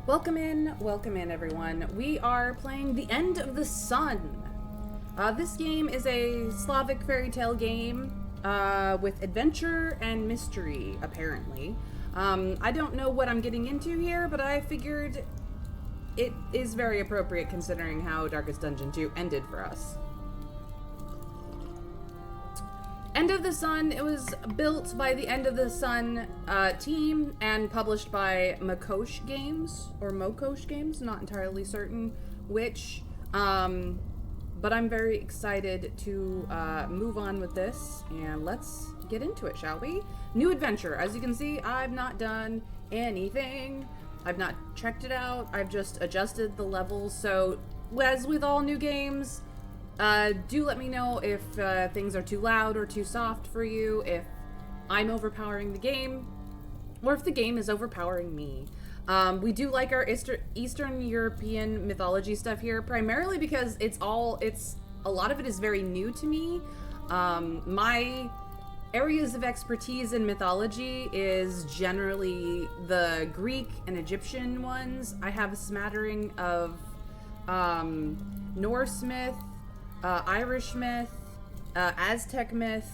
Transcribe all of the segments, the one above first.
Welcome in everyone. We are playing The End of the Sun. This game is a Slavic fairy tale game with adventure and mystery, apparently. I don't know what I'm getting into here, but I figured it is very appropriate considering how Darkest Dungeon 2 ended for us. End of the Sun, it was built by the End of the Sun team and published by Mokosh Games, or Mokosh Games, not entirely certain which. But I'm very excited to move on with this, and let's get into it, shall we? New adventure. As you can see, I've not done anything. I've not checked it out. I've just adjusted the levels. So, as with all new games, do let me know if things are too loud or too soft for you, if I'm overpowering the game, or if the game is overpowering me. We do like our Eastern European mythology stuff here, primarily because a lot of it is very new to me. My areas of expertise in mythology is generally the Greek and Egyptian ones. I have a smattering of Norse myth, Irish myth, Aztec myth,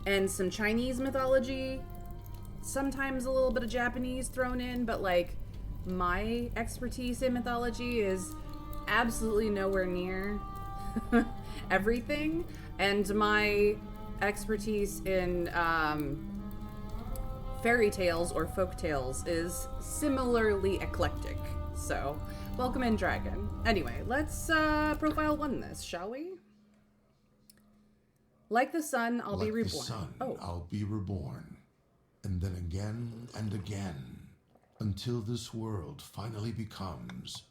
and some Chinese mythology. Sometimes a little bit of Japanese thrown in, but like my expertise in mythology is absolutely nowhere near everything, and my expertise in fairy tales or folk tales is similarly eclectic. So, welcome in, Dragon. Anyway, let's profile one this, shall we? Like the sun, I'll be reborn. Like the sun, I'll be reborn. And then again and again. Until this world finally becomes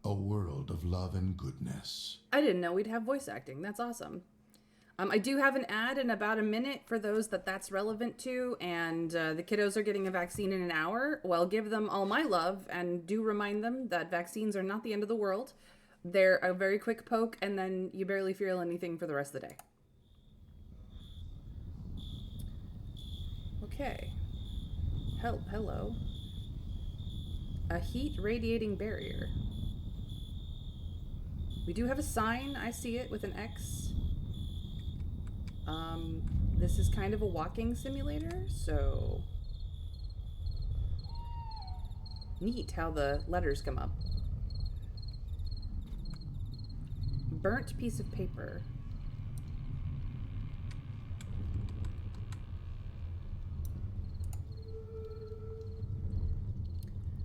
a world of love and goodness. I didn't know we'd have voice acting. That's awesome. I do have an ad in about a minute for those that's relevant to, and the kiddos are getting a vaccine in an hour. Well, give them all my love, and do remind them that vaccines are not the end of the world. They're a very quick poke, and then you barely feel anything for the rest of the day. Okay. Hello. A heat radiating barrier. We do have a sign. I see it with an X. This is kind of a walking simulator, so neat how the letters come up. Burnt piece of paper.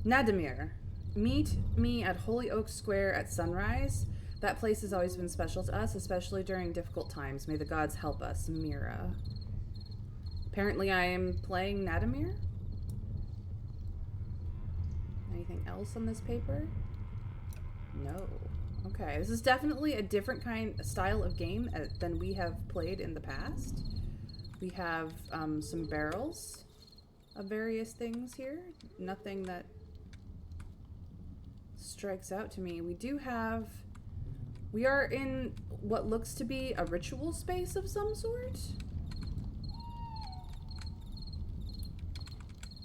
Nadimir, meet me at Holy Oak Square at sunrise. That place has always been special to us, especially during difficult times. May the gods help us. Mira. Apparently I am playing Nadimir. Anything else on this paper? No. Okay, this is definitely a different style of game than we have played in the past. We have some barrels of various things here. Nothing that strikes out to me. We are in what looks to be a ritual space of some sort.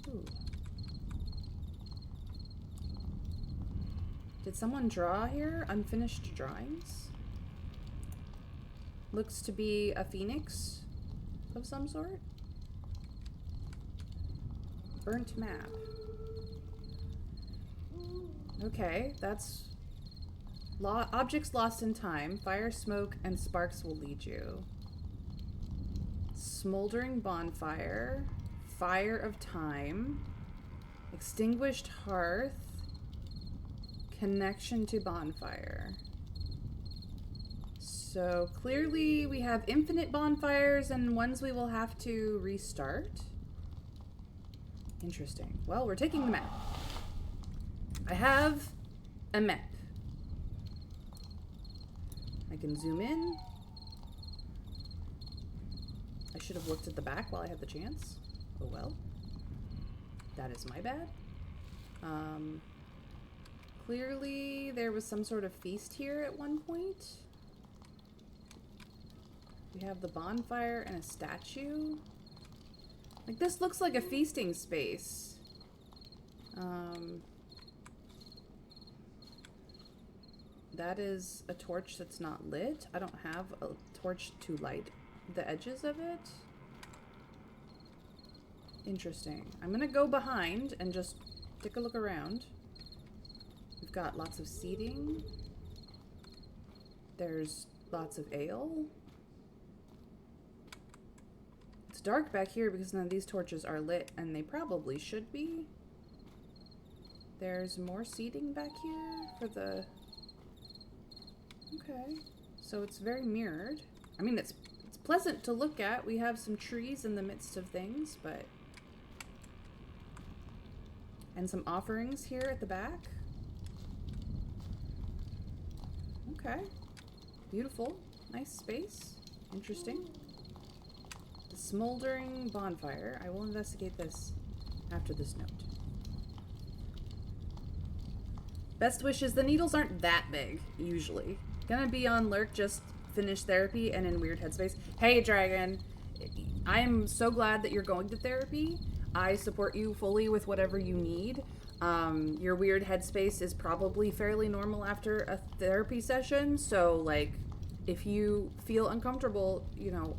Ooh. Did someone draw here? Unfinished drawings? Looks to be a phoenix of some sort. Burnt map. Okay, that's objects lost in time. Fire, smoke, and sparks will lead you. Smoldering bonfire. Fire of time. Extinguished hearth. Connection to bonfire. So clearly we have infinite bonfires and ones we will have to restart. Interesting. Well, we're taking the map. I have a map. I can zoom in. I should have looked at the back while I had the chance. Oh well. That is my bad. Clearly there was some sort of feast here at one point. We have the bonfire and a statue. Like, this looks like a feasting space. That is a torch that's not lit. I don't have a torch to light the edges of it. Interesting. I'm gonna go behind and just take a look around. We've got lots of seating. There's lots of ale. It's dark back here because none of these torches are lit, and they probably should be. There's more seating back here for the... Okay. So it's very mirrored. I mean, it's pleasant to look at. We have some trees in the midst of things, but... And some offerings here at the back. Okay. Beautiful. Nice space. Interesting. The smoldering bonfire. I will investigate this after this note. Best wishes. The needles aren't that big, usually. Gonna be on Lurk, just finished therapy and in weird headspace. Hey, Dragon. I am so glad that you're going to therapy. I support you fully with whatever you need. Your weird headspace is probably fairly normal after a therapy session, so, like, if you feel uncomfortable, you know,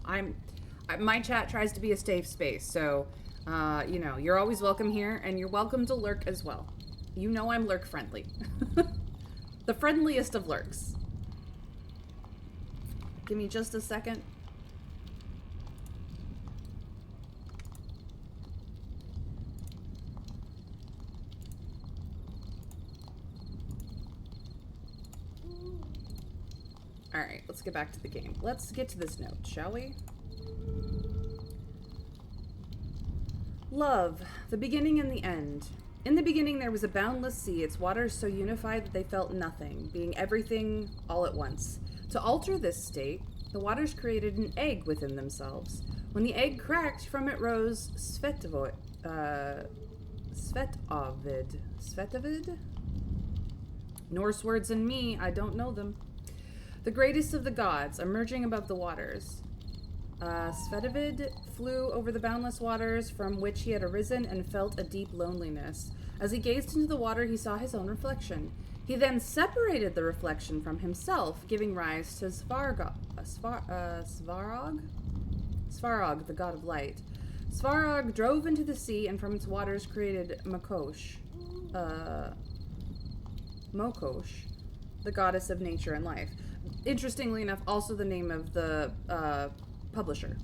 my chat tries to be a safe space, so, you know, you're always welcome here, and you're welcome to Lurk as well. You know I'm Lurk friendly. The friendliest of Lurks. Give me just a second. Alright, let's get back to the game. Let's get to this note, shall we? Love, the beginning and the end. In the beginning there was a boundless sea, its waters so unified that they felt nothing, being everything all at once. To alter this state, the waters created an egg within themselves. When the egg cracked, from it rose Svetovid? Norse words and me, I don't know them. The greatest of the gods, emerging above the waters. Svetovid flew over the boundless waters from which he had arisen and felt a deep loneliness. As he gazed into the water, he saw his own reflection. He then separated the reflection from himself, giving rise to Svarog, the god of light. Svarog drove into the sea and from its waters created Mokosh, the goddess of nature and life. Interestingly enough, also the name of the publisher.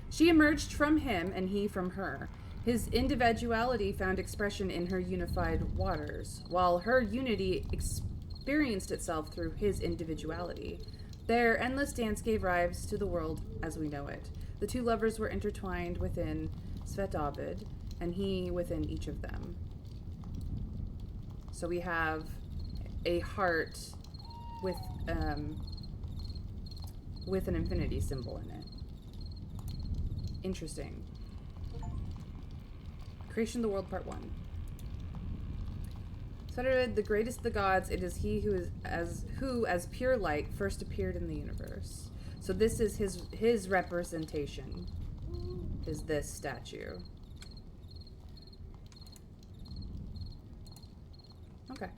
She emerged from him and he from her. His individuality found expression in her unified waters, while her unity experienced itself through his individuality. Their endless dance gave rise to the world as we know it. The two lovers were intertwined within Svetovid, and he within each of them. So we have a heart with an infinity symbol in it. Interesting. Creation of the World, Part 1. Svetovid, the greatest of the gods, it is he who as pure light first appeared in the universe. So this is his representation, is this statue. Okay.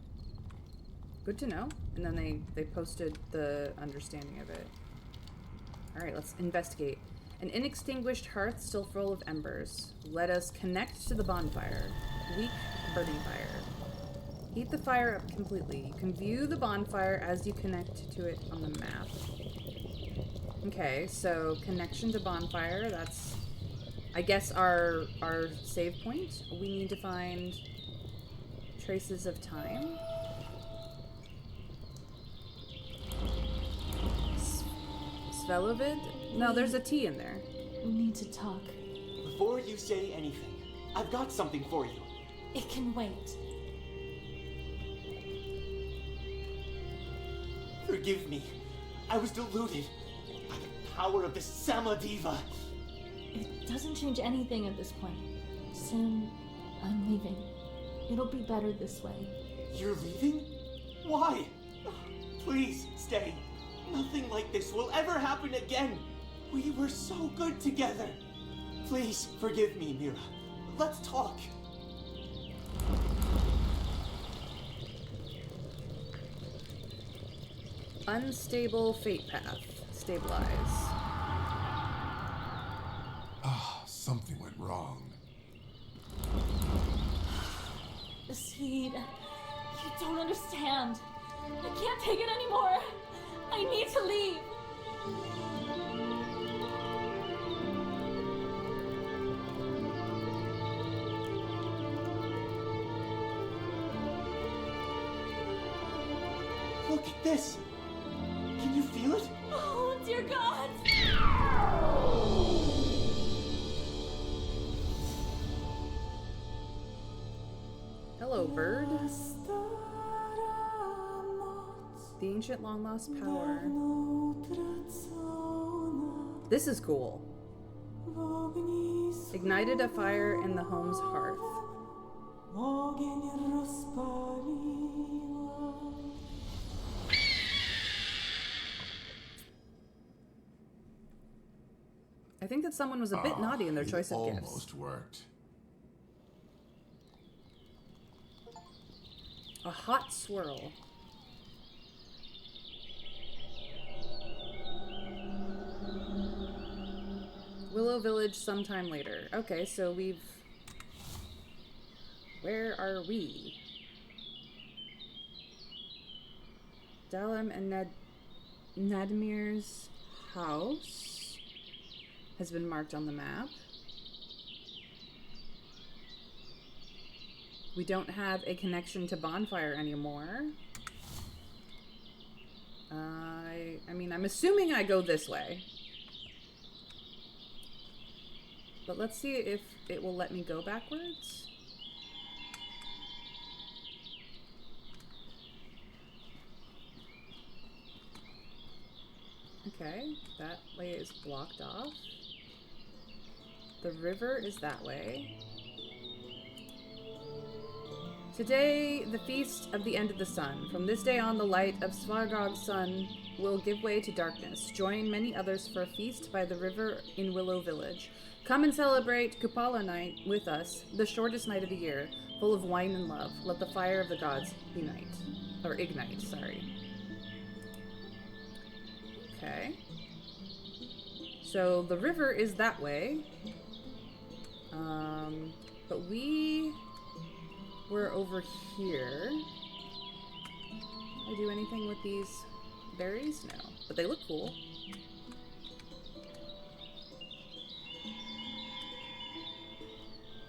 Good to know. And then they posted the understanding of it. Alright, let's investigate. An inextinguished hearth still full of embers. Let us connect to the bonfire. Weak burning fire. Heat the fire up completely. You can view the bonfire as you connect to it on the map. Okay, so connection to bonfire, that's, I guess, our save point. We need to find traces of time. Svelovid? No, there's a T in there. We need to talk. Before you say anything, I've got something for you. It can wait. Forgive me. I was deluded by the power of this Samadiva. It doesn't change anything at this point. Soon, I'm leaving. It'll be better this way. You're leaving? Why? Please, stay. Nothing like this will ever happen again. We were so good together. Please, forgive me, Mira. Let's talk. Unstable fate path. Stabilize. Something went wrong. Seed, you don't understand. I can't take it anymore. I need to leave. Look at this! Can you feel it? Oh, dear God! Hello, bird. The ancient long-lost power. This is cool. Ignited a fire in the home's hearth. I think that someone was a bit naughty in their choice of gifts. Almost worked. A hot swirl. Willow Village sometime later. Okay, so we've... Where are we? Dalim and Nadimir's house has been marked on the map. We don't have a connection to Bonfire anymore. I mean, I'm assuming I go this way. But let's see if it will let me go backwards. Okay, that way is blocked off. The river is that way. Today, the feast of the end of the sun. From this day on, the light of Svargog's sun will give way to darkness. Join many others for a feast by the river in Willow Village. Come and celebrate Kupala night with us, the shortest night of the year, full of wine and love. Let the fire of the gods unite. Or ignite, sorry. Okay. So the river is that way. But we were over here. Can I do anything with these berries? No. But they look cool.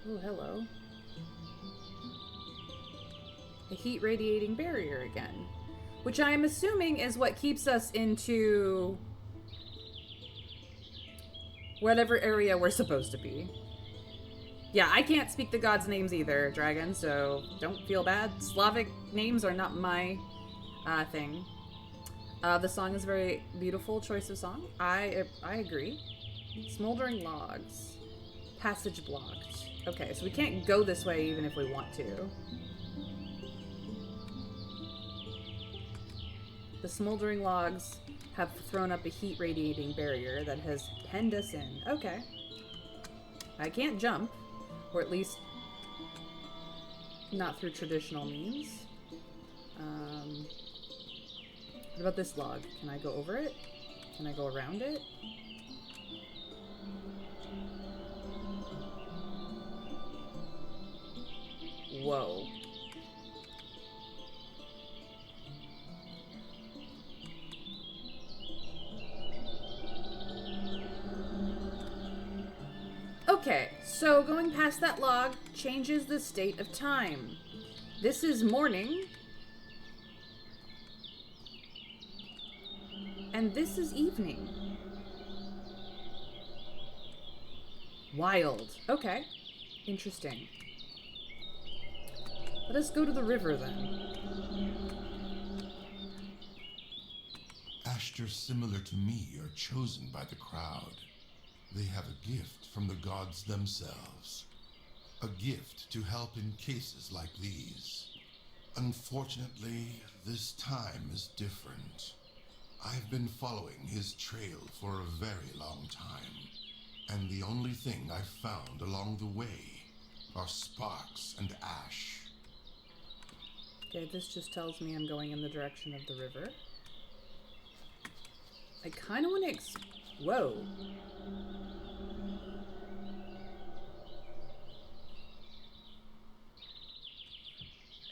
Oh, hello. A heat radiating barrier again. Which I am assuming is what keeps us into whatever area we're supposed to be. Yeah, I can't speak the gods' names either, Dragon, so don't feel bad. Slavic names are not my thing. The song is a very beautiful choice of song. I agree. Smoldering logs. Passage blocked. Okay, so we can't go this way even if we want to. The smoldering logs have thrown up a heat radiating barrier that has penned us in. Okay. I can't jump. Or at least not through traditional means. What about this log? Can I go over it? Can I go around it? Whoa. Okay, so going past that log changes the state of time. This is morning. And this is evening. Wild. Okay. Interesting. Let us go to the river then. Asters similar to me are chosen by the crowd. They have a gift from the gods themselves. A gift to help in cases like these. Unfortunately, this time is different. I've been following his trail for a very long time, and the only thing I've found along the way are sparks and ash. Okay, this just tells me I'm going in the direction of the river. I kind of want to whoa.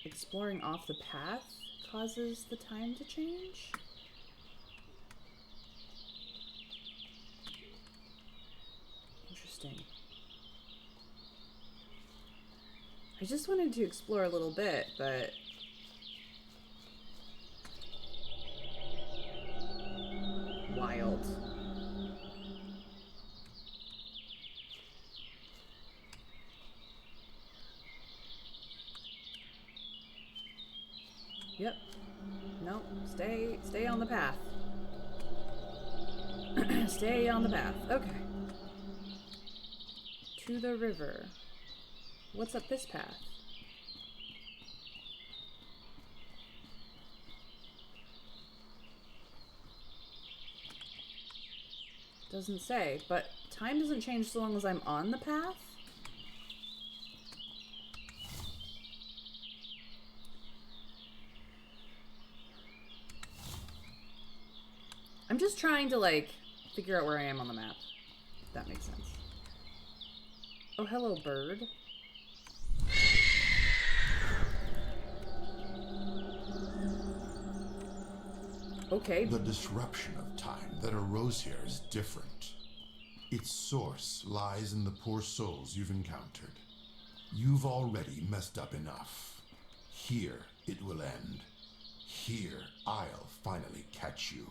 Exploring off the path causes the time to change? Interesting. I just wanted to explore a little bit, but... Wild. Yep. Nope. Stay on the path. Stay on the path. Okay. To the river. What's up this path? Doesn't say, but time doesn't change so long as I'm on the path. I'm just trying to, like, figure out where I am on the map. If that makes sense. Oh, hello, bird. Okay. The disruption of time that arose here is different. Its source lies in the poor souls you've encountered. You've already messed up enough. Here it will end. Here I'll finally catch you.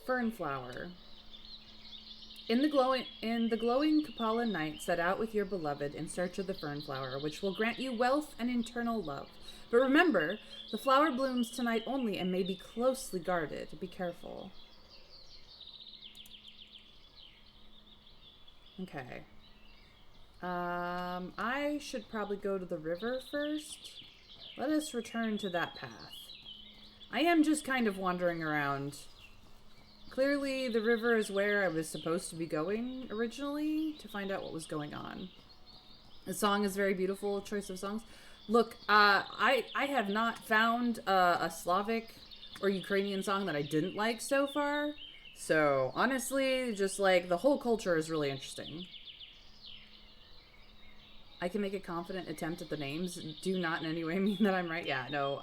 Fernflower. In the glowing Kapala night, set out with your beloved in search of the fernflower, which will grant you wealth and eternal love. But remember, the flower blooms tonight only and may be closely guarded. Be careful. Okay. I should probably go to the river first. Let us return to that path. I am just kind of wandering around. Clearly, the river is where I was supposed to be going originally to find out what was going on. The song is very beautiful, choice of songs. Look, I have not found a Slavic or Ukrainian song that I didn't like so far. So, honestly, just like the whole culture is really interesting. I can make a confident attempt at the names. Do not in any way mean that I'm right. Yeah, no.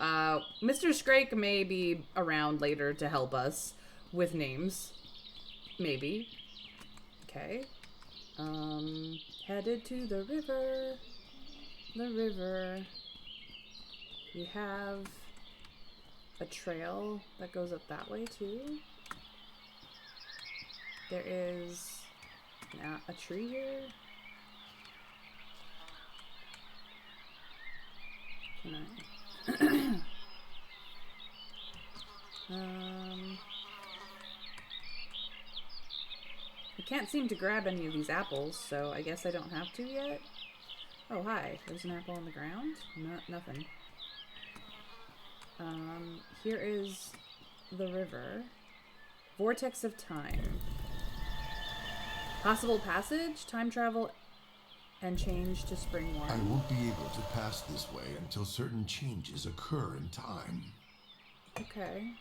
Mr. Scrake may be around later to help us with names. Maybe. Okay. Headed to the river. The river. We have a trail that goes up that way too. There is a tree here. Can I can't seem to grab any of these apples, so I guess I don't have to yet. Oh, hi. There's an apple on the ground? No, nothing. Here is the river. Vortex of time. Possible passage, time travel, and change to spring one. I won't be able to pass this way until certain changes occur in time. Okay.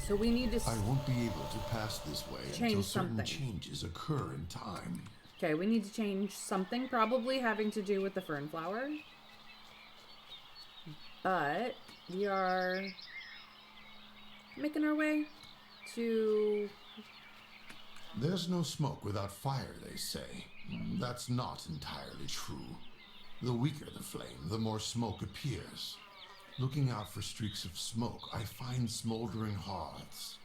So we need to... I won't be able to pass this way until certain changes occur in time. Okay, we need to change something, probably having to do with the fernflower. But we are making our way to... There's no smoke without fire, they say. That's not entirely true. The weaker the flame, the more smoke appears. Looking out for streaks of smoke, I find smoldering hearths,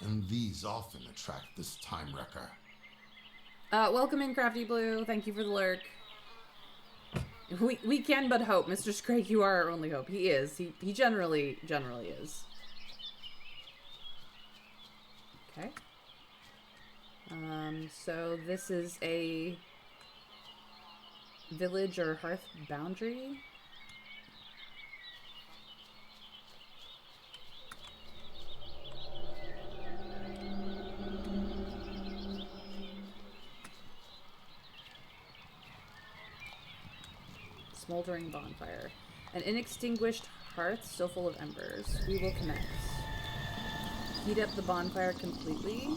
and these often attract this time wrecker. Welcome in, Crafty Blue. Thank you for the lurk. We can but hope. Mr. Scrake, you are our only hope. He is. He generally is. Okay. So this is a village or hearth boundary. Smoldering bonfire. An inextinguished hearth still full of embers. We will connect. Heat up the bonfire completely.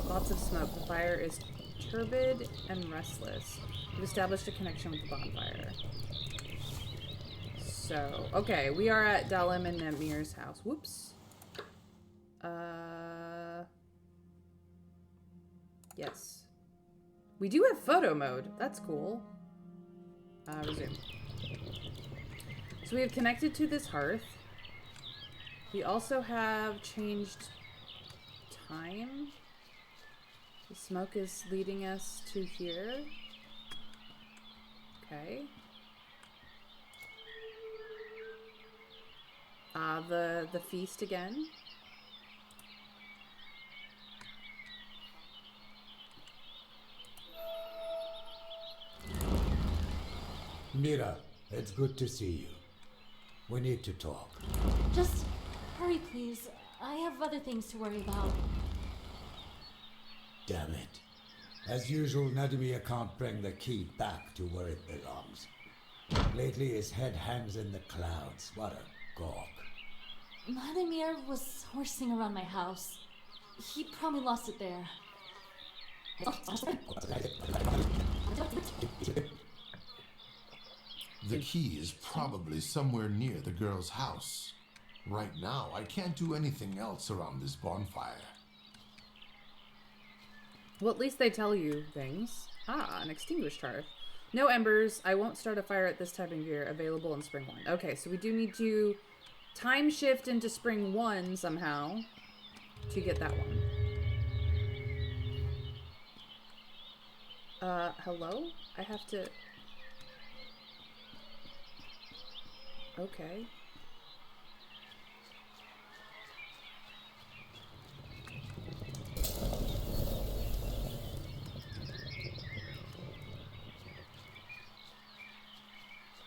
Lots of smoke. The fire is turbid and restless. We've established a connection with the bonfire. So, okay, we are at Dalim and Namir's house. Whoops. Yes. We do have photo mode. That's cool. Resume. So we have connected to this hearth. We also have changed time. The smoke is leading us to here. Okay. The feast again. Mira, it's good to see you. We need to talk. Just hurry, please. I have other things to worry about. Damn it. As usual, Nadimir can't bring the key back to where it belongs. Lately, his head hangs in the clouds. What a gawk. Vladimir was horsing around my house. He probably lost it there. The key is probably somewhere near the girl's house. Right now, I can't do anything else around this bonfire. Well, at least they tell you things. Ah, an extinguished hearth. No embers. I won't start a fire at this time of year. Available in Spring 1. Okay, so we do need to time shift into Spring 1 somehow to get that one. Hello? I have to... Okay.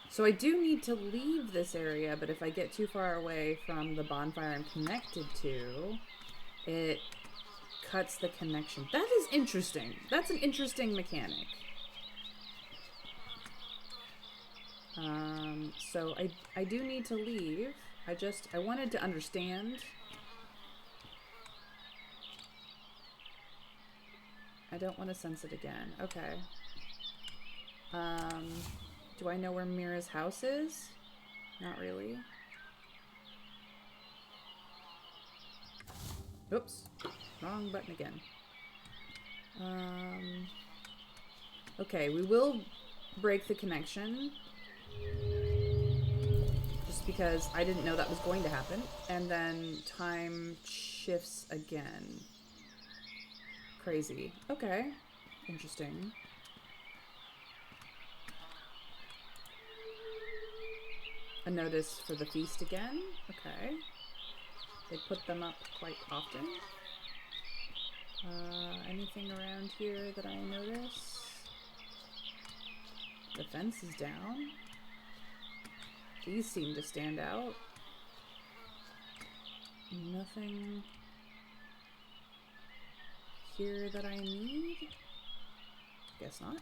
So I do need to leave this area, but if I get too far away from the bonfire I'm connected to, it cuts the connection. That is interesting. That's an interesting mechanic. So I do need to leave. I wanted to understand. I don't want to sense it again. Okay. Do I know where Mira's house is? Not really. Oops. Wrong button again. Okay, we will break the connection. Just because I didn't know that was going to happen. And then time shifts again. Crazy. Okay. Interesting. A notice for the feast again. Okay. They put them up quite often. Anything around here that I notice? The fence is down. These seem to stand out. Nothing here that I need? Guess not.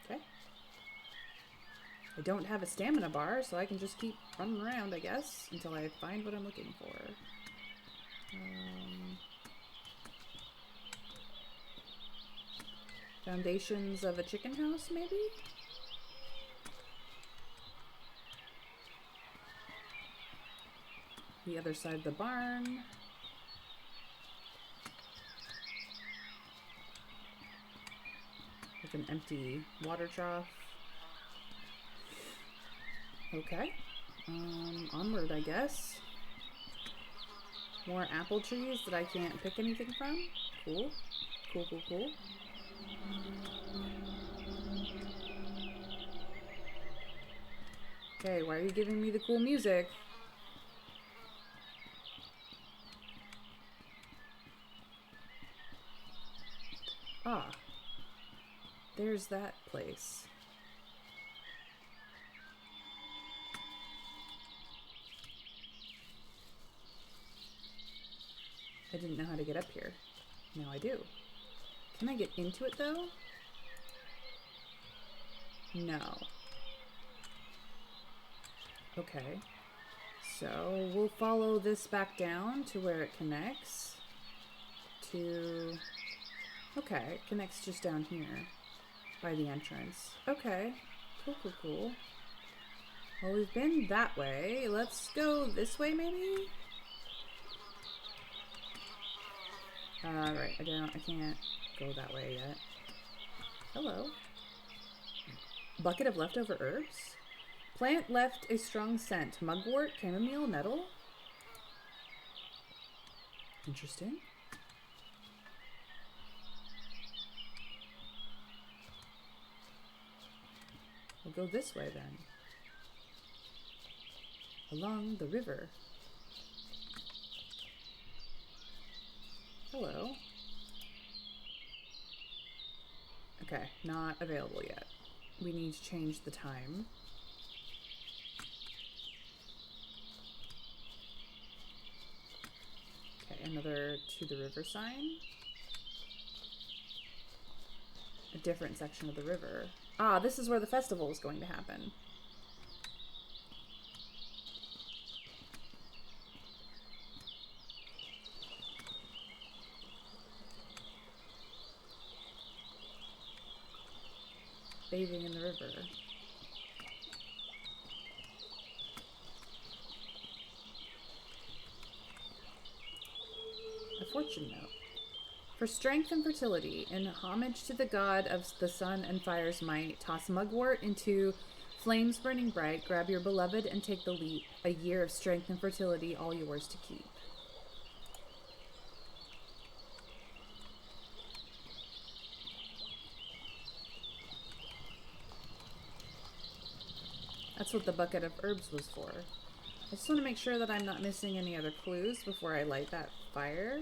Okay. I don't have a stamina bar, so I can just keep running around, I guess, until I find what I'm looking for. Foundations of a chicken house, maybe? The other side of the barn. With an empty water trough. Okay. Onward, I guess. More apple trees that I can't pick anything from. Cool. Cool, cool, cool. Okay, why are you giving me the cool music? Ah. There's that place. I didn't know how to get up here. Now I do. Can I get into it though? No. Okay. So we'll follow this back down to where it connects to... Okay, it connects just down here by the entrance. Okay. Cool, cool, cool. Well, we've been that way. Let's go this way, maybe? Right. I can't go that way yet. Hello. Bucket of leftover herbs? Plant left a strong scent. Mugwort, chamomile, nettle? Interesting. We'll go this way then. Along the river. Hello. Okay, not available yet. We need to change the time. Okay, another to the river sign. A different section of the river. Ah, this is where the festival is going to happen. Bathing in the river. A fortune note. For strength and fertility, in homage to the god of the sun and fire's might, toss mugwort into flames burning bright, grab your beloved and take the leap. A year of strength and fertility, all yours to keep. That's what the bucket of herbs was for. I just want to make sure that I'm not missing any other clues before I light that fire.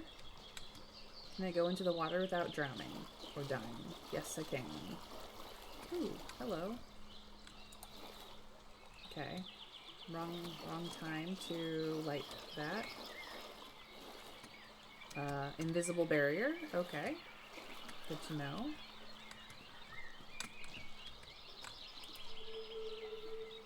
Can I go into the water without drowning or dying? Yes, I can. Ooh, hello. Okay. Wrong time to light that. Invisible barrier. Okay. Good to know.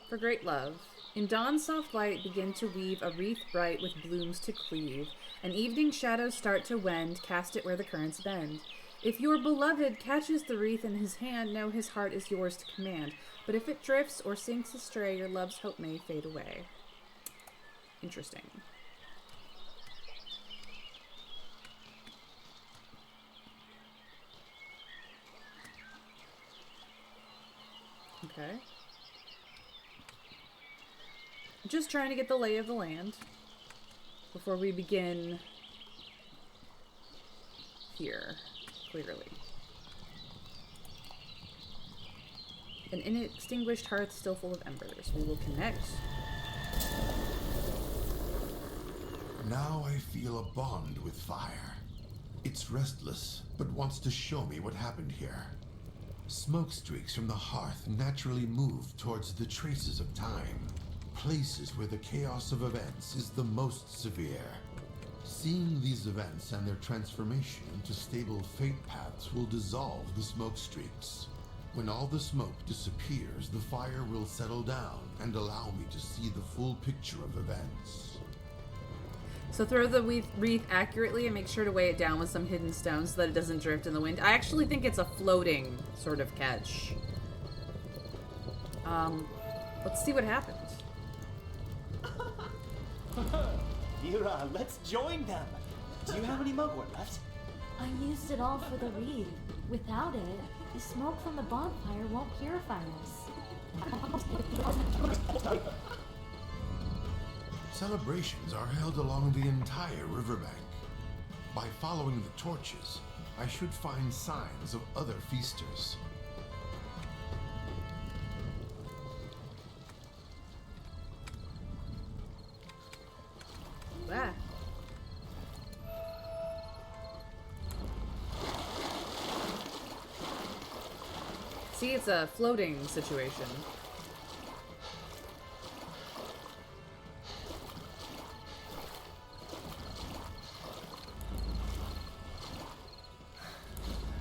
For great love. In dawn's soft light begin to weave a wreath bright with blooms to cleave. And evening shadows start to wend, cast it where the currents bend. If your beloved catches the wreath in his hand, know his heart is yours to command. But if it drifts or sinks astray, your love's hope may fade away. Interesting. Okay. Just trying to get the lay of the land before we begin here, clearly. An inextinguished hearth still full of embers. We will connect. Now I feel a bond with fire. It's restless, but wants to show me what happened here. Smoke streaks from the hearth naturally move towards the traces of time. Places where the chaos of events is the most severe. Seeing these events and their transformation into stable fate paths will dissolve the smoke streaks. When all the smoke disappears, the fire will settle down and allow me to see the full picture of events. So throw the wreath accurately and make sure to weigh it down with some hidden stones so that it doesn't drift in the wind. I actually think it's a floating sort of catch. Let's see what happens. Mira, let's join them. Do you have any mugwort left? I used it all for the reed. Without it, the smoke from the bonfire won't purify us. Celebrations are held along the entire riverbank. By following the torches, I should find signs of other feasters. Ah. See, it's a floating situation.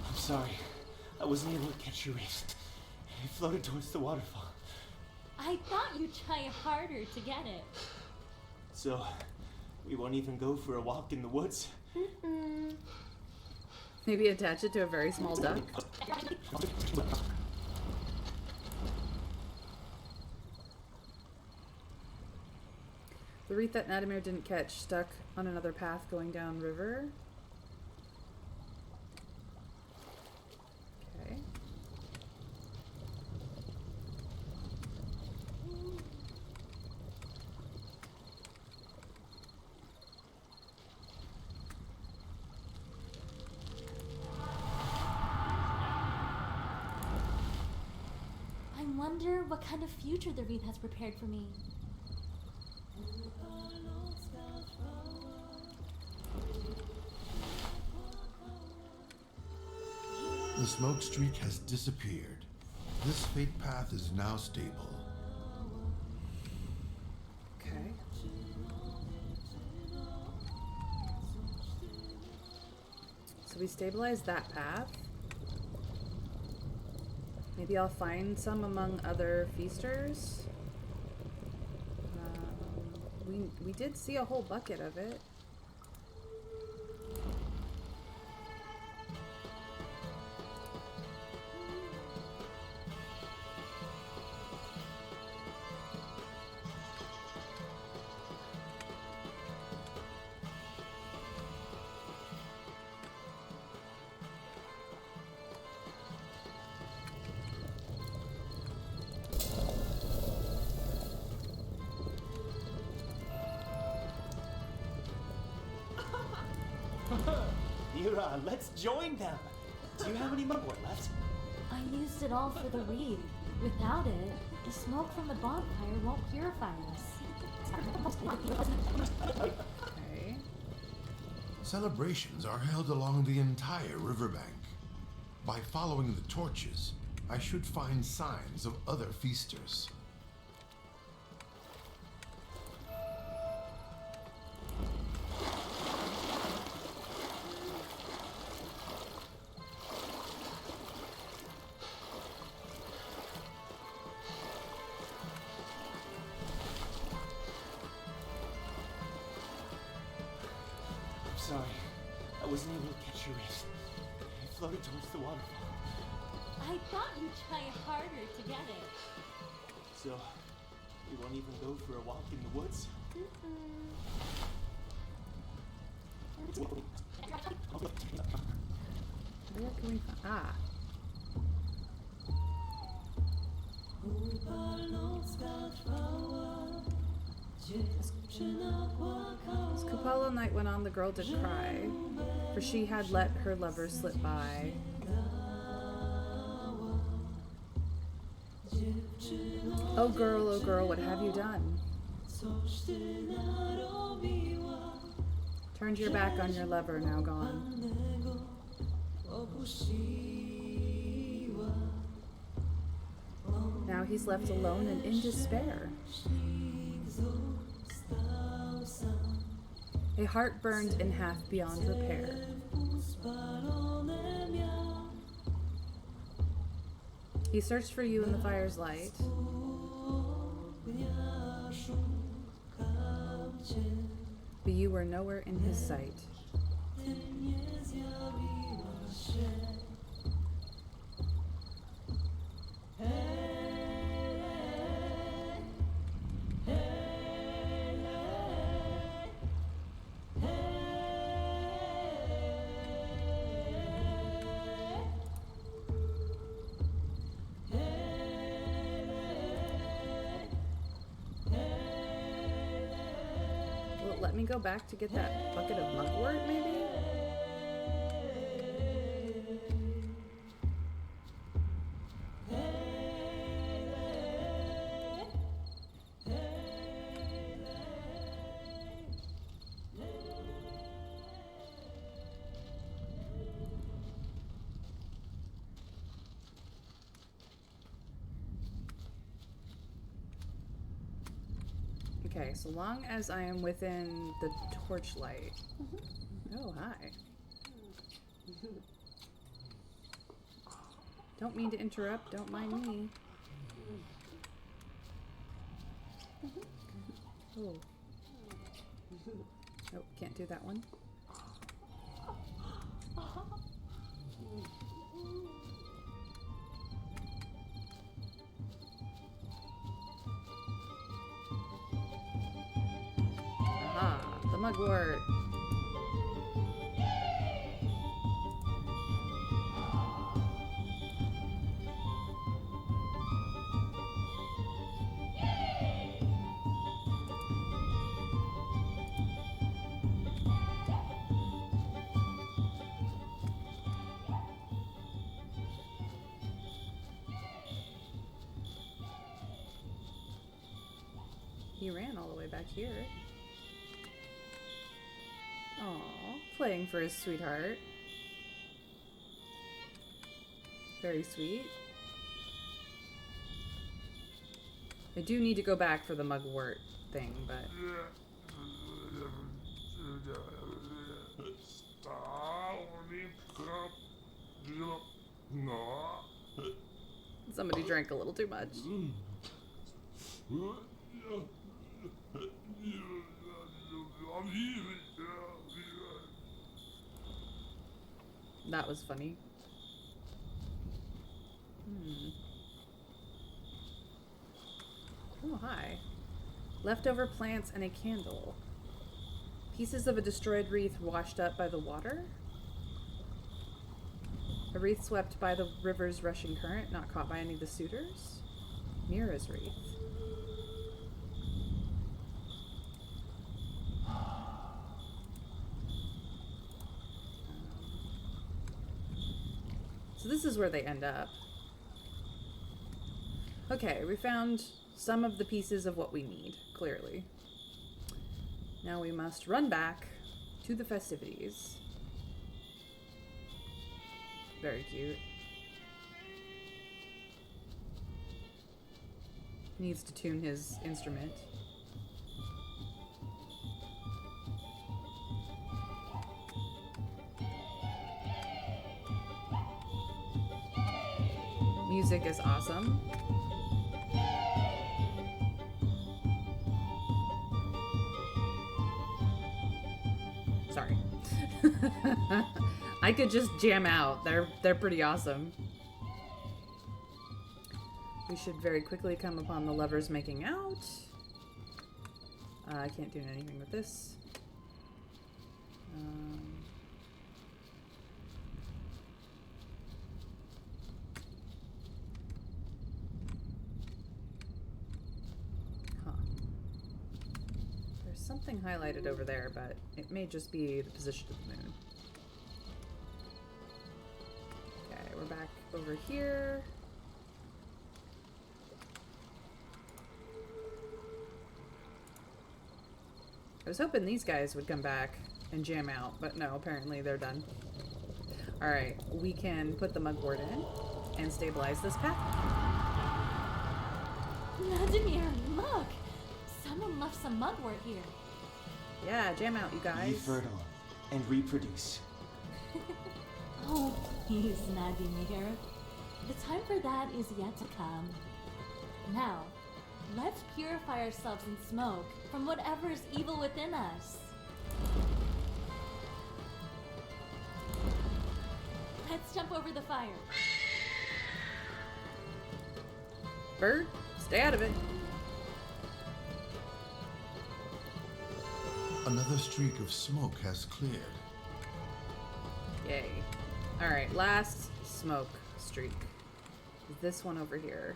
I'm sorry. I wasn't able to catch your wrist. It floated towards the waterfall. I I thought you'd try harder to get it. So, we won't even go for a walk in the woods? Maybe attach it to a very small duck. The wreath that Nadimir didn't catch stuck on another path going down river. Okay. I wonder what kind of future the wreath has prepared for me. The smoke streak has disappeared. This fate path is now stable. Okay. So we stabilize that path. Maybe I'll find some among other feasters. We did see a whole bucket of it. Mira, let's join them! Do you have any mugwort left? I used it all for the wreath. Without it, the smoke from the bonfire won't purify us. Okay. Celebrations are held along the entire riverbank. By following the torches, I should find signs of other feasters. Sorry, I wasn't able to catch your wrist. I floated towards the waterfall. I thought you'd try harder to get it. So, we won't even go for a walk in the woods? Where can we find? Ah. As Kupalo night went on, the girl did cry, for she had let her lover slip by. Oh girl, what have you done? Turned your back on your lover, now gone. Now he's left alone and in despair. A heart burned in half beyond repair. He searched for you in the fire's light. But you were nowhere in his sight. Let me go back to get that bucket of mugwort, maybe? Okay, so long as I am within the torchlight. Oh, hi. Don't mean to interrupt, don't mind me. Oh. Oh, can't do that one. Aha, the mugwort. He ran all the way back here. Aw, playing for his sweetheart. Very sweet. I do need to go back for the mugwort thing, but... Somebody drank a little too much. That was funny. Oh, hi. Leftover plants and a candle. Pieces of a destroyed wreath washed up by the water? A wreath swept by the river's rushing current, not caught by any of the suitors? Mira's wreath. So this is where they end up. Okay, we found some of the pieces of what we need, clearly. Now we must run back to the festivities. Very cute. Needs to tune his instrument. Music is awesome. Sorry. I could just jam out. They're pretty awesome. We should very quickly come upon the lovers making out. I can't do anything with this. There's something highlighted over there, but it may just be the position of the moon. Okay, we're back over here. I was hoping these guys would come back and jam out, but no, apparently they're done. Alright, we can put the mugwort in and stabilize this path. Vladimir, look! Someone left some mugwort here. Yeah, jam out, you guys. Be fertile and reproduce. Oh, please, Vladimir. The time for that is yet to come. Now, let's purify ourselves in smoke from whatever is evil within us. Let's jump over the fire. Bird, stay out of it. Another streak of smoke has cleared. Yay. Alright, last smoke streak. This one over here.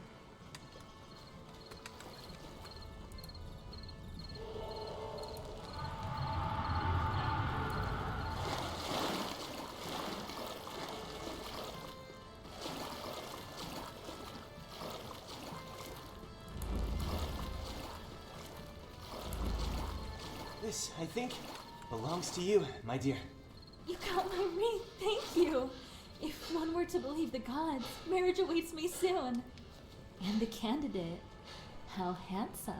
This, I think, belongs to you, my dear. You got my ring, thank you. If one were to believe the gods, marriage awaits me soon. And the candidate, how handsome.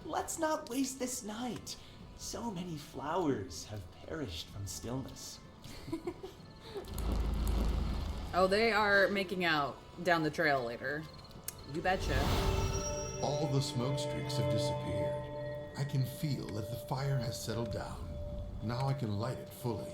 Let's not waste this night. So many flowers have perished from stillness. Oh, they are making out down the trail later. You betcha. All the smoke streaks have disappeared. I can feel that the fire has settled down. Now I can light it fully.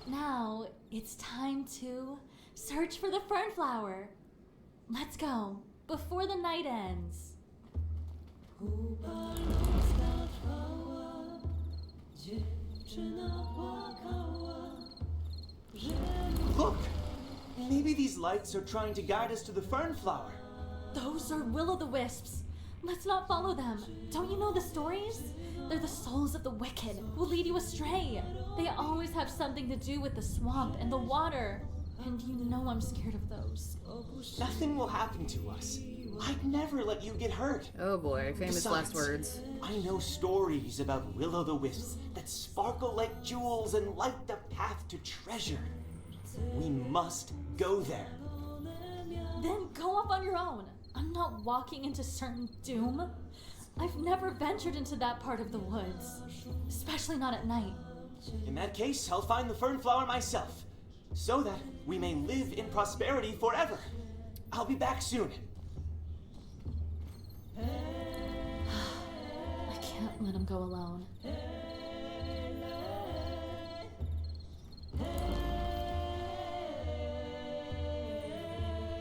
Now it's time to search for the fern flower. Let's go before the night ends. Look! Maybe these lights are trying to guide us to the fern flower. Those are will-o'-the-wisps. Let's not follow them. Don't you know the stories? They're the souls of the wicked who lead you astray. They always have something to do with the swamp and the water. And you know I'm scared of those. Nothing will happen to us. I'd never let you get hurt. Oh boy, famous last words. I know stories about will-o'-the-wisps that sparkle like jewels and light the path to treasure. We must go there. Then go off on your own. I'm not walking into certain doom. I've never ventured into that part of the woods, especially not at night. In that case, I'll find the fern flower myself, so that we may live in prosperity forever. I'll be back soon. I can't let him go alone.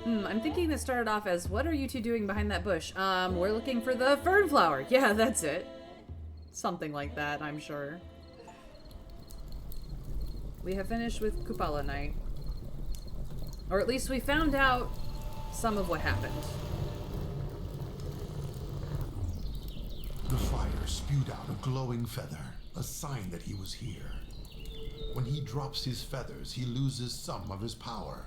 I'm thinking this started off as, what are you two doing behind that bush? We're looking for the fern flower. Yeah, that's it. Something like that, I'm sure. We have finished with Kupala Night. Or at least we found out some of what happened. The fire spewed out a glowing feather, a sign that he was here. When he drops his feathers, he loses some of his power.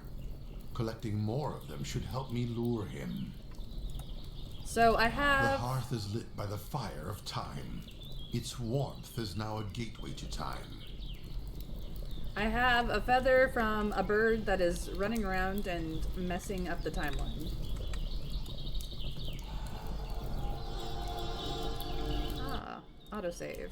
Collecting more of them should help me lure him. So I The have... hearth is lit by the fire of time. Its warmth is now a gateway to time. I have a feather from a bird that is running around and messing up the timeline. Ah, autosave.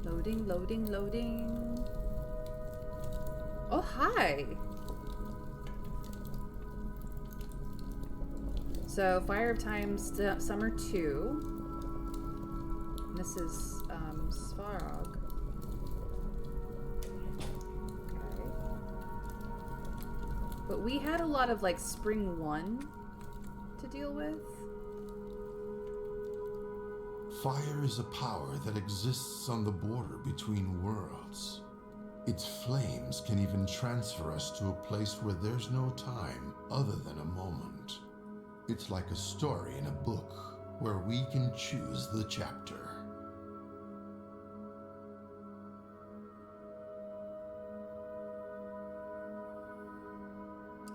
Loading, loading, loading. Oh, hi. So, Fire of Time, Summer 2. And this is, Svarog. Okay. But we had a lot of, like, Spring 1 to deal with. Fire is a power that exists on the border between worlds. Its flames can even transfer us to a place where there's no time other than a moment. It's like a story in a book where we can choose the chapter.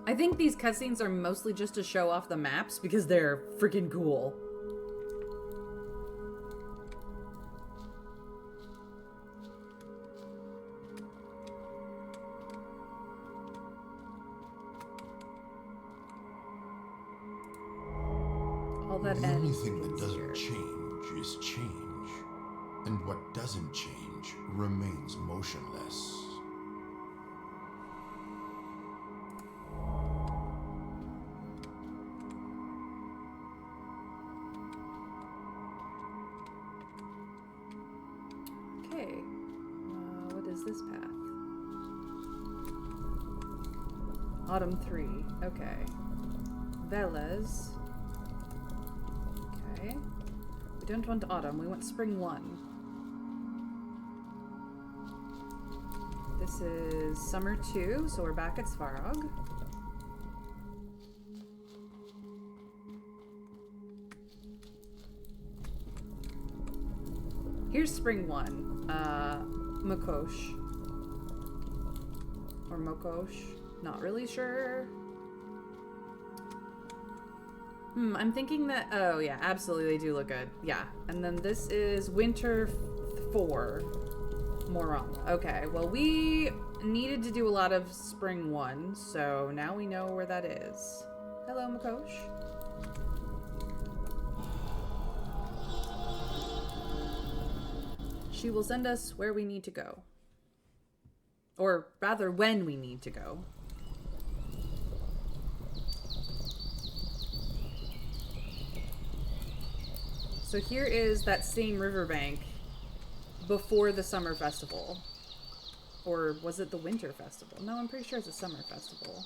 I think these cutscenes are mostly just to show off the maps because they're freaking cool. that The only ends thing that is doesn't here. change is change. And what doesn't change remains motionless. Okay. What is this path? Autumn 3. Okay. Velas. Okay. We don't want autumn, we want spring 1. This is summer 2, so we're back at Svarog. Here's spring 1. Mokosh. Or Mokosh. Not really sure. I'm thinking that... Oh, yeah, absolutely, they do look good. Yeah. And then this is winter 4. Morama. Okay, well, we needed to do a lot of spring 1, so now we know where that is. Hello, Mokosh. She will send us where we need to go. Or rather, when we need to go. So here is that same riverbank before the summer festival. Or was it the winter festival? No, I'm pretty sure it's a summer festival.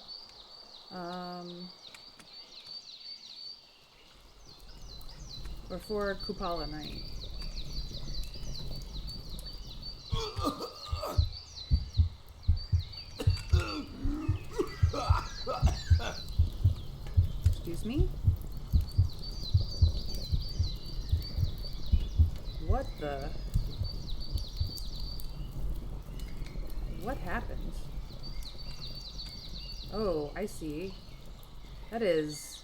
Before Kupala night. Excuse me? What the... What happened? Oh, I see. That is...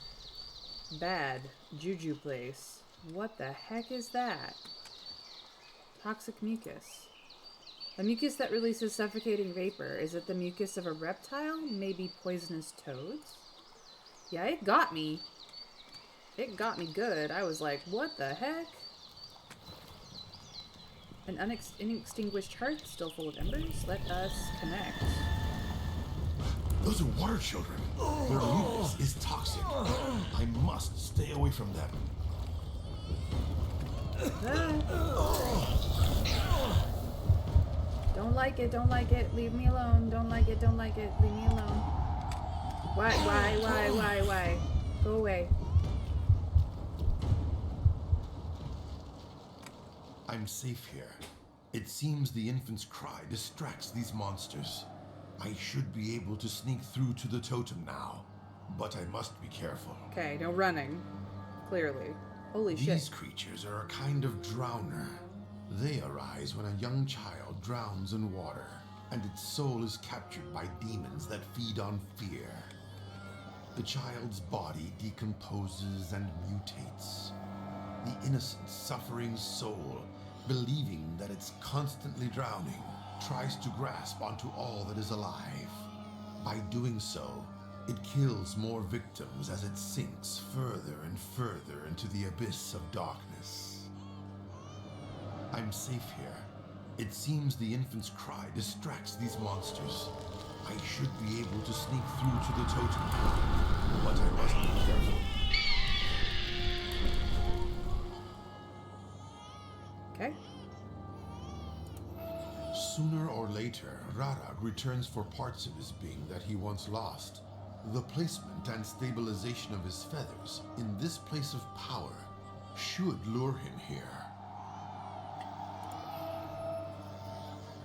bad. Juju place. What the heck is that? Toxic mucus. A mucus that releases suffocating vapor. Is it the mucus of a reptile? Maybe poisonous toads? Yeah, it got me. It got me good. I was like, what the heck? An unextinguished hearth still full of embers? Let us connect. Those are water children. Their mucus is toxic. I must stay away from them. Don't like it, don't like it. Leave me alone. Don't like it, don't like it. Leave me alone. Why? Go away. I'm safe here. It seems the infant's cry distracts these monsters. I should be able to sneak through to the totem now, but I must be careful. Okay, no running. Clearly. Holy shit. These creatures are a kind of drowner. They arise when a young child drowns in water, and its soul is captured by demons that feed on fear. The child's body decomposes and mutates. The innocent, suffering soul, believing that it's constantly drowning, tries to grasp onto all that is alive. By doing so, it kills more victims as it sinks further and further into the abyss of darkness. I'm safe here. It seems the infant's cry distracts these monsters. I should be able to sneak through to the totem, but I must be careful. Okay. Sooner or later, Rarag returns for parts of his being that he once lost. The placement and stabilization of his feathers in this place of power should lure him here.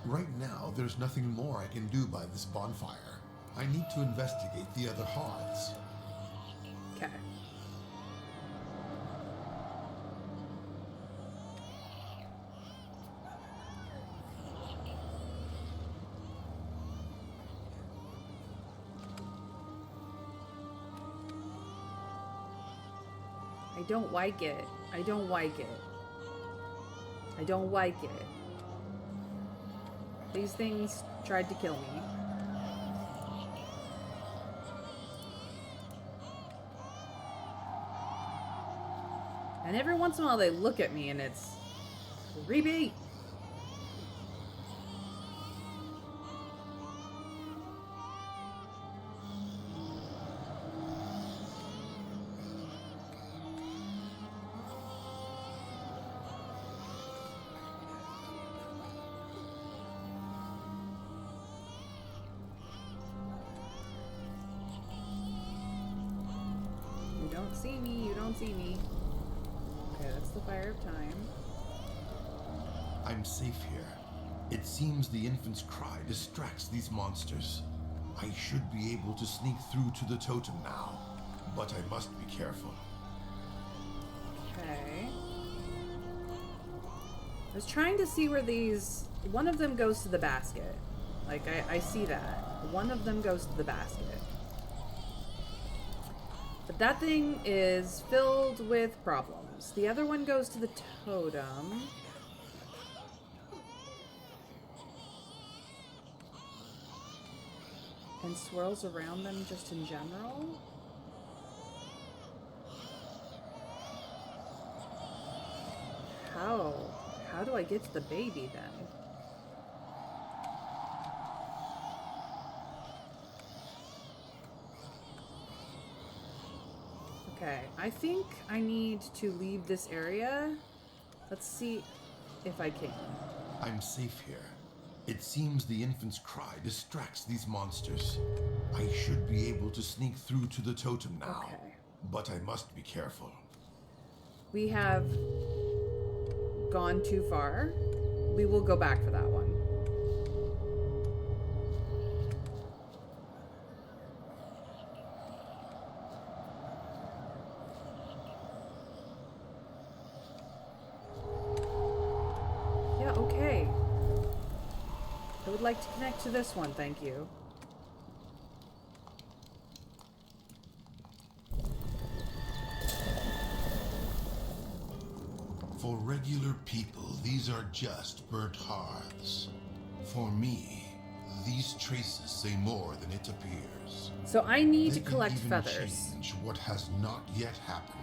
Right now, there's nothing more I can do by this bonfire. I need to investigate the other hearths. Okay. I don't like it. I don't like it. I don't like it. These things tried to kill me. And every once in a while they look at me and it's creepy. You don't see me, you don't see me. Okay, that's the fire of time. I'm safe here. It seems the infant's cry distracts these monsters. I should be able to sneak through to the totem now, but I must be careful. Okay. I was trying to see where these... One of them goes to the basket. Like, I see that. One of them goes to the basket. But that thing is filled with problems. The other one goes to the totem. And swirls around them just in general. How? How do I get to the baby then? Okay, I think I need to leave this area. Let's see if I can. I'm safe here. It seems the infant's cry distracts these monsters. I should be able to sneak through to the totem now, Okay. but I must be careful. We have gone too far. We will go back for that one. Yeah, okay. I would like to connect to this one, thank you. For regular people, these are just burnt hearths. For me, these traces say more than it appears. So I need They to can collect even feathers. change what has not yet happened.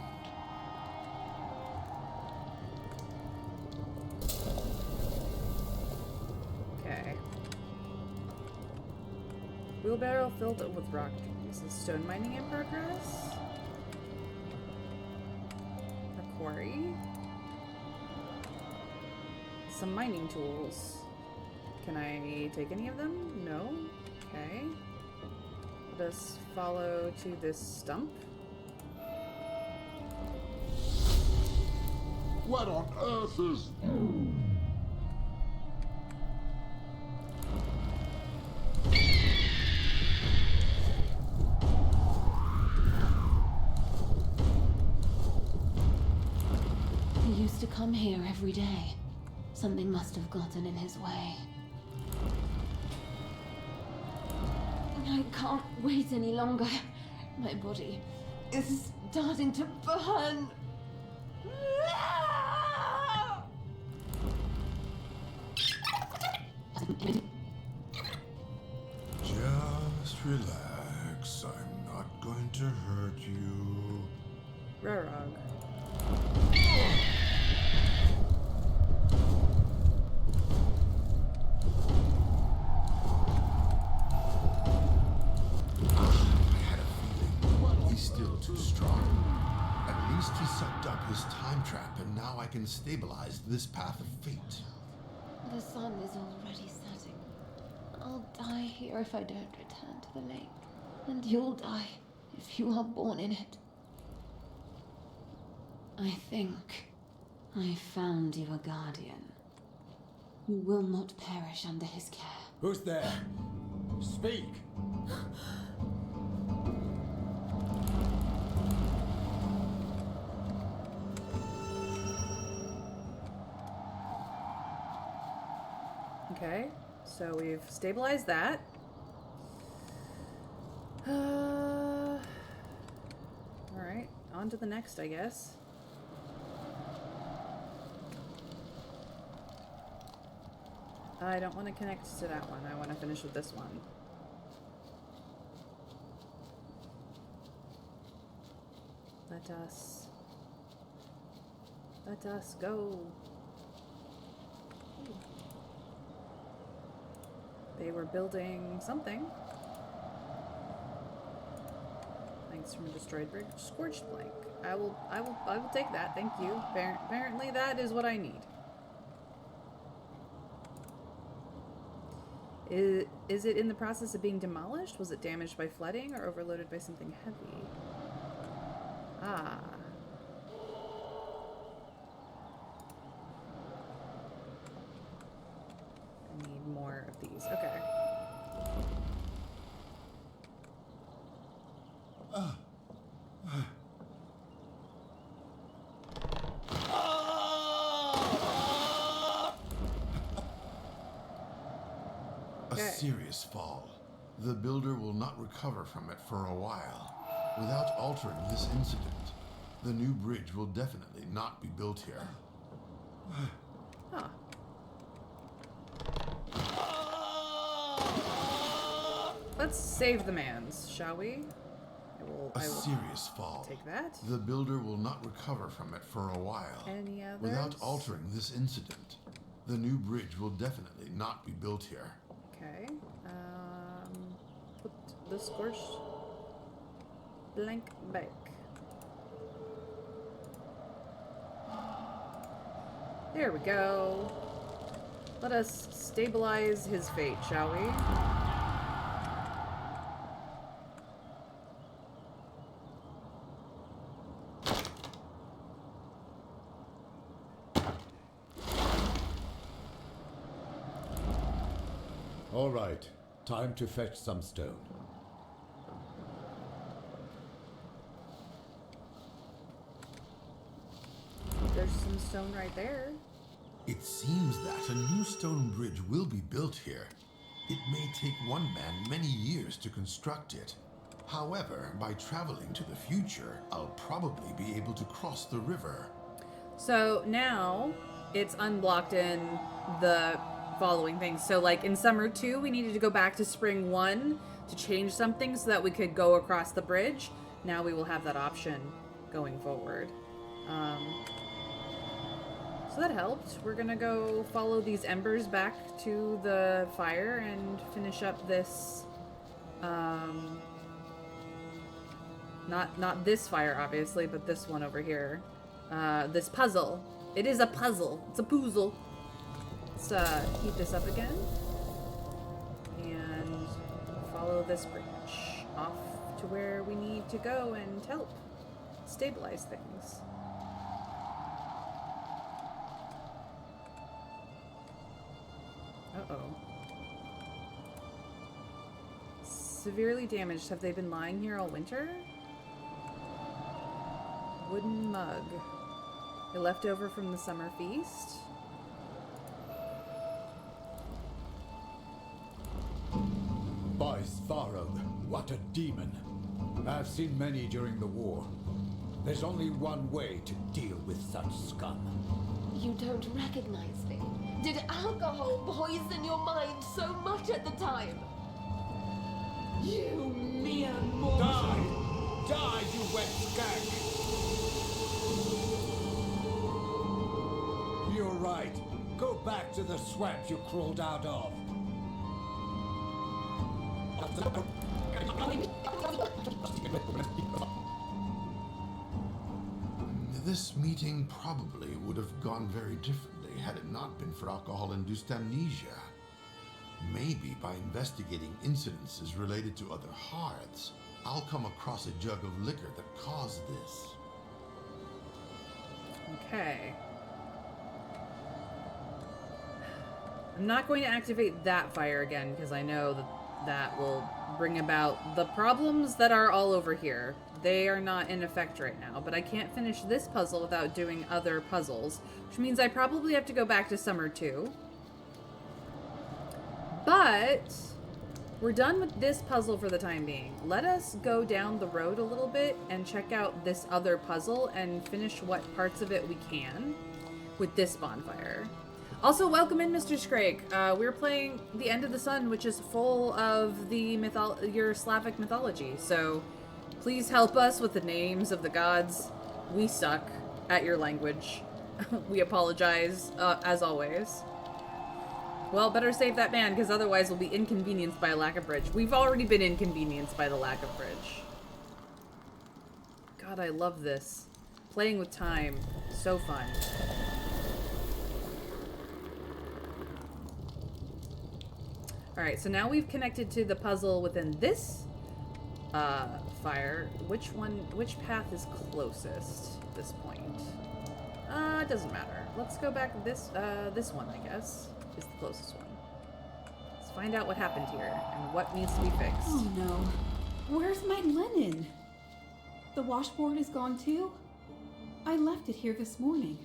Okay. Wheelbarrow filled with rock trees. Is stone mining in progress? A quarry? Some mining tools. Can I take any of them? No? Okay. Let us follow to this stump. What on earth is... He used to come here every day. Something must have gotten in his way. I can't wait any longer. My body is starting to burn. Just relax. I'm not going to hurt you. Rarog. He's still too strong. At least he sucked up his time trap, and now I can stabilize this path of fate. The sun is already setting. I'll die here if I don't return to the lake. And you'll die if you are born in it. I think I found you a guardian who will not perish under his care. Who's there? Speak! Okay, so we've stabilized that. Alright, on to the next, I guess. I don't want to connect to that one. I want to finish with this one. Let us Let us go. They were building something. Thanks from a destroyed bridge. Scorched plank. I will take that. Thank you. Apparently that is what I need. Is it in the process of being demolished? Was it damaged by flooding or overloaded by something heavy? Ah. I need more of these. Okay. A serious fall. The builder will not recover from it for a while. Without altering this incident, the new bridge will definitely not be built here. Huh. Let's save the mans, shall we? I will serious fall. take that. The builder will not recover from it for a while. Any others? Without altering this incident, the new bridge will definitely not be built here. Okay. Put the scorched blank back. There we go. Let us stabilize his fate, shall we? All right, time to fetch some stone. There's some stone right there. It seems that a new stone bridge will be built here. It may take one man many years to construct it. However, by traveling to the future, I'll probably be able to cross the river. So now it's unblocked in the following things. So like in summer 2, we needed to go back to spring 1 to change something so that we could go across the bridge. Now we will have that option going forward. So that helped. We're gonna go follow these embers back to the fire and finish up this, not this fire obviously, but this one over here. This puzzle. It is a puzzle. It's a puzzle. Let's heat this up again and follow this bridge off to where we need to go and help stabilize things. Uh-oh. Severely damaged. Have they been lying here all winter? Wooden mug. A leftover from the summer feast. By Svarog, what a demon. I've seen many during the war. There's only one way to deal with such scum. You don't recognize me? Did alcohol poison your mind so much at the time? You mere mortal! Die! Die, you wet skag! You're right. Go back to the swamp you crawled out of. This meeting probably would have gone very differently had it not been for alcohol-induced amnesia. Maybe by investigating incidences related to other hearths, I'll come across a jug of liquor that caused this. Okay. I'm not going to activate that fire again because I know that will bring about the problems that are all over here. They are not in effect right now, but I can't finish this puzzle without doing other puzzles, which means I probably have to go back to summer 2. But we're done with this puzzle for the time being. Let us go down the road a little bit and check out this other puzzle and finish what parts of it we can with this bonfire. Also, welcome in, Mr. Scrake. We're playing The End of the Sun, which is full of the your Slavic mythology. So please help us with the names of the gods. We suck at your language. We apologize, as always. Well, better save that man, because otherwise we'll be inconvenienced by a lack of bridge. We've already been inconvenienced by the lack of bridge. God, I love this. Playing with time. So fun. Alright, so now we've connected to the puzzle within this fire. Which path is closest at this point? It doesn't matter. Let's go back this one, I guess, is the closest one. Let's find out what happened here and what needs to be fixed. Oh no. Where's my linen? The washboard is gone too? I left it here this morning.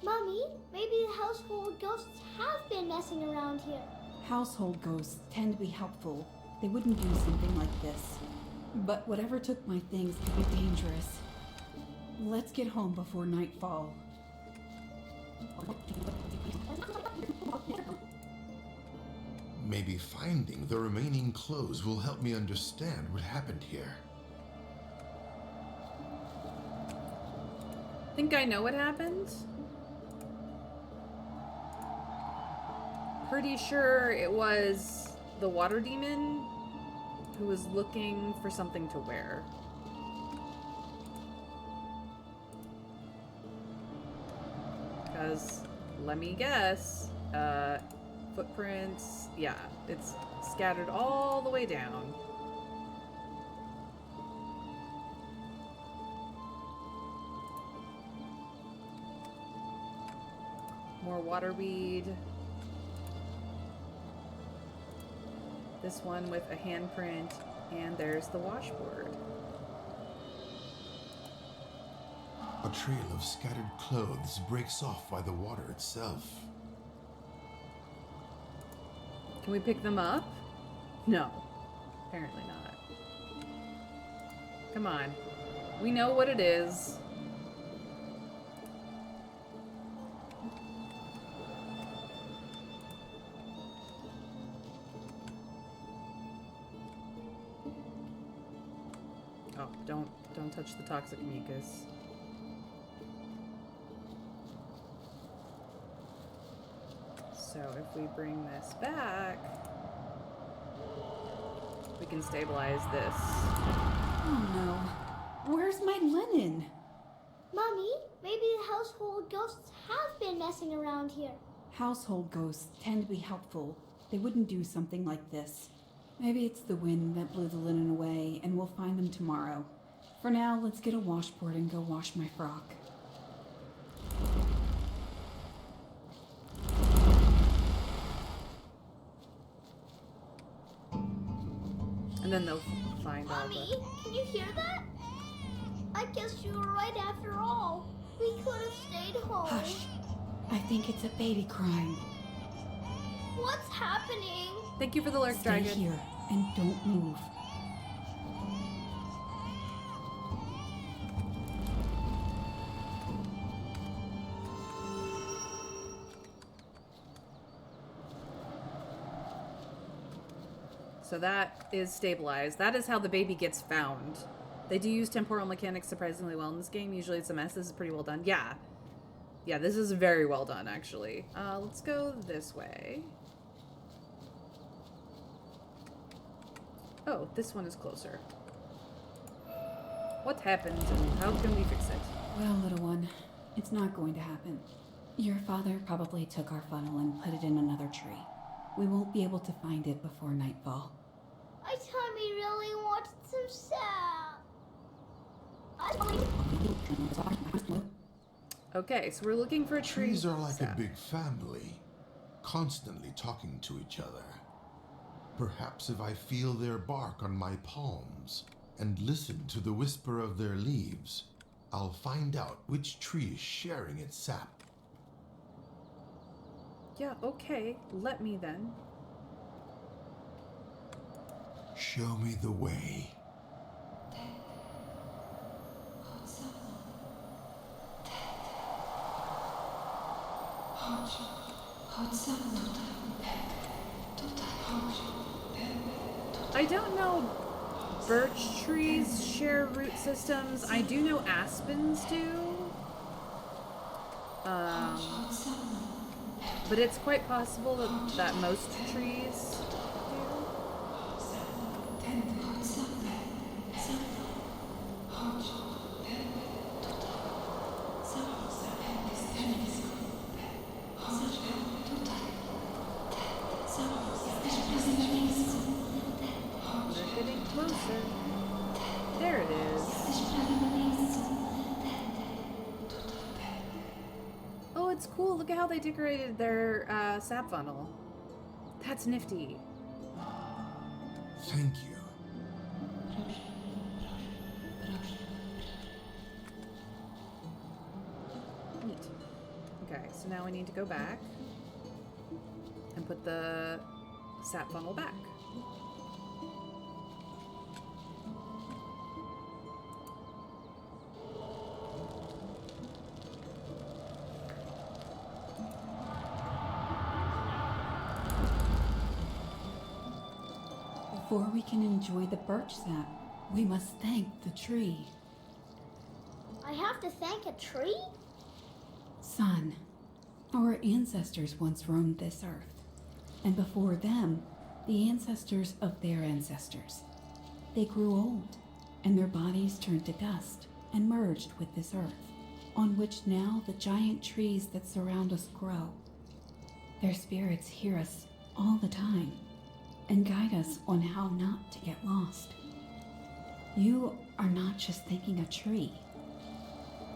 Mommy, maybe the household ghosts have been messing around here. Household ghosts tend to be helpful. They wouldn't do something like this. But whatever took my things could be dangerous. Let's get home before nightfall. Maybe finding the remaining clothes will help me understand what happened here. Think I know what happened? Pretty sure it was the water demon who was looking for something to wear. Because, let me guess, footprints, yeah, it's scattered all the way down. More waterweed. This one with a handprint, and there's the washboard. A trail of scattered clothes breaks off by the water itself. Can we pick them up? No. Apparently not. Come on. We know what it is. Oh, don't touch the toxic mucus. So if we bring this back, we can stabilize this. Oh no. Where's my linen? Mommy, maybe the household ghosts have been messing around here. Household ghosts tend to be helpful. They wouldn't do something like this. Maybe it's the wind that blew the linen away, and we'll find them tomorrow. For now, let's get a washboard and go wash my frock. And then they'll find all Mommy, the... can you hear that? I guess you were right after all. We could have stayed home. Hush. I think it's a baby crying. What's happening? Thank you for the lurk, Stay dragon. here and don't move. So that is stabilized. That is how the baby gets found. They do use temporal mechanics surprisingly well in this game. Usually it's a mess. This is pretty well done. Yeah. Yeah, this is very well done, actually. Let's go this way. Oh, this one is closer. What happened and how can we fix it? Well, little one, it's not going to happen. Your father probably took our funnel and put it in another tree. We won't be able to find it before nightfall. I Tommy really wanted some sap. Okay, so we're looking for a tree. Trees are like sap. a big family, constantly talking to each other. Perhaps if I feel their bark on my palms and listen to the whisper of their leaves, I'll find out which tree is sharing its sap. Yeah, okay. Let me then. Show me the way. I don't know birch trees share root systems. I do know aspens do. But it's quite possible that most trees They're getting closer. There it is. Oh, it's cool. Look at how they decorated their sap funnel. That's nifty. Thank you. Neat. Okay, so now we need to go back and put the sap funnel back. Before we can enjoy the birch sap, we must thank the tree. I have to thank a tree? Son, our ancestors once roamed this earth, and before them, the ancestors of their ancestors. They grew old, and their bodies turned to dust and merged with this earth, on which now the giant trees that surround us grow. Their spirits hear us all the time and guide us on how not to get lost. You are not just thanking a tree.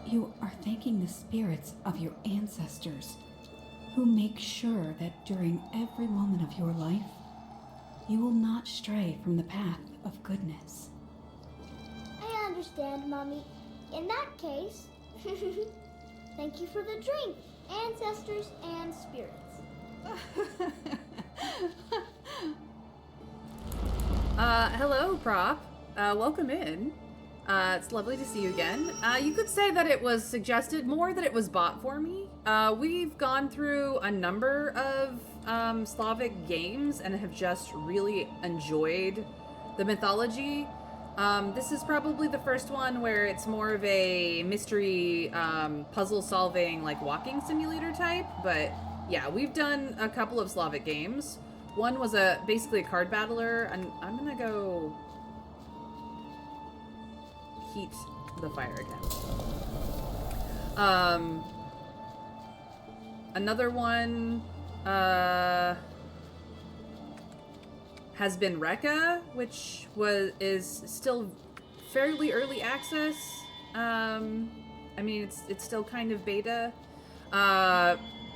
You are thanking the spirits of your ancestors who make sure that during every moment of your life, you will not stray from the path of goodness. I understand, Mommy. In that case, thank you for the drink, ancestors and spirits. Hello, Prop. Welcome in. It's lovely to see you again. You could say that it was suggested more that it was bought for me. We've gone through a number of Slavic games and have just really enjoyed the mythology. This is probably the first one where it's more of a mystery, puzzle-solving, like walking simulator type. But yeah, we've done a couple of Slavic games. One was basically a card battler, and I'm gonna go heat the fire again. Another one has been Rekka, which is still fairly early access. I mean, it's still kind of beta.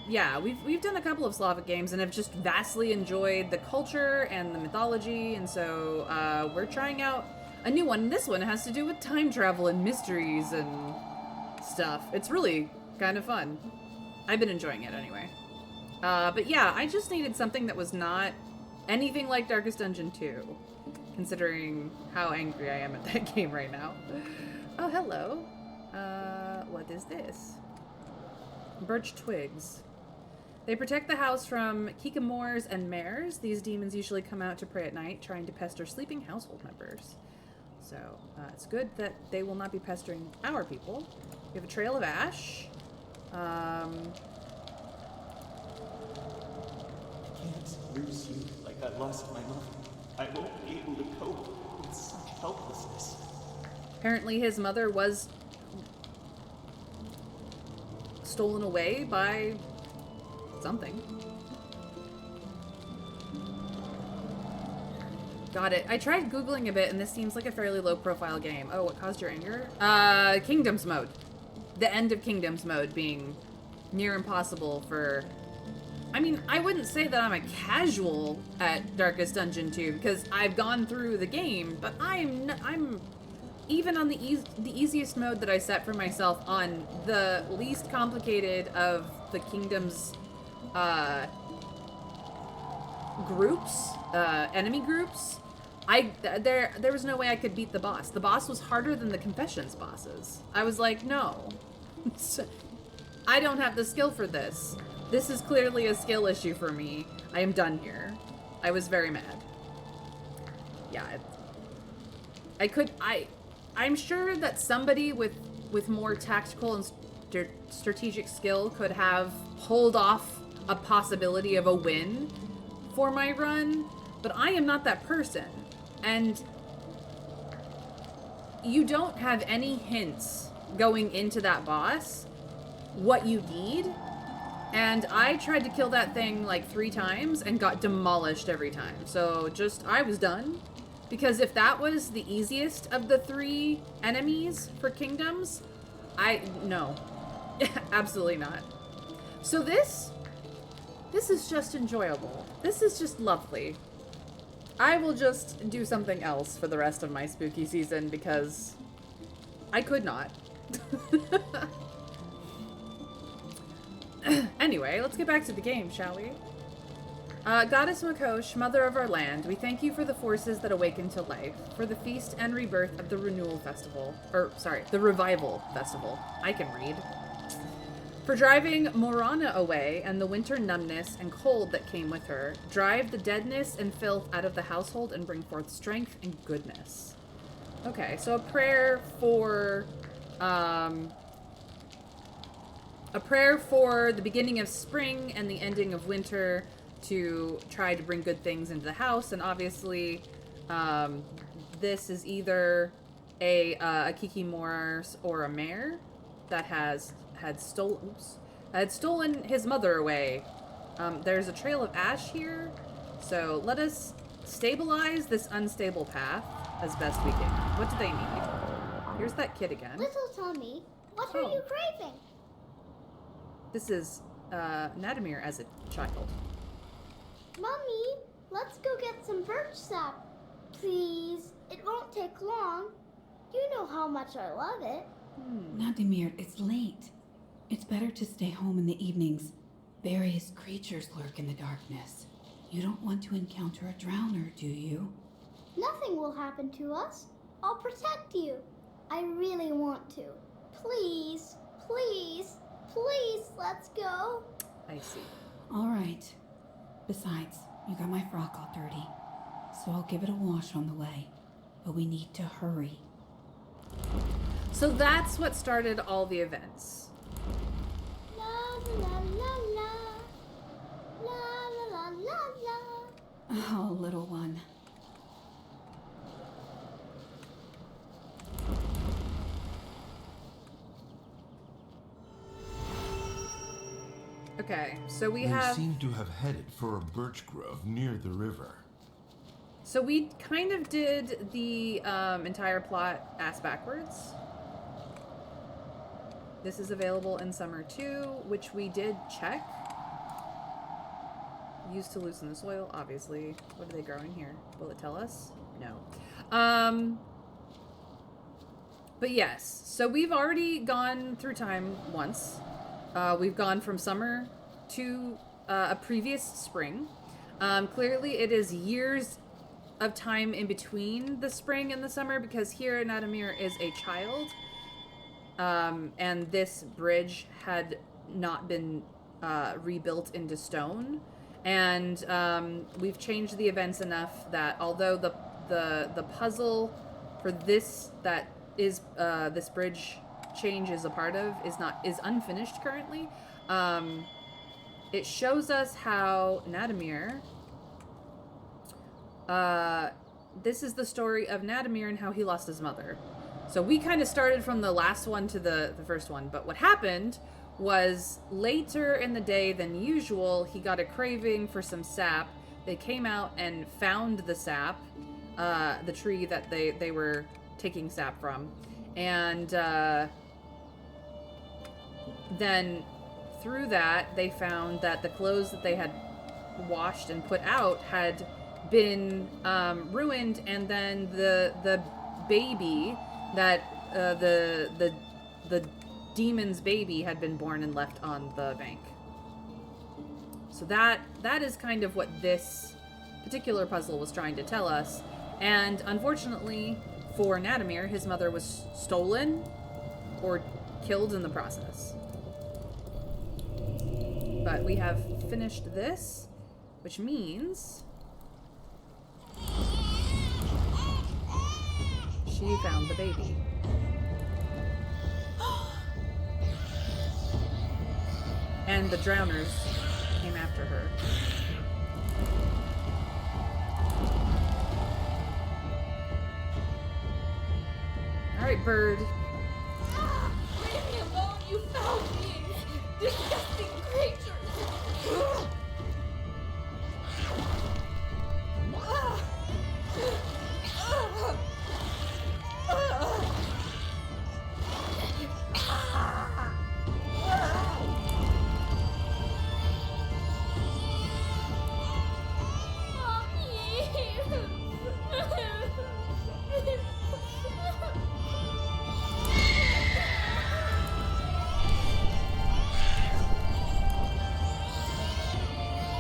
Yeah, we've done a couple of Slavic games and have just vastly enjoyed the culture and the mythology, and so we're trying out a new one. This one has to do with time travel and mysteries and stuff. It's really kind of fun. I've been enjoying it anyway. But yeah, I just needed something that was not anything like Darkest Dungeon 2, considering how angry I am at that game right now. Oh, hello. What is this? Birch twigs. They protect the house from kikamores and mares. These demons usually come out to prey at night, trying to pester sleeping household members. So, it's good that they will not be pestering our people. We have a trail of ash. I can't lose you like I lost my mother. I won't be able to cope with such helplessness. Apparently his mother was stolen away by something. Got it. I tried Googling a bit, and this seems like a fairly low-profile game. Oh, what caused your anger? Kingdoms mode. The end of Kingdoms mode being near impossible for... I mean, I wouldn't say that I'm a casual at Darkest Dungeon 2, because I've gone through the game, but I'm even on the easiest mode that I set for myself on the least complicated of the Kingdoms groups, enemy groups. There was no way I could beat the boss. The boss was harder than the Confessions bosses. I was like, no. I don't have the skill for this. This is clearly a skill issue for me. I am done here. I was very mad. Yeah. I'm sure that somebody with more tactical and strategic skill could have pulled off a possibility of a win for my run, but I am not that person. And you don't have any hints going into that boss what you need. And I tried to kill that thing like 3 times and got demolished every time. So I was done. Because if that was the easiest of the 3 enemies for Kingdoms, no. Absolutely not. So this is just enjoyable. This is just lovely. I will just do something else for the rest of my spooky season because I could not. Anyway, let's get back to the game, shall we? Goddess Mokosh, mother of our land, we thank you for the forces that awaken to life, for the feast and rebirth of the Renewal Festival. The Revival Festival. I can read. For driving Morana away and the winter numbness and cold that came with her, drive the deadness and filth out of the household and bring forth strength and goodness. Okay, so a prayer for the beginning of spring and the ending of winter to try to bring good things into the house. And obviously, this is either a Kikimora or a mare that had stolen his mother away. There's a trail of ash here, so let us stabilize this unstable path as best we can. What do they need? Here's that kid again. Little Tommy, what are you craving? This is Nadimir as a child. Mommy, let's go get some birch sap. Please, it won't take long. You know how much I love it. Nadimir, it's late. It's better to stay home in the evenings. Various creatures lurk in the darkness. You don't want to encounter a drowner, do you? Nothing will happen to us. I'll protect you. I really want to. Please, please, please, let's go. I see. All right. Besides, you got my frock all dirty, so I'll give it a wash on the way. But we need to hurry. So that's what started all the events. La la la la. La la la la la. Oh, little one. Okay, so we They seem to have headed for a birch grove near the river. So we kind of did the entire plot ass backwards. This is available in Summer 2, which we did check. Used to loosen the soil, obviously. What are they growing here? Will it tell us? No. But yes, so we've already gone through time once. We've gone from summer to a previous spring. Clearly it is years of time in between the spring and the summer because here Nadimir is a child. And this bridge had not been rebuilt into stone. And we've changed the events enough that although the puzzle for this that is this bridge change is a part of is unfinished currently. It shows us how Nadimir this is the story of Nadimir and how he lost his mother. So we kind of started from the last one to the first one, but what happened was later in the day than usual, he got a craving for some sap. They came out and found the sap, the tree that they were taking sap from, and then through that they found that the clothes that they had washed and put out had been ruined, and then the baby that the demon's baby had been born and left on the bank. So that is kind of what this particular puzzle was trying to tell us. And unfortunately for Nadimir, his mother was stolen or killed in the process. But we have finished this, which means she found the baby. And the drowners came after her. Alright, bird. Leave me alone, you foul beings! Disgusting creatures!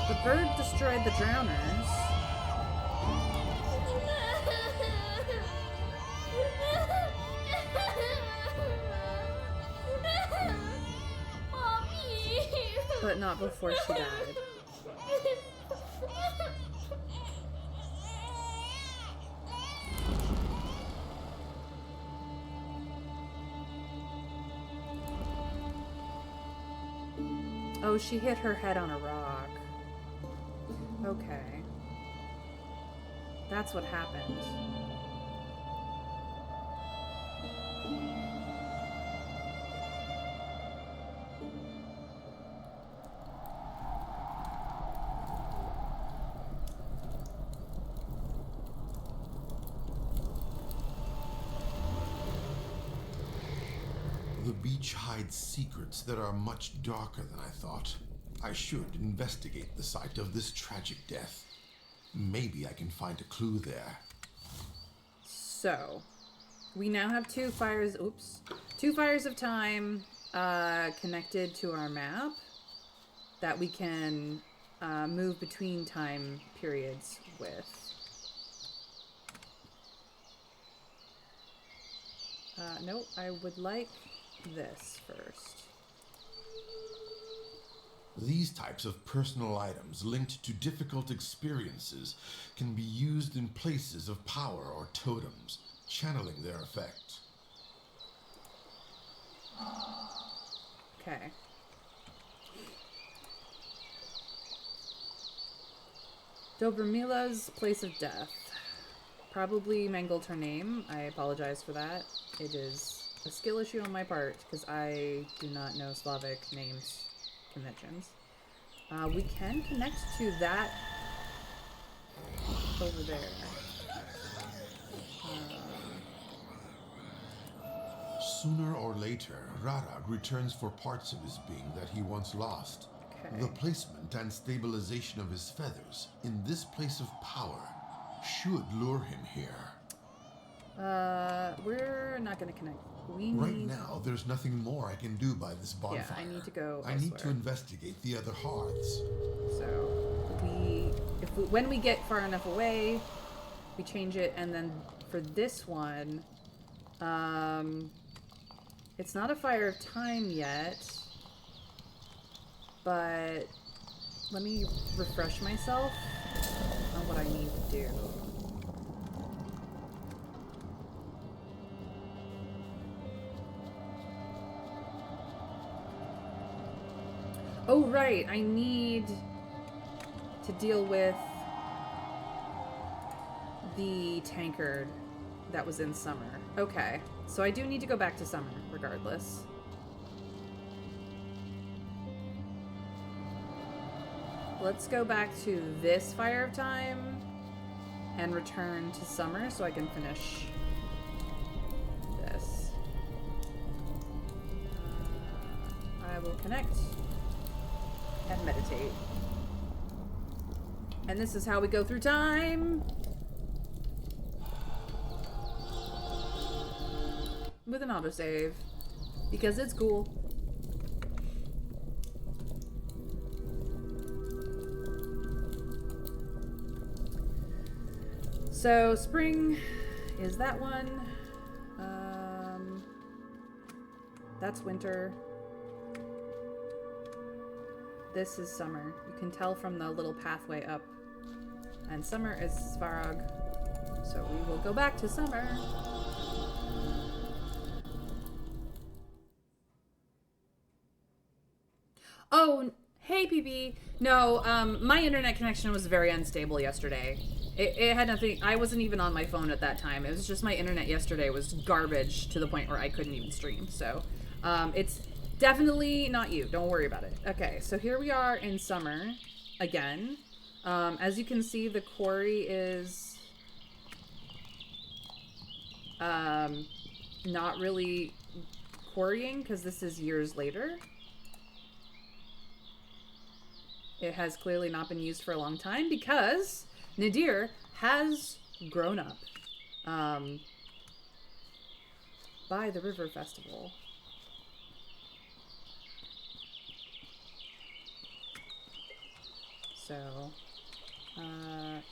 The bird destroyed the drowners. But not before she died. Oh, she hit her head on a rock. Okay. That's what happened. The beach hides secrets that are much darker than I thought. I should investigate the site of this tragic death. Maybe I can find a clue there. So, we now have two fires of time connected to our map that we can move between time periods with. No, I would like this first. These types of personal items linked to difficult experiences can be used in places of power or totems, channeling their effect. Okay. Dobramila's place of death. Probably mangled her name. I apologize for that. It is a skill issue on my part because I do not know Slavic names conventions. We can connect to that over there. Sooner or later, Rarag returns for parts of his being that he once lost. Okay. The placement and stabilization of his feathers in this place of power should lure him here. We're not going to connect. We need... Right now, there's nothing more I can do by this bonfire. Yeah, I need to go I need to elsewhere. investigate the other hearths. So when we get far enough away, we change it, and then for this one, it's not a fire of time yet, but let me refresh myself on what I need to do. Oh, right, I need to deal with the tankard that was in summer. Okay, so I do need to go back to summer, regardless. Let's go back to this Fire of Time and return to summer so I can finish this. I will connect and meditate. And this is how we go through time. With an autosave. Because it's cool. So spring is that one. That's winter. This is summer. You can tell from the little pathway up. And summer is Svarog. So we will go back to summer. Oh PB. No, my internet connection was very unstable yesterday. It had nothing. I wasn't even on my phone at that time. It was just my internet yesterday was garbage to the point where I couldn't even stream. So, it's definitely not you. Don't worry about it. Okay, so here we are in summer again. As you can see, the quarry is not really quarrying because this is years later. It has clearly not been used for a long time because Nadir has grown up by the River Festival. So,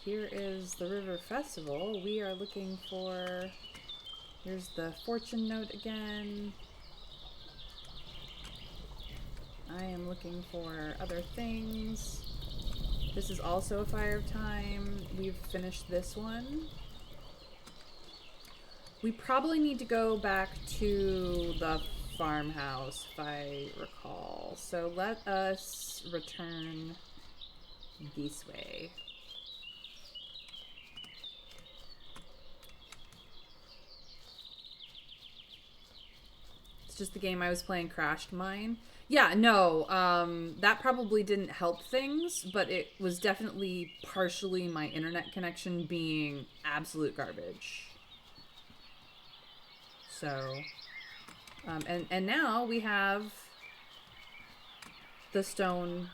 here is the River Festival. We are looking for... Here's the fortune note again. I am looking for other things. This is also a Fire of Time. We've finished this one. We probably need to go back to the farmhouse, if I recall. So let us return this way. It's just the game I was playing crashed mine. Yeah, no, that probably didn't help things, but it was definitely partially my internet connection being absolute garbage. So, and now we have the stone.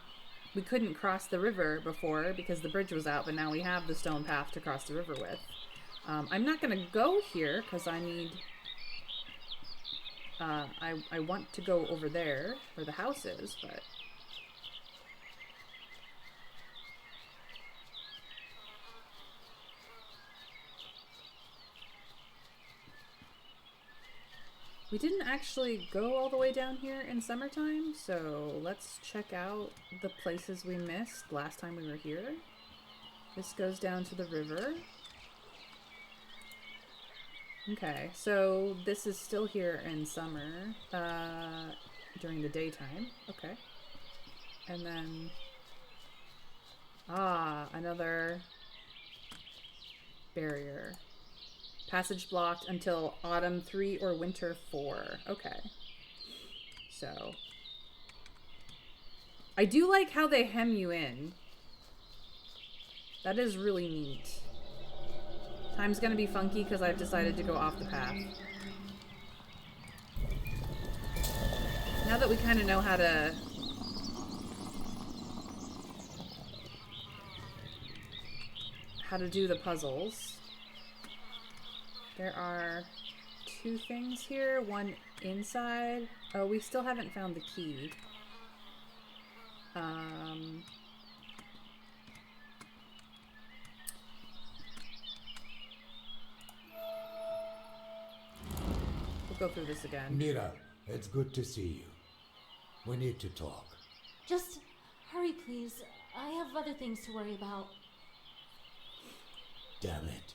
We couldn't cross the river before because the bridge was out, but now we have the stone path to cross the river with. I'm not gonna go here because I need... I want to go over there where the house is, but... We didn't actually go all the way down here in summertime, so let's check out the places we missed last time we were here. This goes down to the river. Okay, so this is still here in summer, during the daytime. Okay. And then, another barrier. Passage blocked until autumn 3 or winter 4. Okay. So, I do like how they hem you in. That is really neat. Time's gonna be funky because I've decided to go off the path. Now that we kind of know how to do the puzzles. There are 2 things here, one inside. Oh, we still haven't found the key. Go through this again. Mira, it's good to see you. We need to talk. Just hurry, please. I have other things to worry about. Damn it.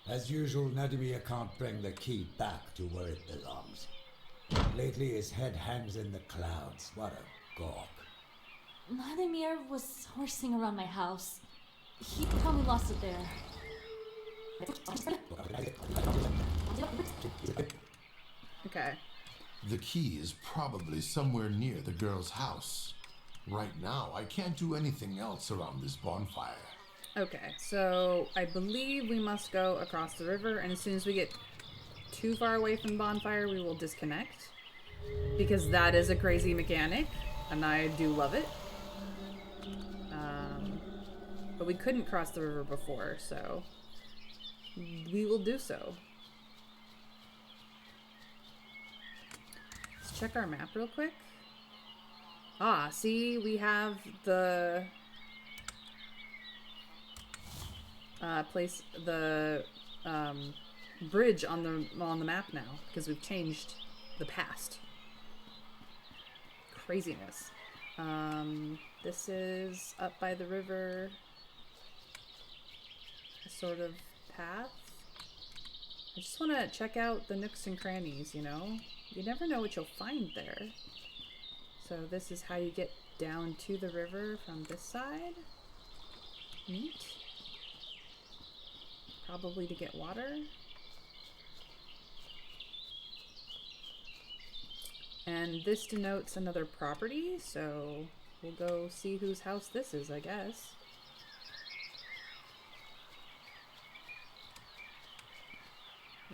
As usual, Nadimir can't bring the key back to where it belongs. Lately, his head hangs in the clouds. What a gawk. Vladimir was horsing around my house. He probably lost it there. Okay. The key is probably somewhere near the girl's house. Right now, I can't do anything else around this bonfire. Okay, so I believe we must go across the river, and as soon as we get too far away from the bonfire, we will disconnect. Because that is a crazy mechanic, and I do love it. But we couldn't cross the river before, so we will do so. Let's check our map real quick. Ah, see, we have the bridge on the map now because we've changed the past. Craziness. This is up by the river. A sort of path. I just want to check out the nooks and crannies, you know? You never know what you'll find there. So this is how you get down to the river from this side. Neat. Probably to get water. And this denotes another property, so we'll go see whose house this is, I guess.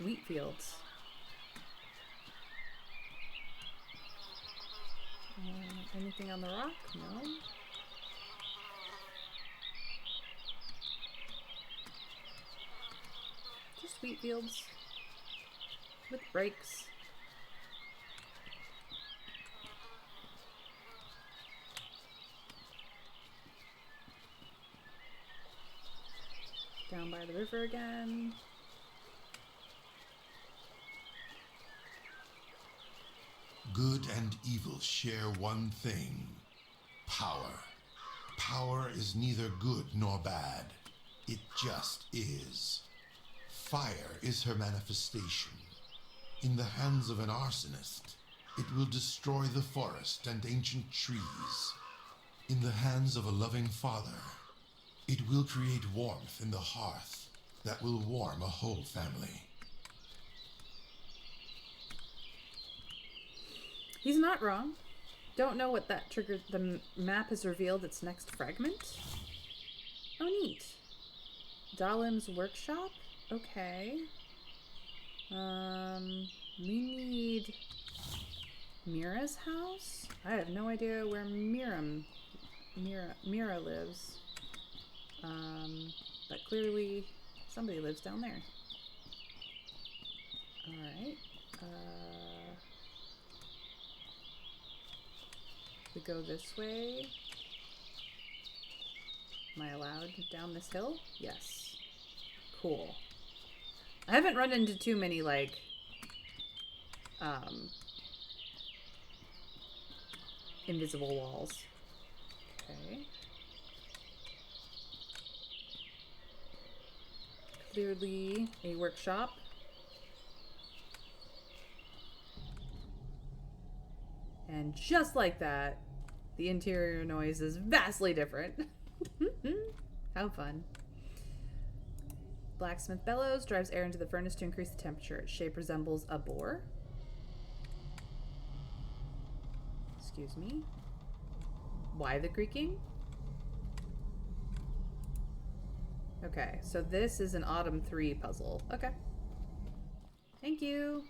Wheat fields. Anything on the rock? No. Just wheat fields with breaks. Down by the river again. Good and evil share one thing: power. Power is neither good nor bad. It just is. Fire is her manifestation. In the hands of an arsonist, it will destroy the forest and ancient trees. In the hands of a loving father, it will create warmth in the hearth that will warm a whole family. He's not wrong. Don't know what that triggered. The map has revealed its next fragment. Oh, neat. Dalim's workshop? Okay. We need Mira's house? I have no idea where Mira lives. But clearly somebody lives down there. Alright. We go this way. Am I allowed down this hill? Yes. Cool. I haven't run into too many, like, invisible walls. Okay. Clearly a workshop. And just like that, the interior noise is vastly different. How fun. Blacksmith bellows, drives air into the furnace to increase the temperature. Its shape resembles a boar. Excuse me. Why the creaking? Okay, so this is an Autumn 3 puzzle. Okay. Thank you.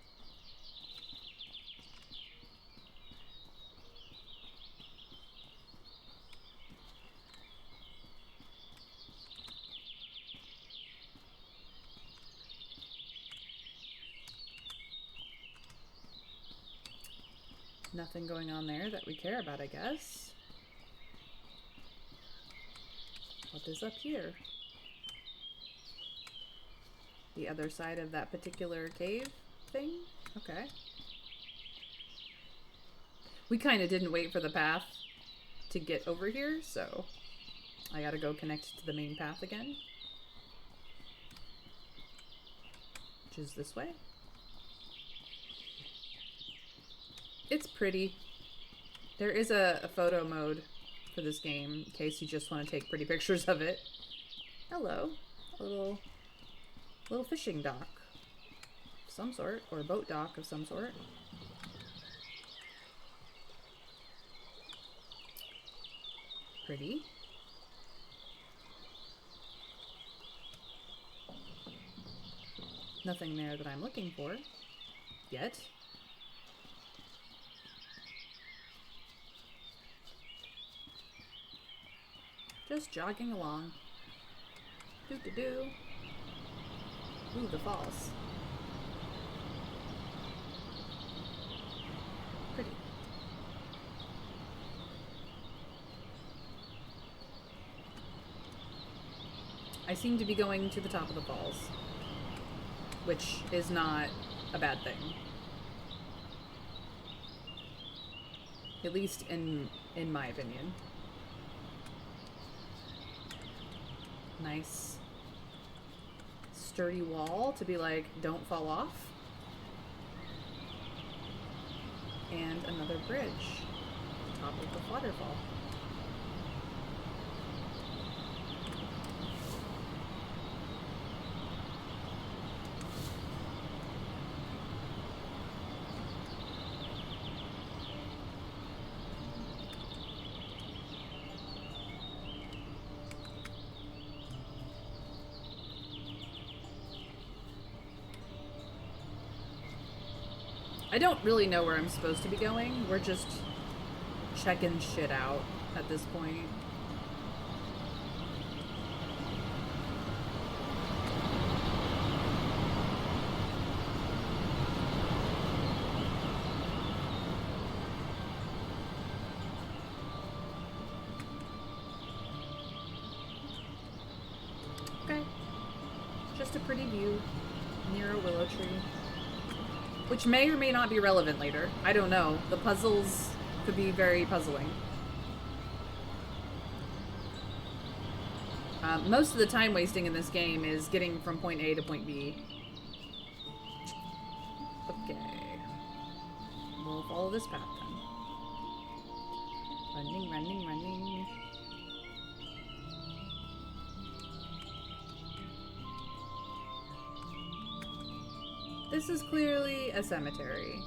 Nothing going on there that we care about, I guess. What is up here? The other side of that particular cave thing? Okay. We kind of didn't wait for the path to get over here, so I gotta go connect to the main path again. Which is this way. It's pretty. There is a photo mode for this game in case you just want to take pretty pictures of it. Hello. A little fishing dock of some sort, or a boat dock of some sort. Pretty. Nothing there that I'm looking for yet. Just jogging along. Doo-doo-doo. Ooh, the falls. Pretty. I seem to be going to the top of the falls, which is not a bad thing. At least in my opinion. Nice sturdy wall to be like, don't fall off. And another bridge, top of the waterfall. I don't really know where I'm supposed to be going. We're just checking shit out at this point. Okay. Just a pretty view near a willow tree. Which may or may not be relevant later. I don't know. The puzzles could be very puzzling. Most of the time wasting in this game is getting from point A to point B. Okay. We'll follow this path then. Running, running, running. This is clearly a cemetery.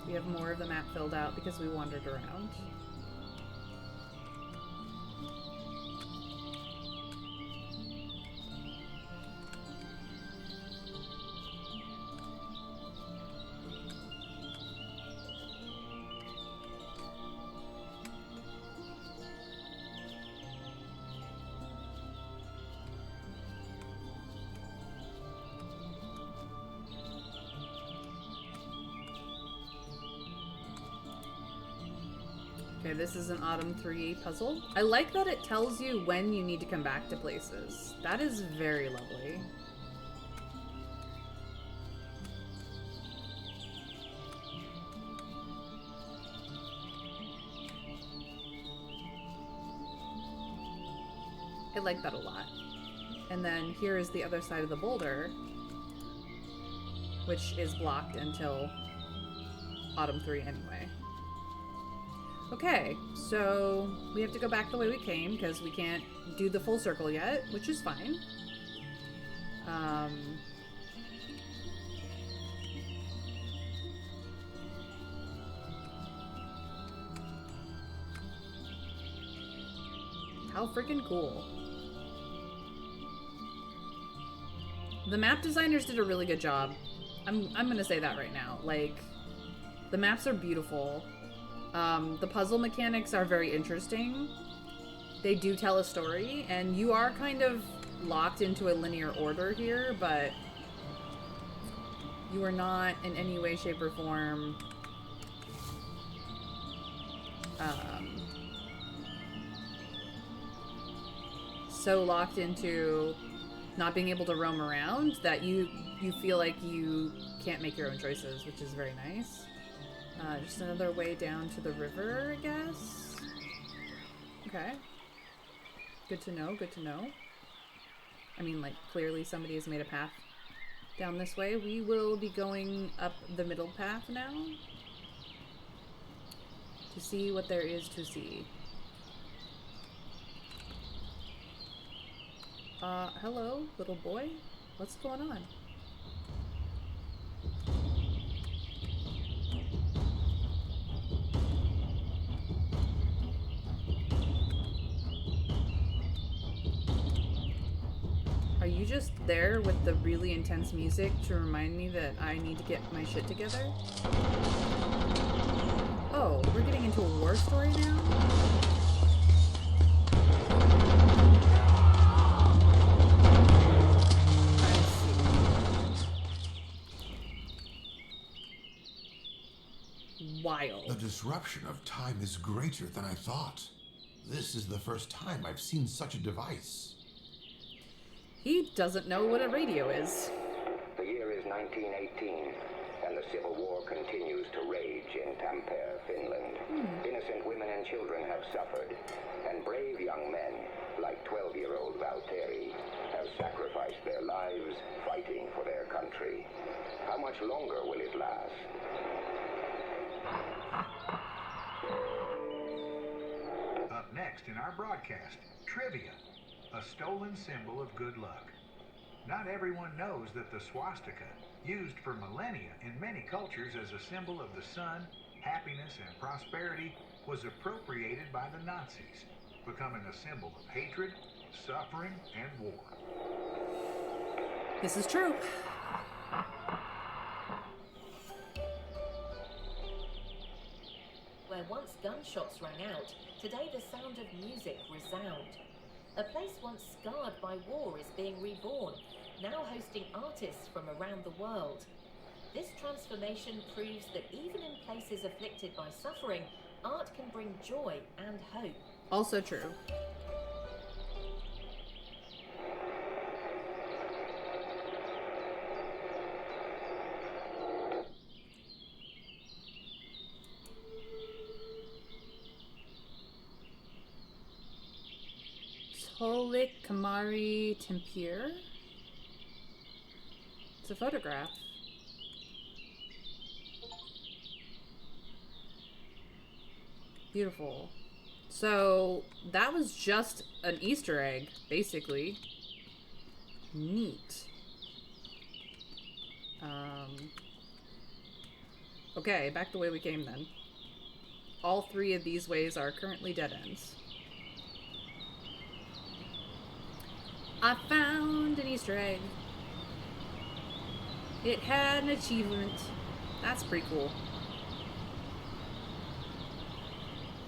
We have more of the map filled out because we wandered around. Okay, this is an Autumn 3 puzzle. I like that it tells you when you need to come back to places. That is very lovely. I like that a lot. And then here is the other side of the boulder, which is blocked until Autumn 3 anyway. Okay, so we have to go back the way we came because we can't do the full circle yet, which is fine. How freaking cool. The map designers did a really good job. I'm gonna say that right now. Like, the maps are beautiful. The puzzle mechanics are very interesting. They do tell a story, and you are kind of locked into a linear order here, but you are not in any way, shape, or form so locked into not being able to roam around that you feel like you can't make your own choices, which is very nice. Just another way down to the river, I guess. Okay. Good to know, good to know. I mean, like, clearly somebody has made a path down this way. We will be going up the middle path now to see what there is to see. Hello, little boy. What's going on? Are you just there with the really intense music to remind me that I need to get my shit together? Oh, we're getting into a war story now? I see. Wild. The disruption of time is greater than I thought. This is the first time I've seen such a device. He doesn't know what a radio is. The year is 1918, and the Civil War continues to rage in Tampere, Finland. Innocent women and children have suffered, and brave young men, like 12-year-old Valtteri, have sacrificed their lives fighting for their country. How much longer will it last? Up next in our broadcast, trivia. A stolen symbol of good luck. Not everyone knows that the swastika, used for millennia in many cultures as a symbol of the sun, happiness, and prosperity, was appropriated by the Nazis. becoming a symbol of hatred, suffering, and war. This is true. Where once gunshots rang out, today the sound of music resound. A place once scarred by war is being reborn, now hosting artists from around the world. This transformation proves that even in places afflicted by suffering, art can bring joy and hope. Also true. Tolik Kamari Tempir. It's a photograph. Beautiful. So that was just an Easter egg, basically. Neat. Okay, back the way we came then. All 3 of these ways are currently dead ends. I found an Easter egg. It had an achievement. That's pretty cool.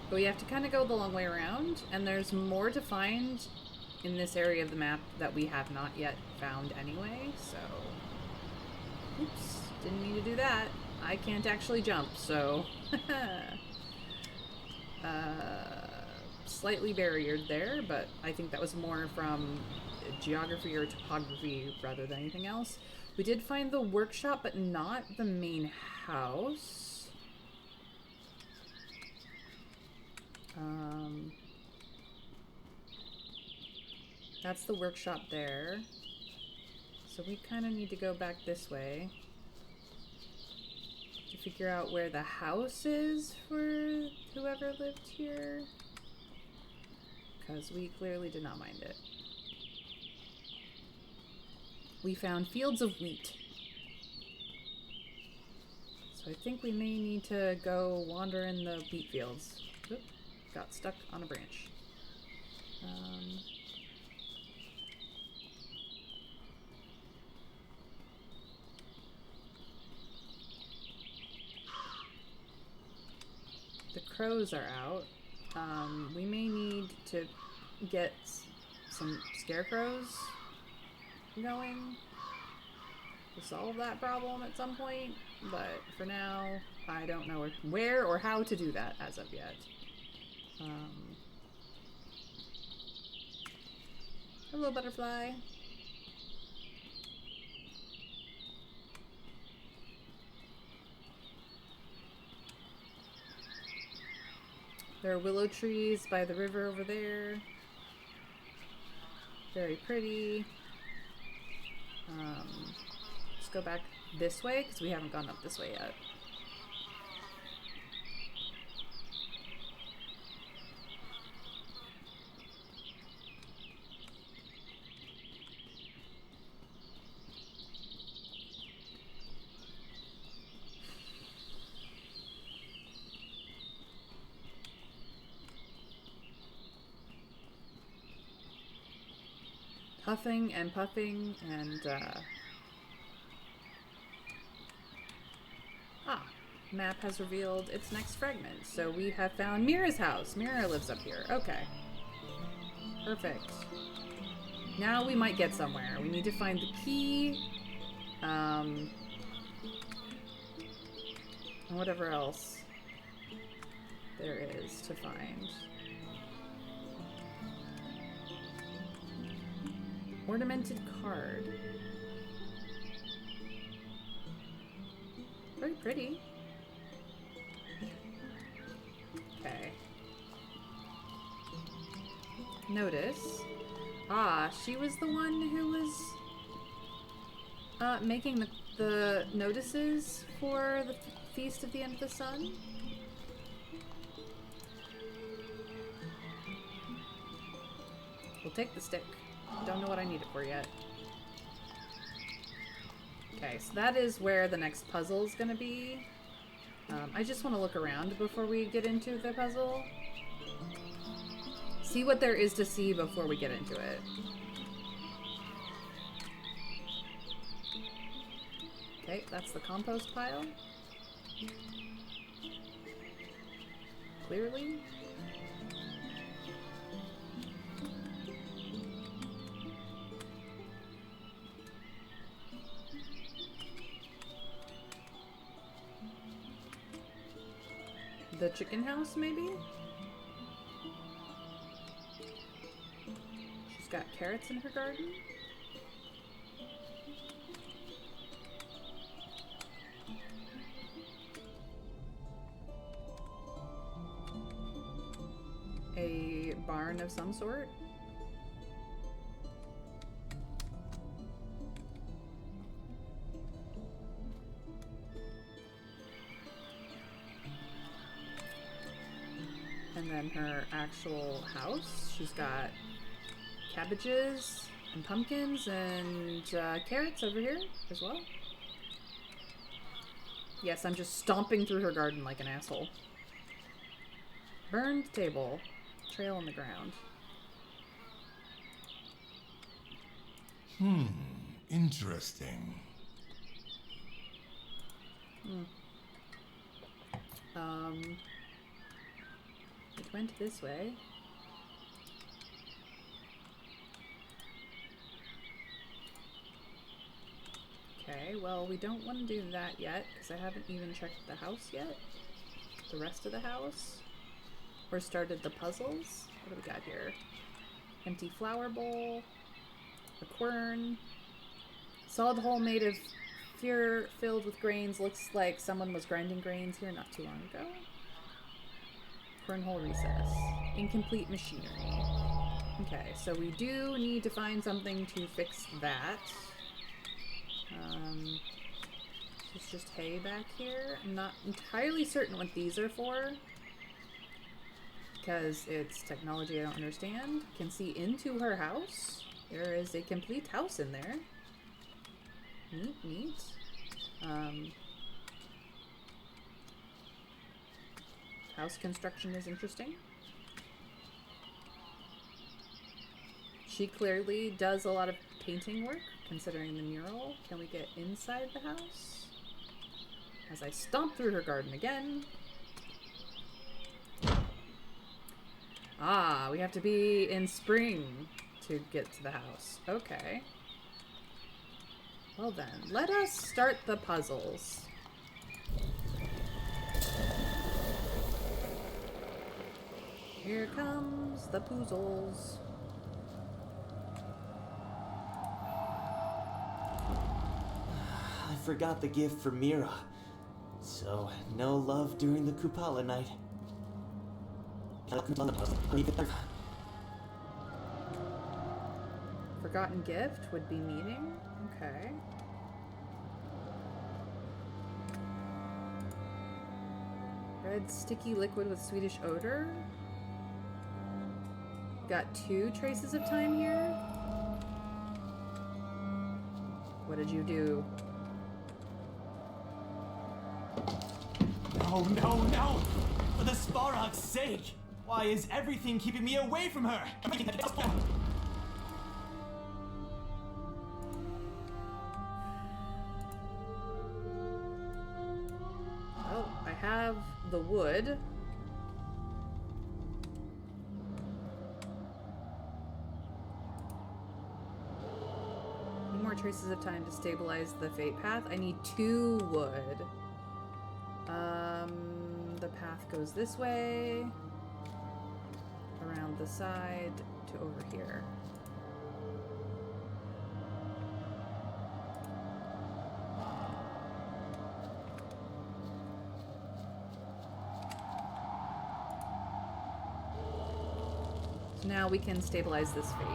But we have to kind of go the long way around, and there's more to find in this area of the map that we have not yet found anyway, so... Oops, didn't mean to do that. I can't actually jump, so... Slightly barriered there, but I think that was more from geography or topography rather than anything else. We did find the workshop, but not the main house. That's the workshop there. So we kind of need to go back this way to figure out where the house is for whoever lived here. Because we clearly did not mind it. We found fields of wheat. So I think we may need to go wander in the wheat fields. Oop, got stuck on a branch. The crows are out. We may need to get some scarecrows going to solve that problem at some point, but for now I don't know where or how to do that as of yet. Hello, butterfly. There are willow trees by the river over there. Very pretty. Let's go back this way because we haven't gone up this way yet. Huffing and puffing and map has revealed its next fragment. So we have found Mira's house. Mira lives up here. Okay. Perfect. Now we might get somewhere. We need to find the key. And whatever else there is to find. Ornamented card. Very pretty. Okay. Notice. She was the one who was making the notices for the Feast of the End of the Sun. We'll take the stick. Don't know what I need it for yet. Okay, so that is where the next puzzle is going to be. I just want to look around before we get into the puzzle. see what there is to see before we get into it. Okay, that's the compost pile. Clearly. The chicken house, maybe? She's got carrots in her garden. A barn of some sort. And then her actual house. She's got cabbages and pumpkins and carrots over here as well. Yes, I'm just stomping through her garden like an asshole. Burned table. Trail on the ground. Interesting. It went this way. Okay, well, we don't want to do that yet, because I haven't even checked the house yet. The rest of the house. Or started the puzzles. What do we got here? Empty flower bowl. A quern. Solid hole made of fear filled with grains. Looks like someone was grinding grains here not too long ago. Quern hole recess. Incomplete machinery. Okay, so we do need to find something to fix that. There's just hay back here. I'm not entirely certain what these are for, because it's technology I don't understand. Can see into her house. There is a complete house in there. Neat, neat. House construction is interesting. She clearly does a lot of painting work, considering the mural. Can we get inside the house? As I stomp through her garden again. Ah, we have to be in spring to get to the house. Okay. Well then, let us start the puzzles. Here comes the puzzles. I forgot the gift for Mira. So, no love during the Kupala night. Forgotten gift would be meeting. Okay. Red sticky liquid with Swedish odor. Got 2 traces of time here. What did you do? No, no, no! For the Sparrow's sake! Why is everything keeping me away from her? Oh, I have the wood. Need more traces of time to stabilize the fate path. I need 2 wood. The path goes this way, around the side to over here. So now we can stabilize this fate.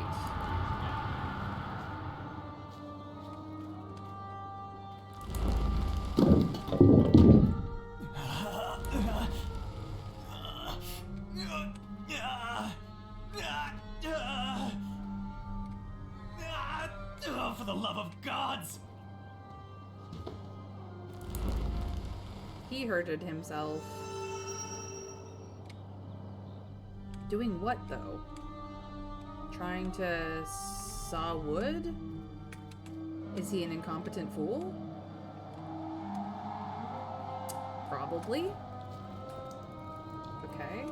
For the love of gods! He hurted himself. Doing what, though? Trying to saw wood? Is he an incompetent fool? Probably. Okay.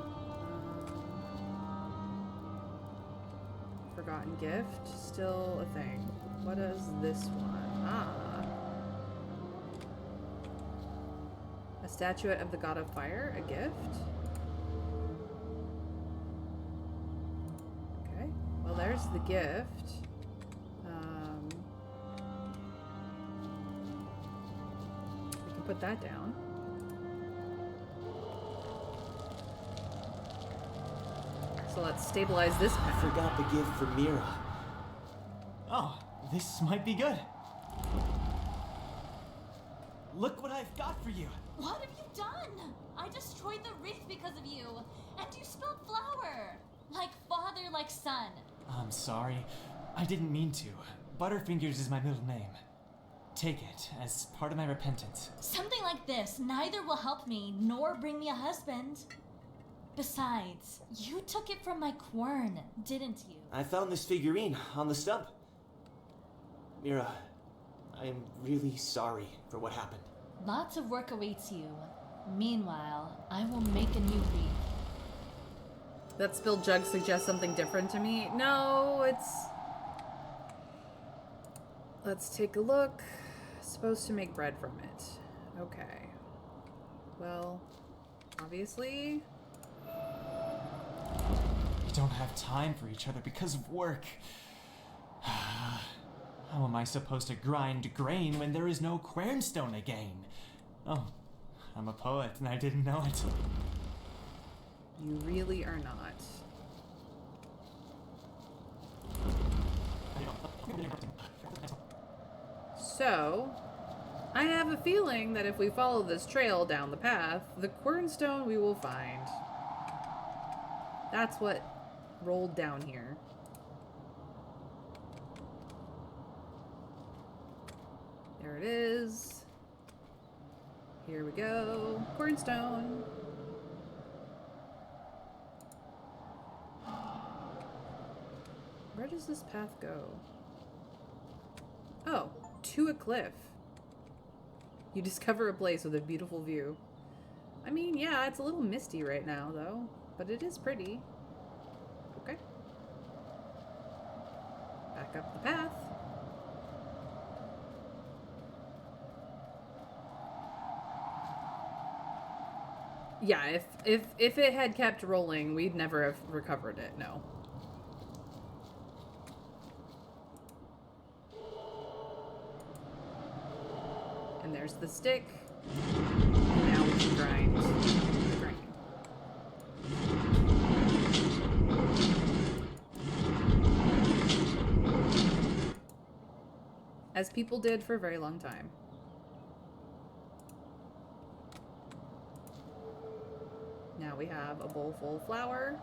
Forgotten gift. Still a thing. What is this one? Ah. A statuette of the god of fire. A gift. Okay. Well, there's the gift. We can put that down. So let's stabilize this I path. forgot the gift for Mira. Oh, this might be good. Look what I've got for you. What have you done? I destroyed the wreath because of you. And you spilled flour. Like father, like son. I'm sorry. I didn't mean to. Butterfingers is my middle name. Take it as part of my repentance. Something like this neither will help me nor bring me a husband. Besides, you took it from my quern, didn't you? I found this figurine on the stump. Mira, I am really sorry for what happened. Lots of work awaits you. Meanwhile, I will make a new wreath. That spilled jug suggests something different to me. No, it's... Let's take a look. Supposed to make bread from it. Okay. Well, obviously... We don't have time for each other because of work. How am I supposed to grind grain when there is no quernstone again? Oh, I'm a poet and I didn't know it. You really are not. So, I have a feeling that if we follow this trail down the path, the quernstone we will find. That's what rolled down here. There it is. Here we go. Quernstone. Where does this path go? Oh, to a cliff. You discover a place with a beautiful view. I mean, yeah, it's a little misty right now, though. But it is pretty. Okay. Back up the path. Yeah, if it had kept rolling, we'd never have recovered it, no. And there's the stick. And now we can grind the grain. As people did for a very long time. Now we have a bowl full of flour.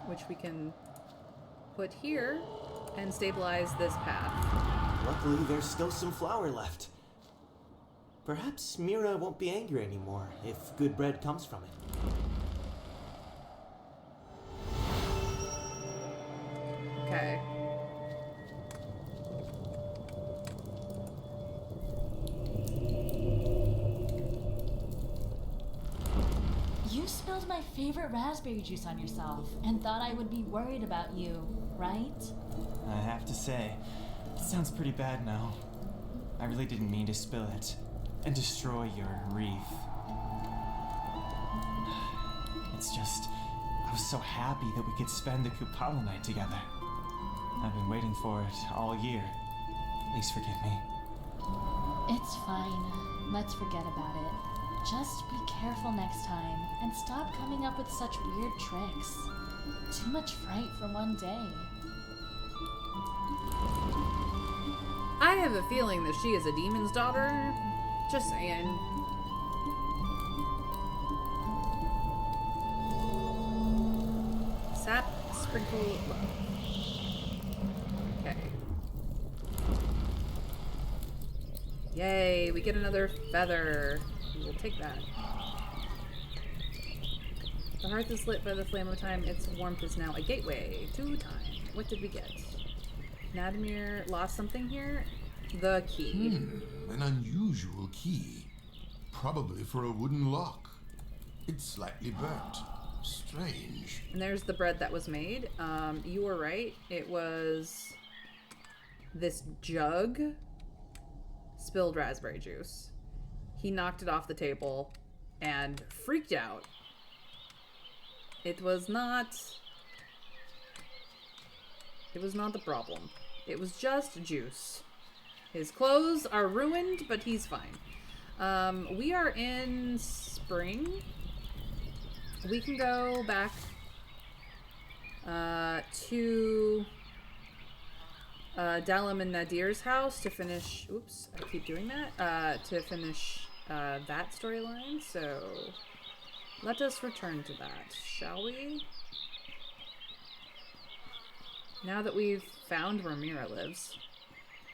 Which we can put here and stabilize this path. Luckily, there's still some flour left. Perhaps Mira won't be angry anymore if good bread comes from it. Okay. You spilled my favorite raspberry juice on yourself and thought I would be worried about you, right? I have to say, it sounds pretty bad now. I really didn't mean to spill it and destroy your wreath. It's just, I was so happy that we could spend the Kupala night together. I've been waiting for it all year. Please forgive me. It's fine. Let's forget about it. Just be careful next time and stop coming up with such weird tricks. Too much fright for one day. I have a feeling that she is a demon's daughter. Just saying. Sap, sprinkle. Okay. Yay, we get another feather. We'll take that. The hearth is lit by the flame of time. Its warmth is now a gateway to time. What did we get? Nadamir lost something here? The key. An unusual key. Probably for a wooden lock. It's slightly burnt. Strange. And there's the bread that was made. You were right. It was this jug spilled raspberry juice. He knocked it off the table and freaked out. It was not the problem. It was just juice. His clothes are ruined, but he's fine. We are in spring. We can go back to Dalam and Nadir's house to finish... Oops, I keep doing that. To finish that storyline. So let us return to that, shall we? Now that we've found where Mira lives.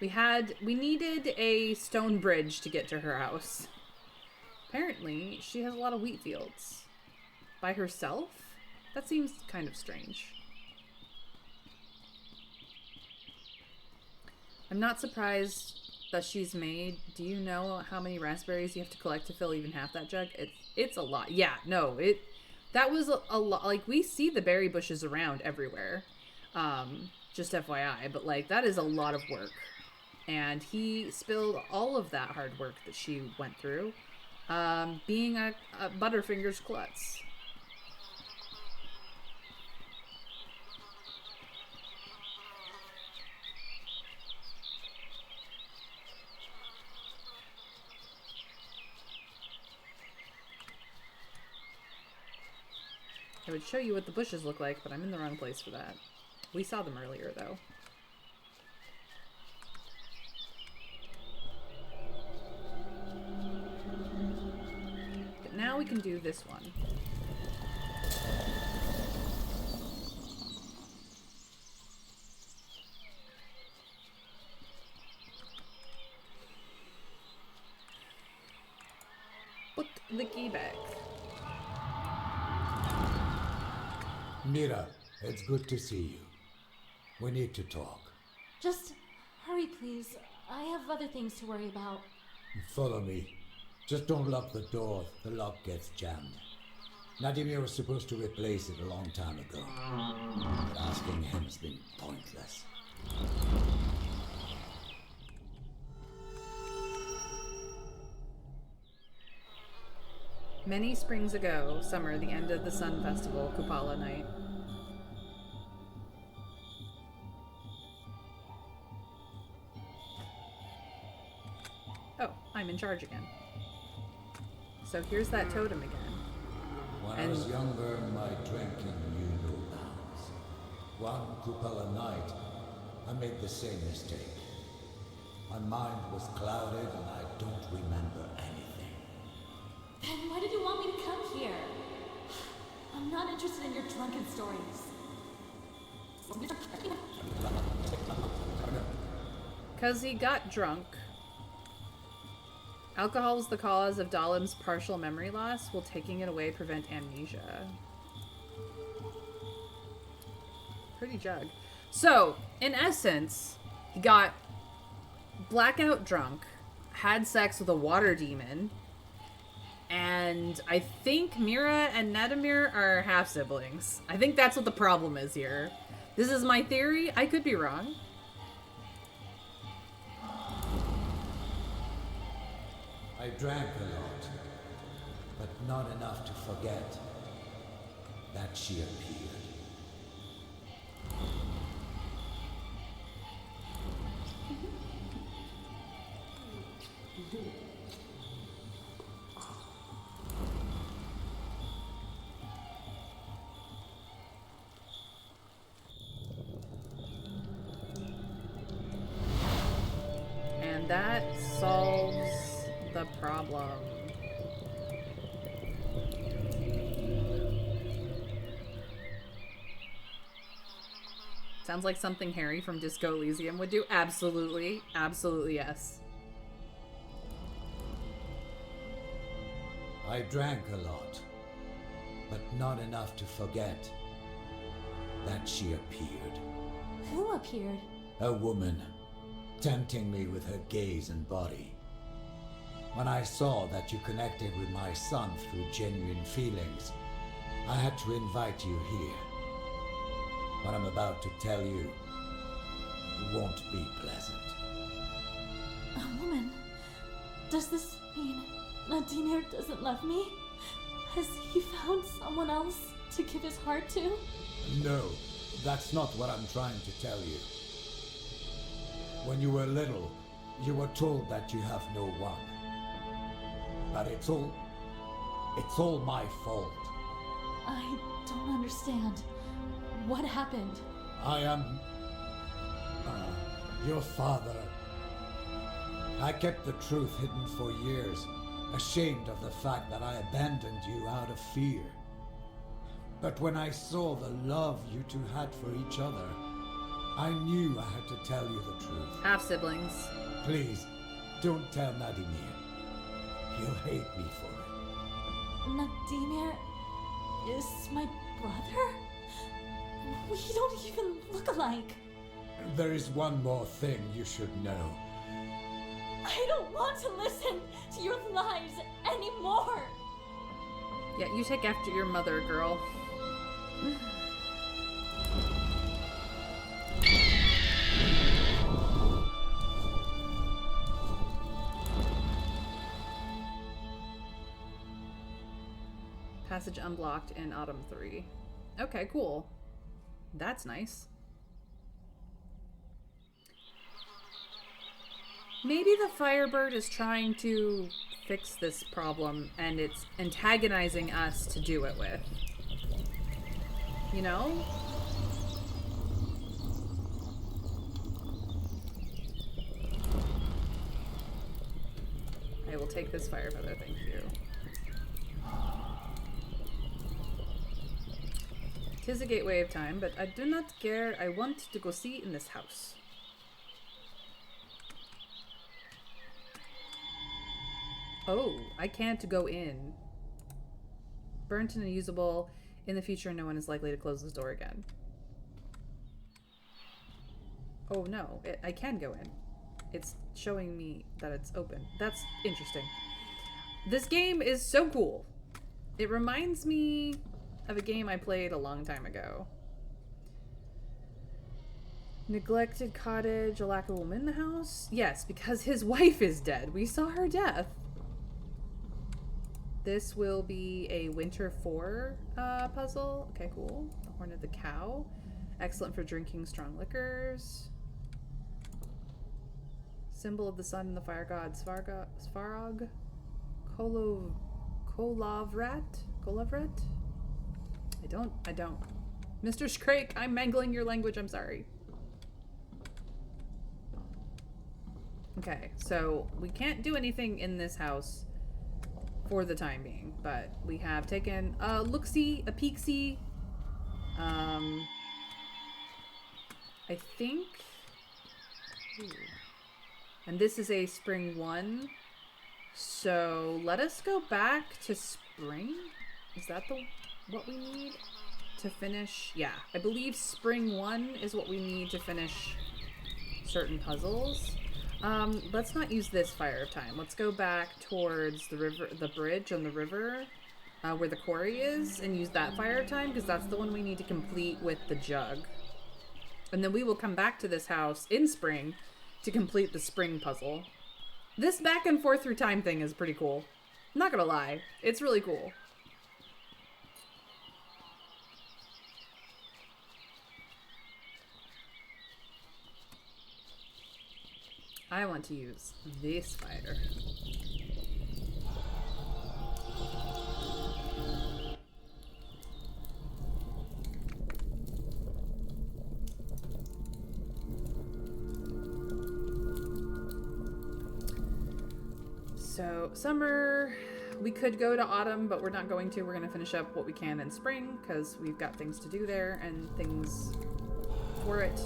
We needed a stone bridge to get to her house. Apparently, she has a lot of wheat fields. By herself? That seems kind of strange. I'm not surprised that she's made... Do you know how many raspberries you have to collect to fill even half that jug? It's a lot. Yeah, no, that was a lot. Like, we see the berry bushes around everywhere. Just FYI, but like, that is a lot of work. And he spilled all of that hard work that she went through, being a Butterfingers klutz. I would show you what the bushes look like, but I'm in the wrong place for that. We saw them earlier, though. But now we can do this one. Put the key back. Mira, it's good to see you. We need to talk. Just hurry, please. I have other things to worry about. Follow me. Just don't lock the door. The lock gets jammed. Nadimir was supposed to replace it a long time ago. But asking him has been pointless. Many springs ago, summer, the end of the Sun Festival, Kupala night. Oh, I'm in charge again. So here's that totem again. When I was younger, my drinking knew no bounds. One Kupala night, I made the same mistake. My mind was clouded and I don't remember anything. Then why did you want me to come here? I'm not interested in your drunken stories. Because he got drunk. Alcohol is the cause of Dalim's partial memory loss. Will taking it away prevent amnesia? Pretty jug. So, in essence, he got blackout drunk, had sex with a water demon, and I think Mira and Nadamir are half-siblings. I think that's what the problem is here. This is my theory. I could be wrong. I drank a lot, but not enough to forget that she appeared. And that solves the problem. Sounds like something Harry from Disco Elysium would do. Absolutely. Absolutely, yes. I drank a lot, but not enough to forget that she appeared. Who appeared? A woman, tempting me with her gaze and body. When I saw that you connected with my son through genuine feelings, I had to invite you here. What I'm about to tell you won't be pleasant. A woman? Does this mean Nadimir doesn't love me? Has he found someone else to give his heart to? No, that's not what I'm trying to tell you. When you were little, you were told that you have no one. But it's all my fault. I don't understand. What happened? I am your father. I kept the truth hidden for years, ashamed of the fact that I abandoned you out of fear. But when I saw the love you two had for each other, I knew I had to tell you the truth. Half siblings. Please, don't tell Nadimir. He'll hate me for it. Nadimir is my brother? We don't even look alike. There is one more thing you should know. I don't want to listen to your lies anymore. Yeah, you take after your mother, girl. Passage unblocked in Autumn 3. Okay, cool. That's nice. Maybe the Firebird is trying to fix this problem and it's antagonizing us to do it with. You know? I will take this fire feather, thank you. Tis a gateway of time, but I do not care. I want to go see in this house. Oh, I can't go in. Burnt and unusable. In the future, no one is likely to close this door again. Oh no, I can go in. It's showing me that it's open. That's interesting. This game is so cool. It reminds me of a game I played a long time ago. Neglected cottage, a lack of woman in the house? Yes, because his wife is dead. We saw her death. This will be a Winter 4 puzzle. Okay, cool. The Horn of the Cow. Excellent for drinking strong liquors. Symbol of the sun and the fire god. Svarog. Kolovrat? I don't. Mr. Skrake, I'm mangling your language, I'm sorry. Okay, so we can't do anything in this house for the time being, but we have taken a look-see, a peek-see. I think... Ooh. And this is a spring 1. So let us go back to spring. Is that what we need to finish? Yeah, I believe spring 1 is what we need to finish certain puzzles. Let's not use this fire of time. Let's go back towards the river, the bridge on the river, where the quarry is, and use that fire of time, because that's the one we need to complete with the jug. And then we will come back to this house in spring to complete the spring puzzle. This back and forth through time thing is pretty cool. I'm not gonna lie, it's really cool. I want to use this fire. So, summer, we could go to autumn, but we're not going to. We're going to finish up what we can in spring, because we've got things to do there and things for it.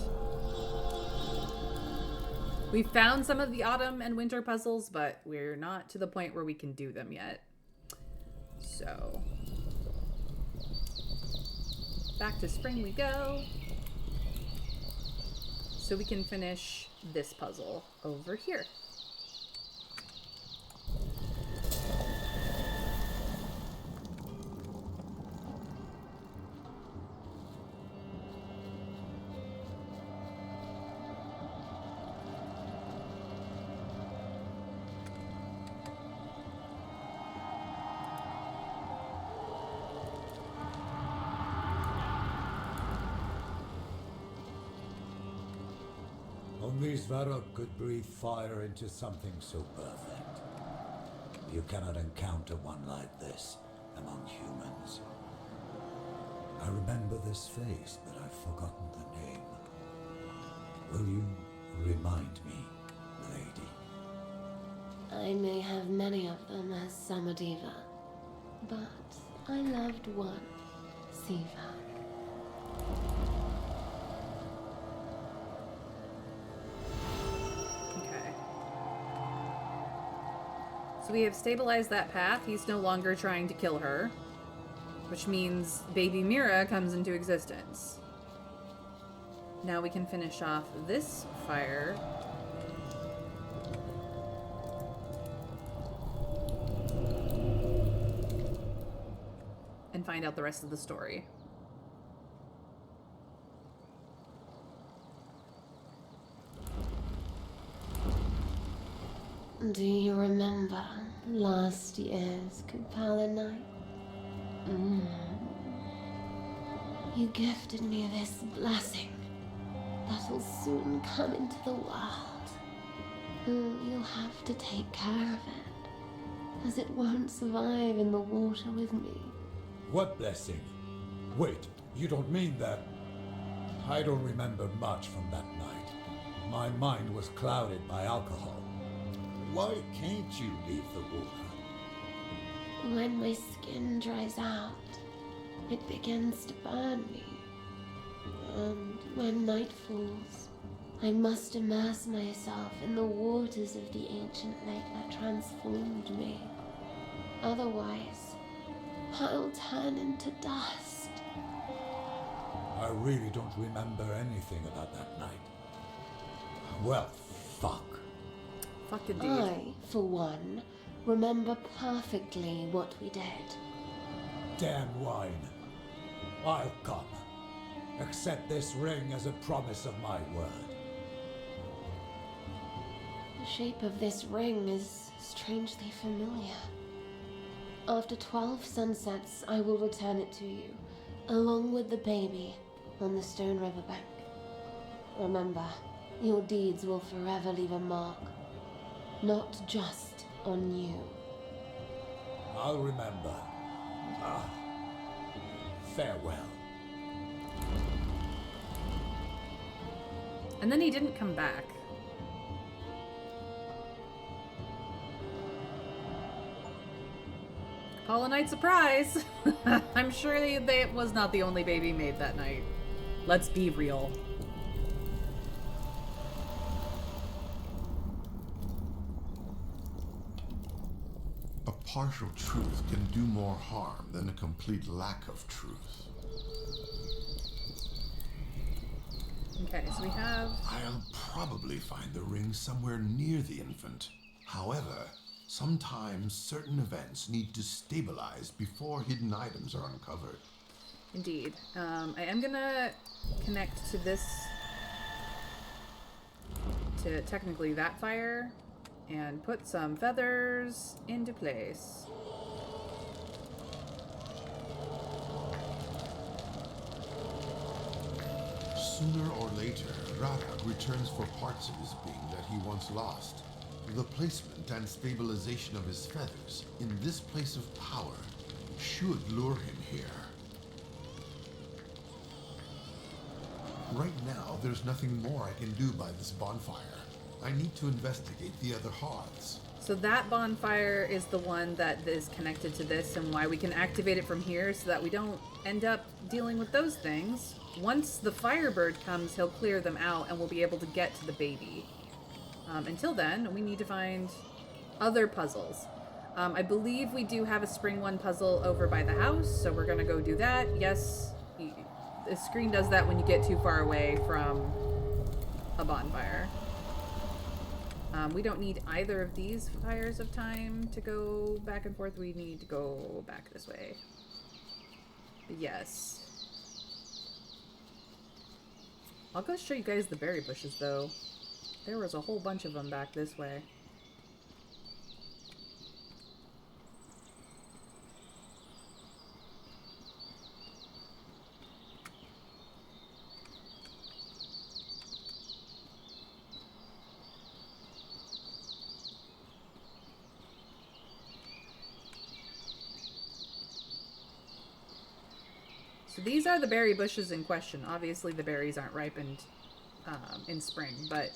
We found some of the autumn and winter puzzles, but we're not to the point where we can do them yet. So, back to spring we go. So we can finish this puzzle over here. Only Svarog could breathe fire into something so perfect. You cannot encounter one like this among humans. I remember this face, but I've forgotten the name. Will you remind me, lady? I may have many of them as Samadeva, but I loved one, Siva. Okay. So we have stabilized that path. He's no longer trying to kill her, which means baby Mira comes into existence. Now we can finish off this fire. And find out the rest of the story. Do you remember last year's Kupala night? You gifted me this blessing that'll soon come into the world. You'll have to take care of it, as it won't survive in the water with me. What blessing? Wait, you don't mean that? I don't remember much from that night. My mind was clouded by alcohol. Why can't you leave the water? When my skin dries out, it begins to burn me. And when night falls, I must immerse myself in the waters of the ancient lake that transformed me. Otherwise, I'll turn into dust. I really don't remember anything about that night. Well, fuck. Fuck indeed. I, for one, remember perfectly what we did. Damn wine. I'll come. Accept this ring as a promise of my word. The shape of this ring is strangely familiar. After 12 sunsets, I will return it to you, along with the baby on the stone riverbank. Remember, your deeds will forever leave a mark, not just on you. I'll remember. Farewell. And then he didn't come back. Call a night surprise! I'm sure they was not the only baby made that night. Let's be real. A partial truth can do more harm than a complete lack of truth. Okay, so we have... I'll probably find the ring somewhere near the infant. However, sometimes certain events need to stabilize before hidden items are uncovered. Indeed. I am gonna connect to this... to technically that fire, and put some feathers into place. Sooner or later, Radak returns for parts of his being that he once lost. The placement and stabilization of his feathers in this place of power should lure him here. Right now, there's nothing more I can do by this bonfire. I need to investigate the other hearths. So that bonfire is the one that is connected to this, and why we can activate it from here so that we don't end up dealing with those things. Once the Firebird comes, he'll clear them out and we'll be able to get to the baby. Until then, we need to find other puzzles. I believe we do have a spring 1 puzzle over by the house, so we're gonna go do that. Yes, the screen does that when you get too far away from a bonfire. We don't need either of these fires of time to go back and forth. We need to go back this way. But yes. I'll go show you guys the berry bushes, though. There was a whole bunch of them back this way. So these are the berry bushes in question. Obviously the berries aren't ripened in spring, but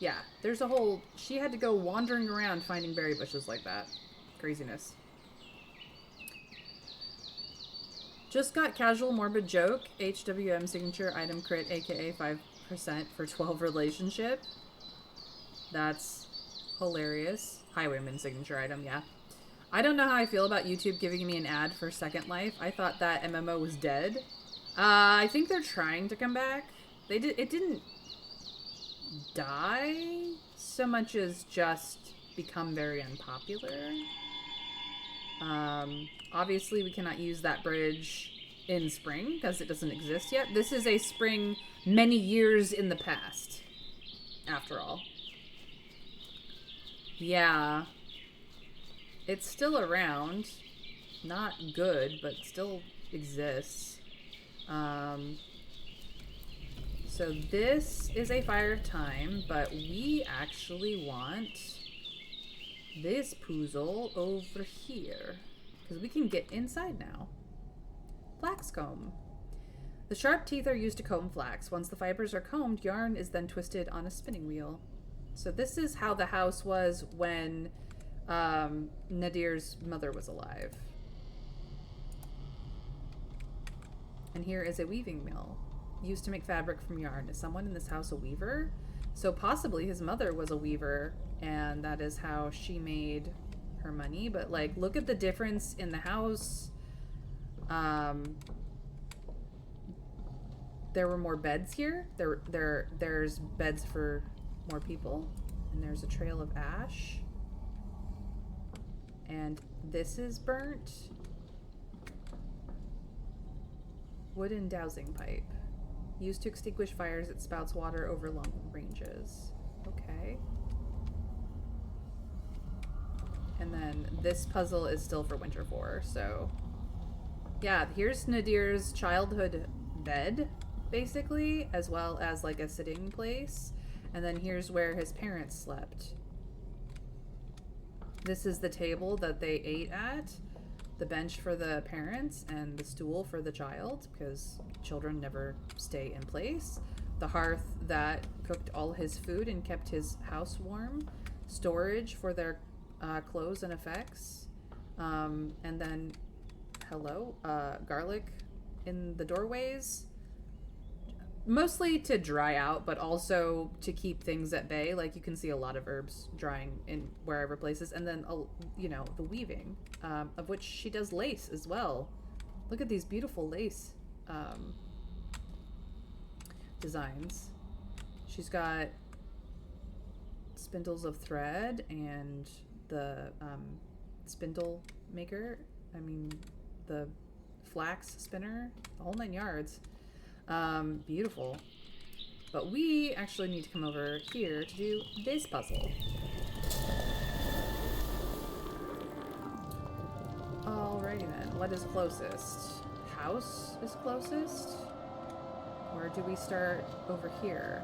yeah, there's a whole... She had to go wandering around finding berry bushes like that. Craziness. Just got casual morbid joke. HWM signature item crit, aka 5% for 12 relationship. That's hilarious. Highwayman signature item, yeah. I don't know how I feel about YouTube giving me an ad for Second Life. I thought that MMO was dead. I think they're trying to come back. It didn't die so much as just become very unpopular. Obviously we cannot use that bridge in spring because it doesn't exist yet. This is a spring many years in the past, after all. Yeah. It's still around. Not good, but still exists. So this is a fire of time, but we actually want this puzzle over here. Because we can get inside now. Flax comb. The sharp teeth are used to comb flax. Once the fibers are combed, yarn is then twisted on a spinning wheel. So this is how the house was when Nadir's mother was alive. And here is a weaving mill used to make fabric from yarn. Is someone in this house a weaver? So possibly his mother was a weaver and that is how she made her money. But like, look at the difference in the house. There were more beds here. There's beds for more people. And there's a trail of ash. And this is burnt. Wooden dowsing pipe. Used to extinguish fires, it spouts water over long ranges. Okay. And then this puzzle is still for Winter 4, so... Yeah, here's Nadir's childhood bed, basically, as well as like a sitting place. And then here's where his parents slept. This is the table that they ate at, the bench for the parents, and the stool for the child, because children never stay in place. The hearth that cooked all his food and kept his house warm. Storage for their clothes and effects. And then, garlic in the doorways. Mostly to dry out, but also to keep things at bay. Like, you can see a lot of herbs drying in wherever places. And then, you know, the weaving, of which she does lace as well. Look at these beautiful lace designs. She's got spindles of thread and the spindle maker. I mean, the flax spinner, the whole 9 yards. Beautiful. But we actually need to come over here to do this puzzle. Alrighty then, what is closest? House is closest? Or do we start over here?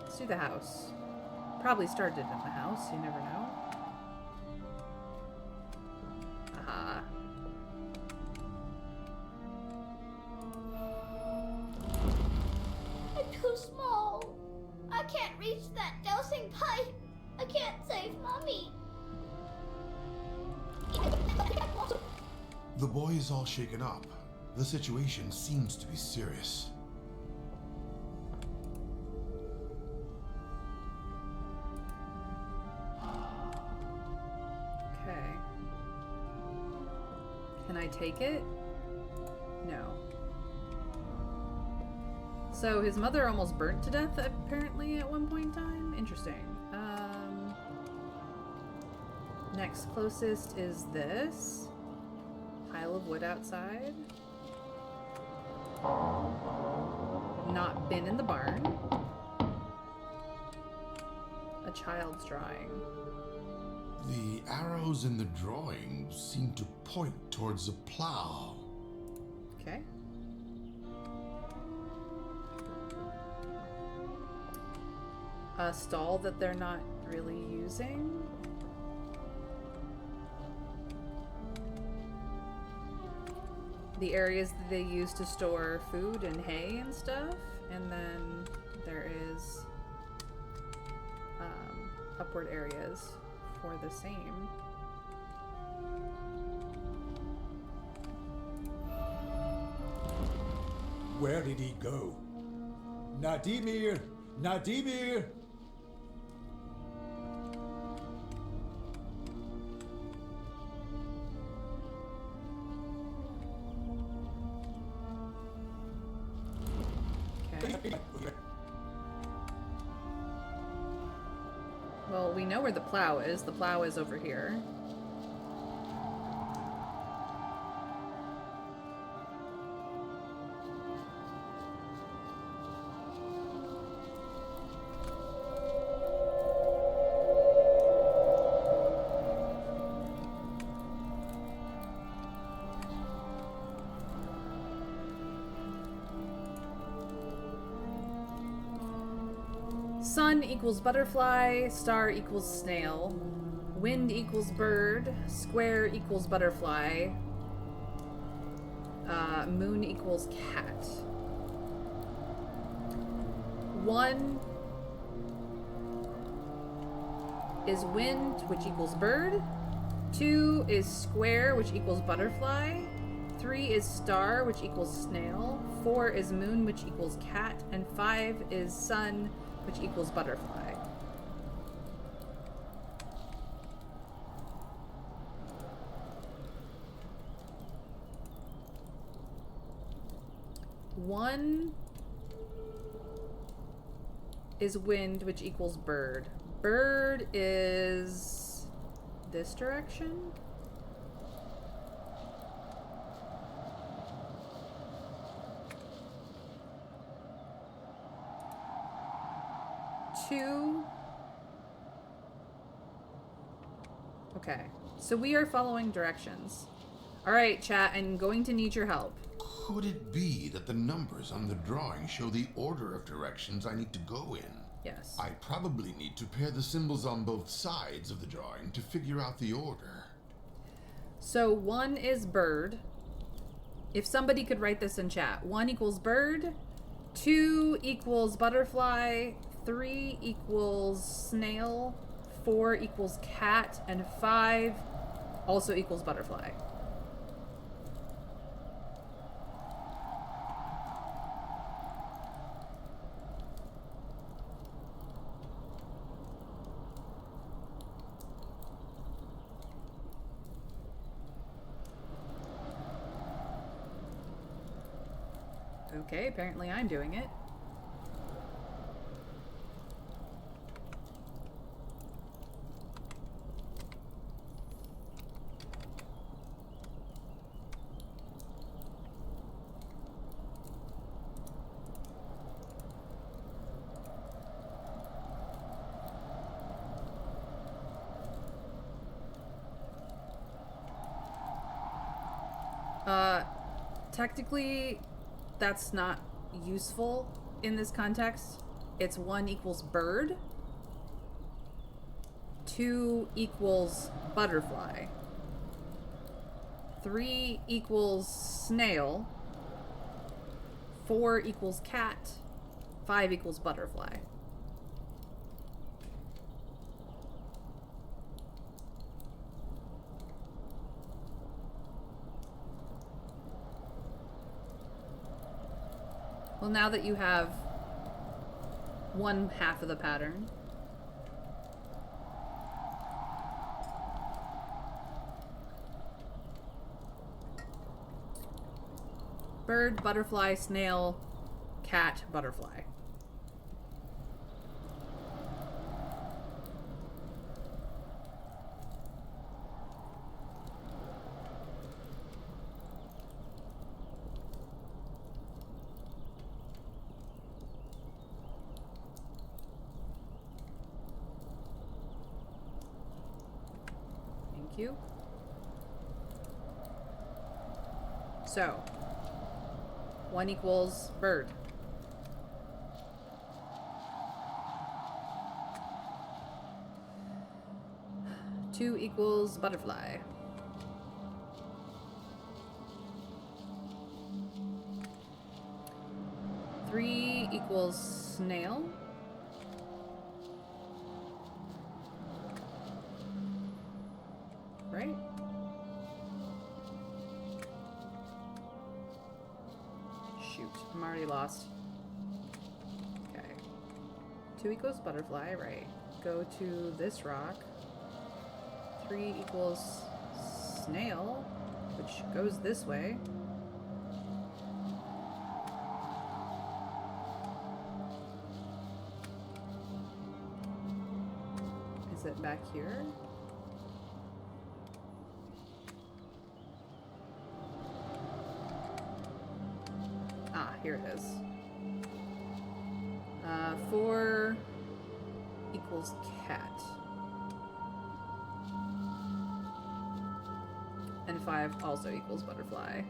Let's do the house. Probably started in the house, you never know. Aha. Too small. I can't reach that dosing pipe. I can't save Mommy. The boy is all shaken up. The situation seems to be serious. I take it? No. So his mother almost burnt to death, apparently, at one point in time? Interesting. Next closest is this. Pile of wood outside. Not been in the barn. A child's drawing. The arrows in the drawing seem to point towards a plow. Okay. A stall that they're not really using. The areas that they use to store food and hay and stuff. And then there is upward areas for the same. Where did he go? Nadimir! Nadimir! Okay. Well, we know where the plow is. The plow is over here. Sun equals butterfly, star equals snail, wind equals bird, square equals butterfly, moon equals cat. 1 is wind, which equals bird. 2 is square, which equals butterfly. 3 is star, which equals snail. 4 is moon, which equals cat. And 5 is sun, which equals butterfly. One is wind, which equals bird. Bird is this direction? Two. Okay, so we are following directions. All right, chat, I'm going to need your help. Could it be that the numbers on the drawing show the order of directions I need to go in? Yes. I probably need to pair the symbols on both sides of the drawing to figure out the order. So 1 is bird. If somebody could write this in chat. 1 equals bird. 2 equals butterfly. 3 equals snail. 4 equals cat. And 5 also equals butterfly. Okay, apparently I'm doing it. Technically, that's not useful in this context. It's 1 equals bird. 2 equals butterfly. 3 equals snail. 4 equals cat. 5 equals butterfly. Well, now that you have 1/2 of the pattern. Bird, butterfly, snail, cat, butterfly. Thank you. So, 1 equals bird. Two equals butterfly. Three equals snail. Right? Shoot, I'm already lost. Okay. 2 equals butterfly, right. Go to this rock. 3 equals snail, which goes this way. Is it back here? Ah, here it is. 4 equals cat. And 5 also equals butterfly.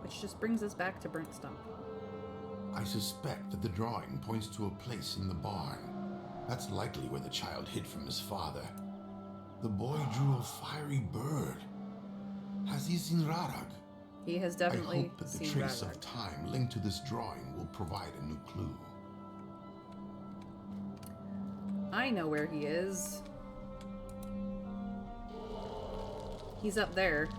Which just brings us back to Burnt Stump. I suspect that the drawing points to a place in the barn. That's likely where the child hid from his father. The boy drew a fiery bird. Has he seen Rarag? He has I definitely hope that the seen trace Rarag. of time linked to this drawing will provide a new clue. I know where he is. He's up there.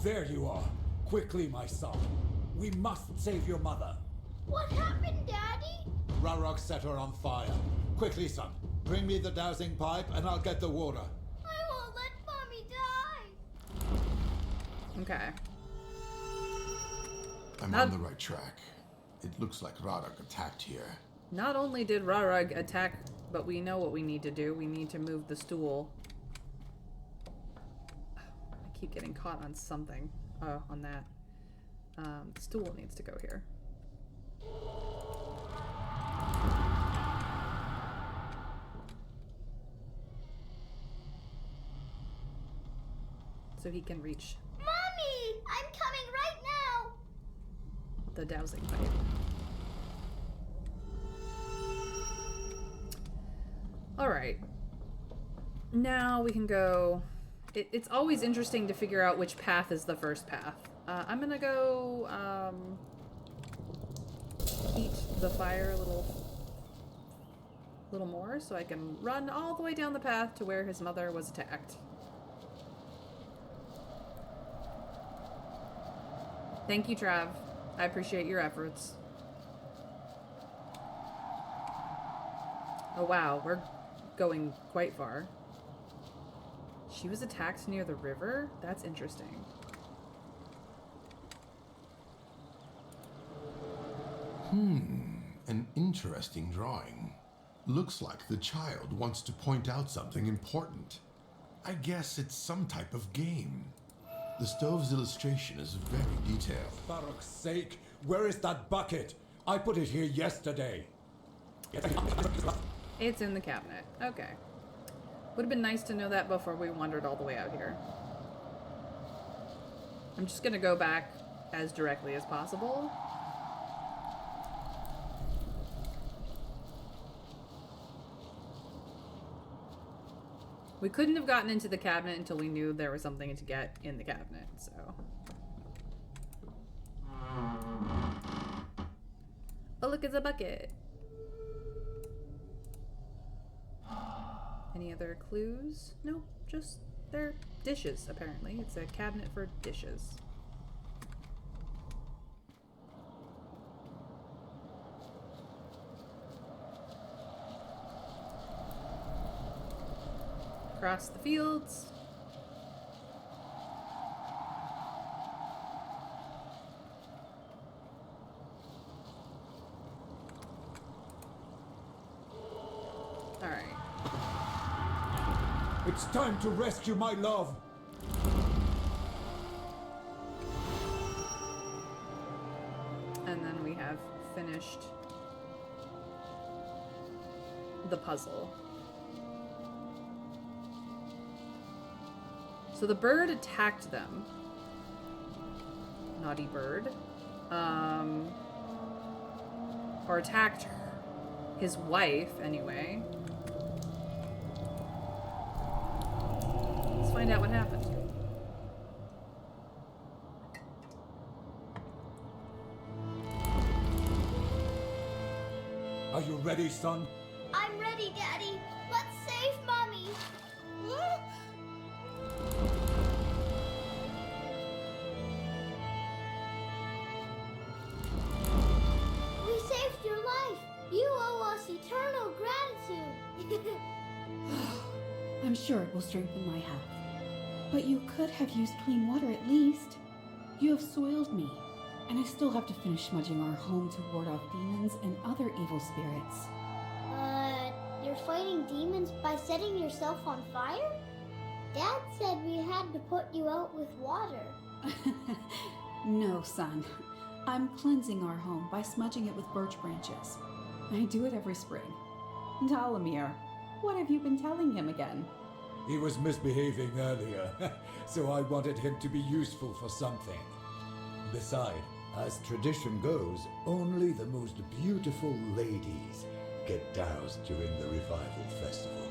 There you are. Quickly, my son. We must save your mother. What happened, Daddy? Rarok set her on fire. Quickly, son. Bring me the dowsing pipe and I'll get the water. I won't let Mommy die. Okay. I'm on the right track. It looks like Rarag attacked here. Not only did Rarag attack, but we know what we need to do. We need to move the stool. I keep getting caught on something. On that. The stool needs to go here. So he can reach Mommy! I'm coming right now! the dowsing pipe. Alright. Now we can go... It's always interesting to figure out which path is the first path. I'm gonna go, heat the fire a little more so I can run all the way down the path to where his mother was attacked. Thank you, Trav. I appreciate your efforts. Oh wow, we're going quite far. She was attacked near the river? That's interesting. An interesting drawing. Looks like the child wants to point out something important. I guess it's some type of game. The stove's illustration is very detailed. For fuck's sake, where is that bucket? I put it here yesterday. It's in the cabinet. Okay. Would have been nice to know that before we wandered all the way out here. I'm just gonna go back as directly as possible. We couldn't have gotten into the cabinet until we knew there was something to get in the cabinet, so... Oh, look, it's a bucket. Any other clues? Nope, just they're dishes, apparently. It's a cabinet for dishes. Across the fields. Alright. It's time to rescue my love. And then we have finished the puzzle. So the bird attacked them. Naughty bird. Or attacked his wife, anyway. Let's find out what happened. Are you ready, son? I'm ready, Daddy. Let's save Mommy. We saved your life. You owe us eternal gratitude. I'm sure it will strengthen my health. But you could have used clean water at least. You have soiled me, and I still have to finish smudging our home to ward off demons and other evil spirits. You're fighting demons by setting yourself on fire? Dad said we had to put you out with water. No, son. I'm cleansing our home by smudging it with birch branches. I do it every spring. Dalamir, what have you been telling him again? He was misbehaving earlier, so I wanted him to be useful for something. Besides, as tradition goes, only the most beautiful ladies get doused during the revival festival.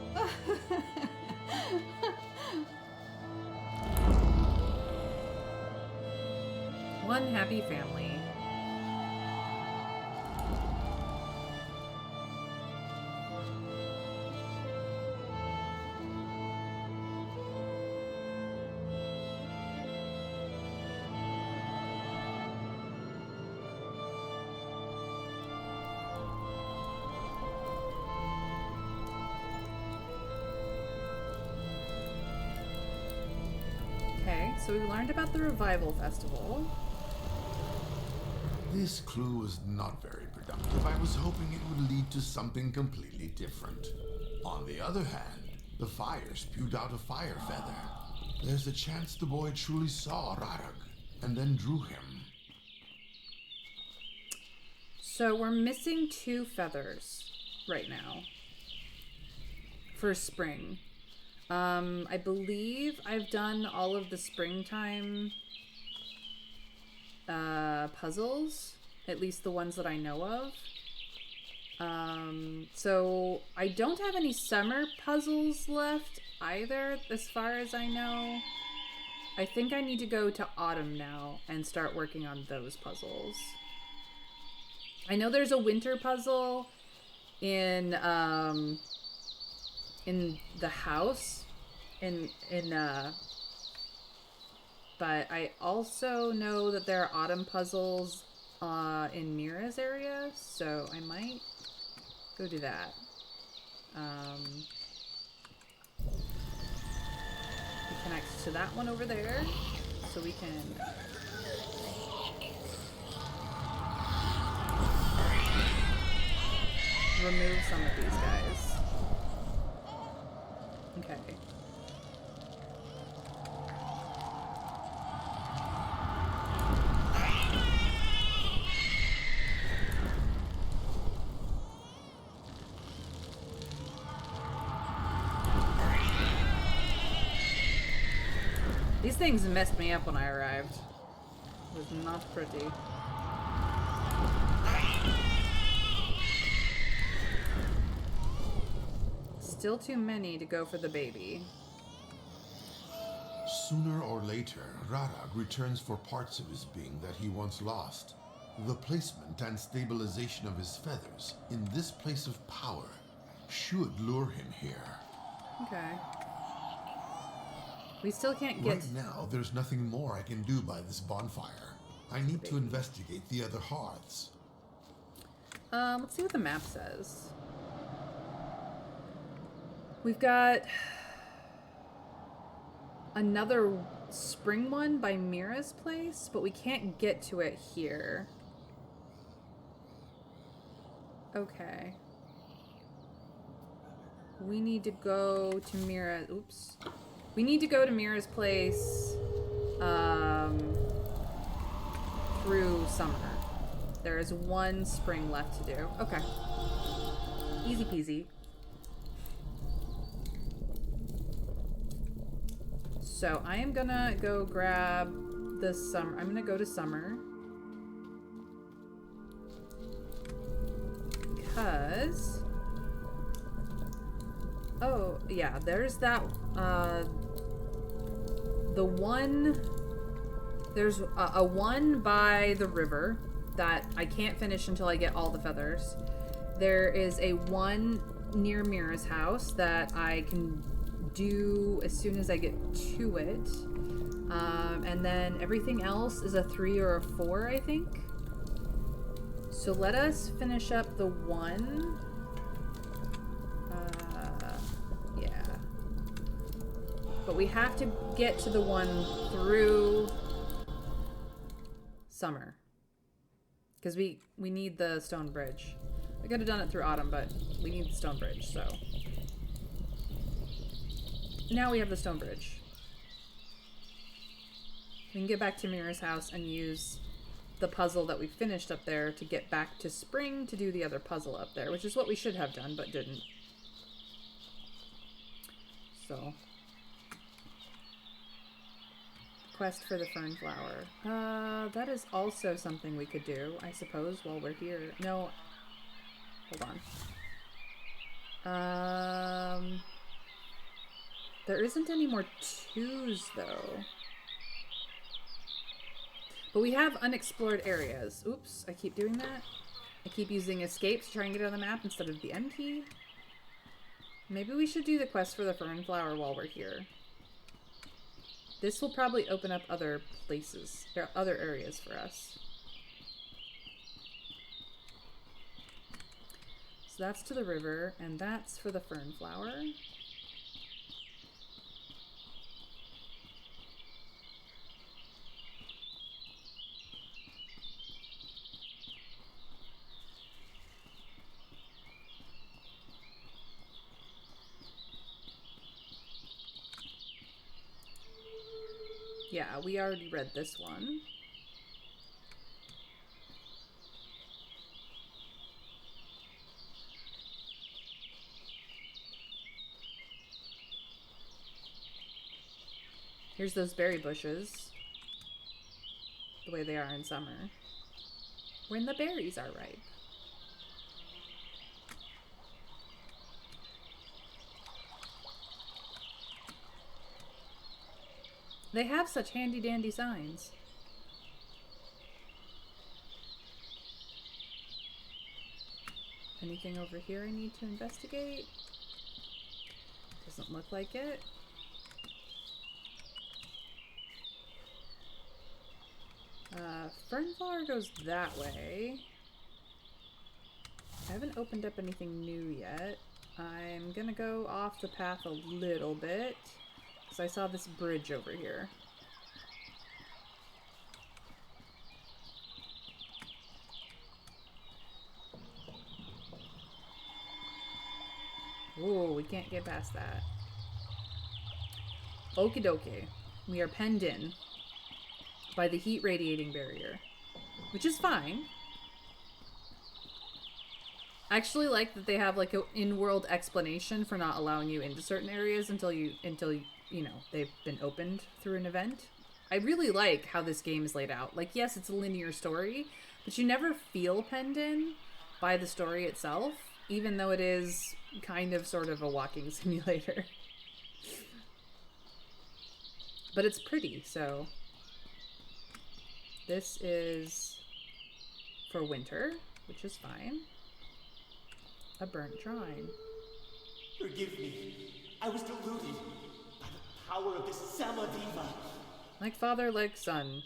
One happy family. Okay, so we learned about the revival festival. This clue was not very productive. I was hoping it would lead to something completely different. On the other hand, the fire spewed out a fire feather. There's a chance the boy truly saw Rarag and then drew him. So we're missing 2 feathers right now for spring. I believe I've done all of the springtime puzzles, at least the ones that I know of. So I don't have any summer puzzles left either, as far as I know. I think I need to go to autumn now and start working on those puzzles. I know there's a winter puzzle in the house but I also know that there are autumn puzzles in Mira's area, so I might go do that. It connects to that one over there, so we can remove some of these guys. Okay. These things messed me up when I arrived. It was not pretty. Still too many to go for the baby. Sooner or later, Rarag returns for parts of his being that he once lost. The placement and stabilization of his feathers in this place of power should lure him here. Okay. We still can't get... Right now, there's nothing more I can do by this bonfire. I need to investigate the other hearths. Let's see what the map says. We've got another spring one by Mira's place, but we can't get to it here. Okay. We need to go to Mira. Oops. We need to go to Mira's place through summer. There is one spring left to do. Okay. Easy peasy. So I am gonna go grab the summer. I'm gonna go to summer. Because... Oh, yeah, there's that, the one... There's a one by the river that I can't finish until I get all the feathers. There is a one near Mira's house that I can do as soon as I get to it. And then everything else is a 3 or a 4, I think. So let us finish up the one. Yeah. But we have to get to the one through summer. Because we need the stone bridge. I could have done it through autumn, but we need the stone bridge, so. Now we have the stone bridge. We can get back to Mira's house and use the puzzle that we finished up there to get back to spring to do the other puzzle up there, which is what we should have done, but didn't. So. Quest for the fern flower. That is also something we could do, I suppose, while we're here. No. Hold on. There isn't any more 2s, though. But we have unexplored areas. Oops, I keep doing that. I keep using escape to try and get on the map instead of the M key. Maybe we should do the quest for the fern flower while we're here. This will probably open up other places, or other areas for us. So that's to the river, and that's for the fern flower. Yeah, we already read this one. Here's those berry bushes. The way they are in summer. When the berries are ripe. They have such handy-dandy signs. Anything over here I need to investigate? Doesn't look like it. Fernflower goes that way. I haven't opened up anything new yet. I'm gonna go off the path a little bit. Because I saw this bridge over here. Ooh, we can't get past that. Okie dokie. We are penned in by the heat radiating barrier, which is fine. I actually like that they have like an in-world explanation for not allowing you into certain areas until you know, they've been opened through an event. I really like how this game is laid out. Like, yes, it's a linear story, but you never feel penned in by the story itself, even though it is kind of sort of a walking simulator. But it's pretty, so this is for winter, which is fine. A burnt shrine. Forgive me. I was deluded by the power of this Samadiva. Like father, like son.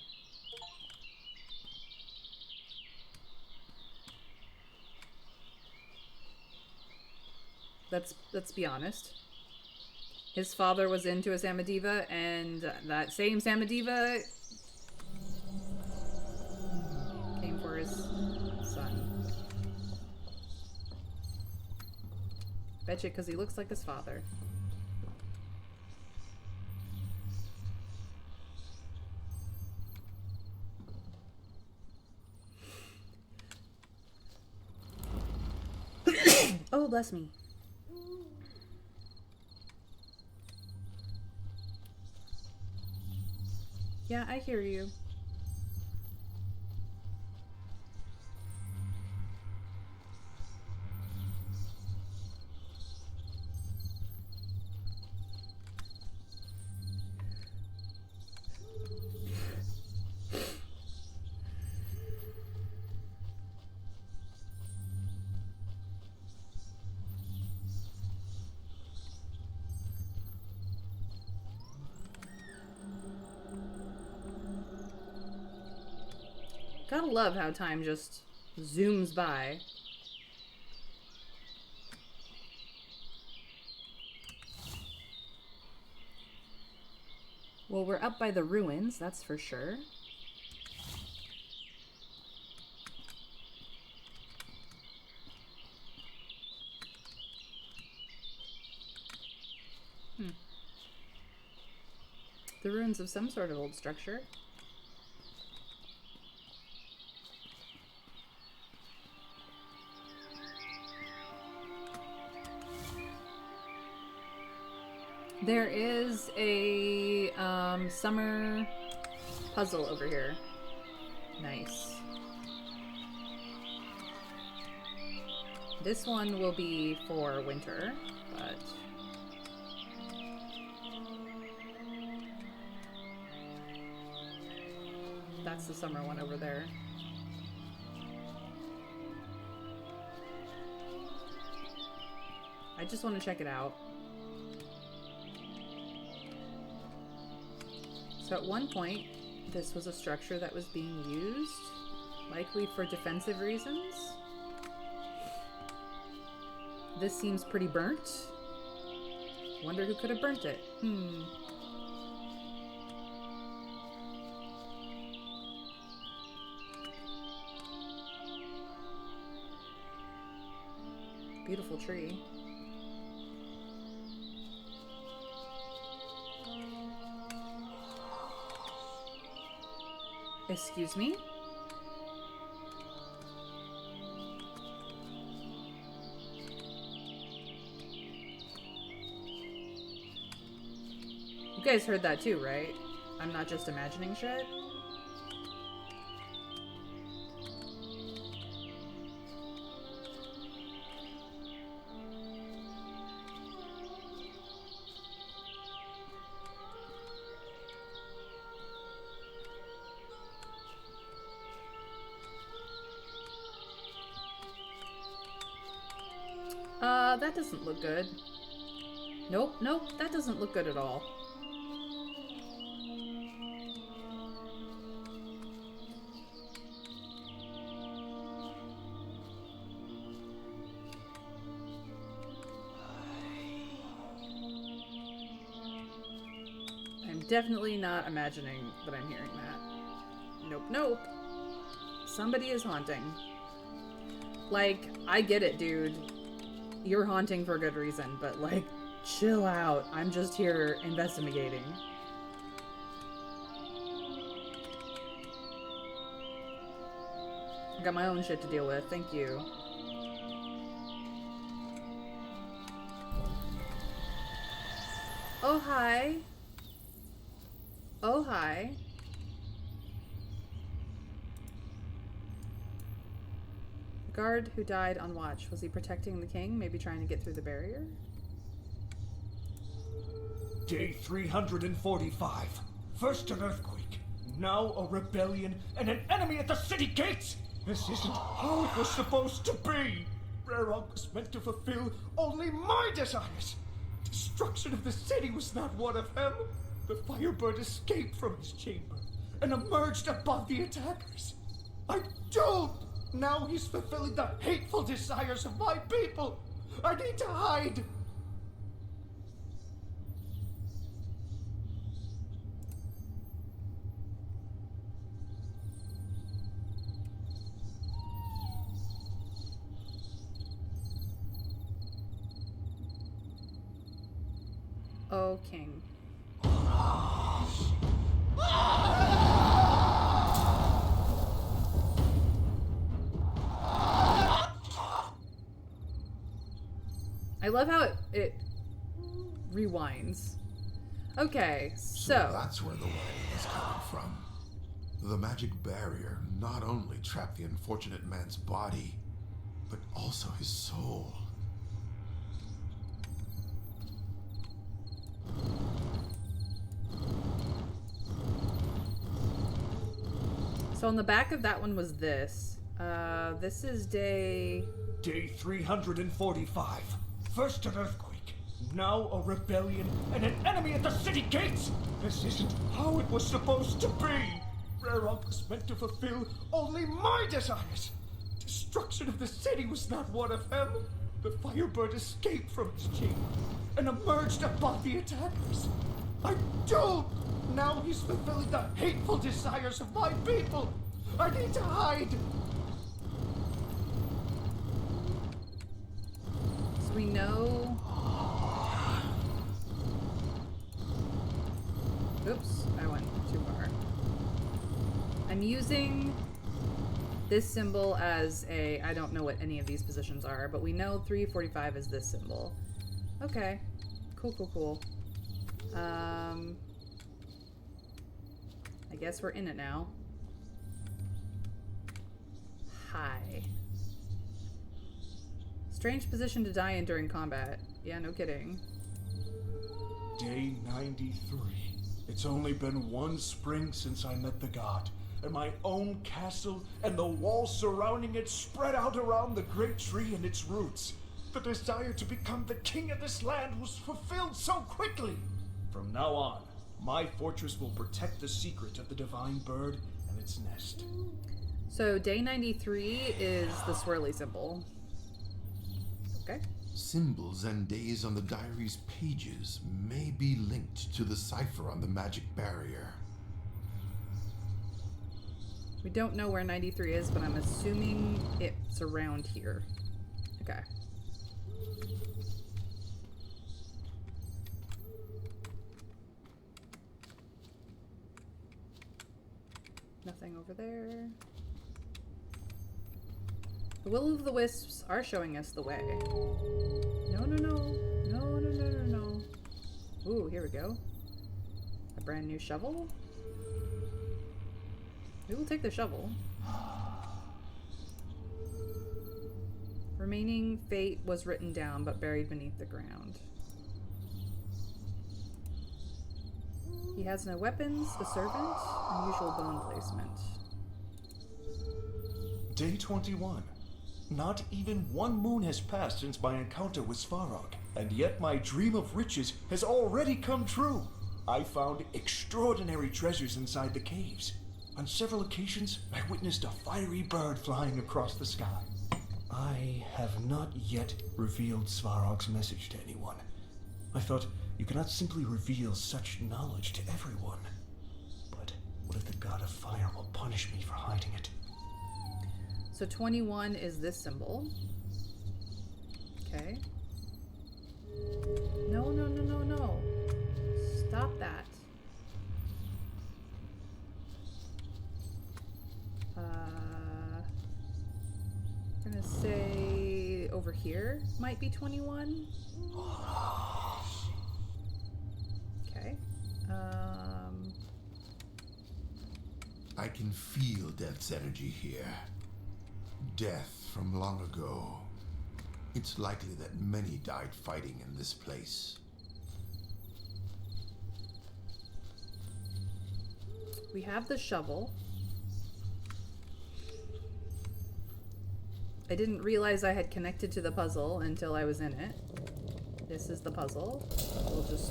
Let's be honest. His father was into a Samadiva, and that same Samadiva came for his son. Betcha because he looks like his father. Oh, bless me. Yeah, I hear you. Gotta love how time just zooms by. Well, we're up by the ruins, that's for sure. The ruins of some sort of old structure. There is a summer puzzle over here. Nice. This one will be for winter, but that's the summer one over there. I just want to check it out. So at one point, this was a structure that was being used, likely for defensive reasons. This seems pretty burnt. Wonder who could have burnt it. Beautiful tree. Excuse me? You guys heard that too, right? I'm not just imagining shit. That doesn't look good. Nope, that doesn't look good at all. I'm definitely not imagining that I'm hearing that. Nope. Somebody is haunting. Like, I get it, dude. You're haunting for good reason, but like, chill out. I'm just here investigating. I got my own shit to deal with. Thank you. Oh, hi. Oh, hi. Guard who died on watch. Was he protecting the king? Maybe trying to get through the barrier? Day 345. First an earthquake, now a rebellion, and an enemy at the city gates! This isn't how it was supposed to be! Rarog was meant to fulfill only my desires! Destruction of the city was not one of them! The Firebird escaped from his chamber and emerged above the attackers. I don't! Now he's fulfilling the hateful desires of my people! I need to hide! Oh, King. I love how it rewinds. Okay, so that's where the wine is coming from. The magic barrier not only trapped the unfortunate man's body, but also his soul. So on the back of that one was this. This is day 345. First an earthquake, now a rebellion and an enemy at the city gates! This isn't how it was supposed to be! Rarog was meant to fulfill only my desires! Destruction of the city was not one of them! The Firebird escaped from his chamber and emerged above the attackers! I don't! Now he's fulfilling the hateful desires of my people! I need to hide! So we know. Oops, I went too far. I'm using this symbol as a, I don't know what any of these positions are, but we know 345 is this symbol. Okay. Cool. I guess we're in it now. Hi. Strange position to die in during combat. Yeah, no kidding. Day 93. It's only been one spring since I met the god, and my own castle and the walls surrounding it spread out around the great tree and its roots. The desire to become the king of this land was fulfilled so quickly. From now on, my fortress will protect the secret of the divine bird and its nest. So day 93 is the swirly symbol. Okay. Symbols and days on the diary's pages may be linked to the cipher on the magic barrier. We don't know where 93 is, but I'm assuming it's around here. Okay. Nothing over there. The Will-o'-the-Wisps are showing us the way. No. Ooh, here we go. A brand new shovel? We will take the shovel. Remaining fate was written down, but buried beneath the ground. He has no weapons, a servant, unusual bone placement. Day 21. Not even one moon has passed since my encounter with Svarog, and yet my dream of riches has already come true. I found extraordinary treasures inside the caves. On several occasions, I witnessed a fiery bird flying across the sky. I have not yet revealed Svarog's message to anyone. I thought you cannot simply reveal such knowledge to everyone. But what if the god of fire will punish me for hiding it? So 21 is this symbol. Okay. No. Stop that. I'm gonna say over here might be 21. Okay. I can feel Death's energy here. Death from long ago. It's likely that many died fighting in this place. We have the shovel. I didn't realize I had connected to the puzzle until I was in it. This is the puzzle. We'll just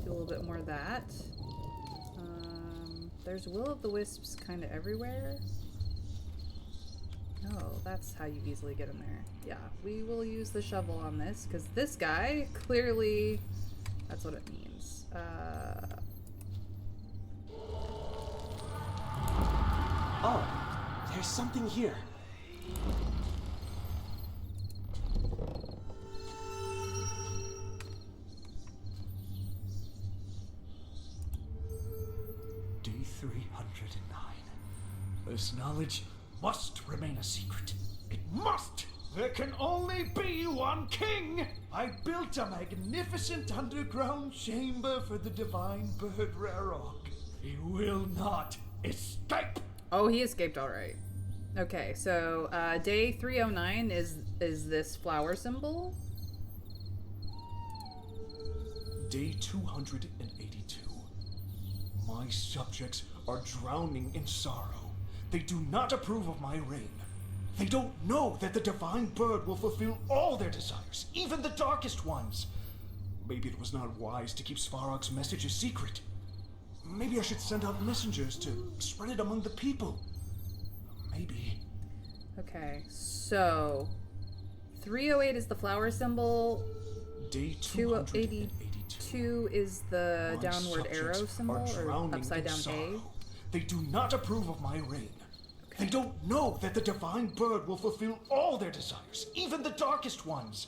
do a little bit more of that. There's will-o'-the-wisps kind of everywhere. Oh, that's how you easily get in there. Yeah, we will use the shovel on this, because this guy, clearly, that's what it means. Oh, there's something here. Day 309. This knowledge must remain a secret. It must! There can only be one king! I built a magnificent underground chamber for the divine bird Rarok. He will not escape! Oh, he escaped all right. Okay, so day 309 is this flower symbol? Day 282. My subjects are drowning in sorrow. They do not approve of my reign. They don't know that the divine bird will fulfill all their desires, even the darkest ones. Maybe it was not wise to keep Svarog's message a secret. Maybe I should send out messengers to spread it among the people. Maybe. Okay, so 308 is the flower symbol. Day 282 is the downward arrow symbol, or upside down A. They do not approve of my reign. Okay. They don't know that the divine bird will fulfill all their desires, even the darkest ones.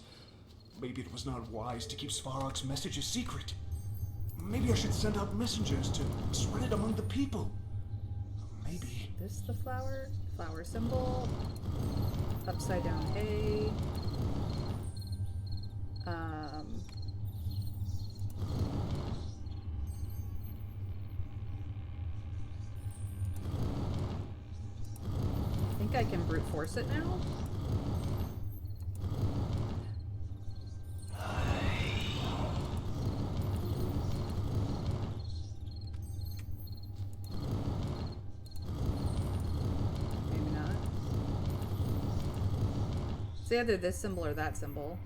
Maybe it was not wise to keep Svarog's message a secret. Maybe I should send out messengers to spread it among the people. Maybe. Is this the flower symbol? Upside down A. I think I can brute force it now. Maybe not. It's either this symbol or that symbol.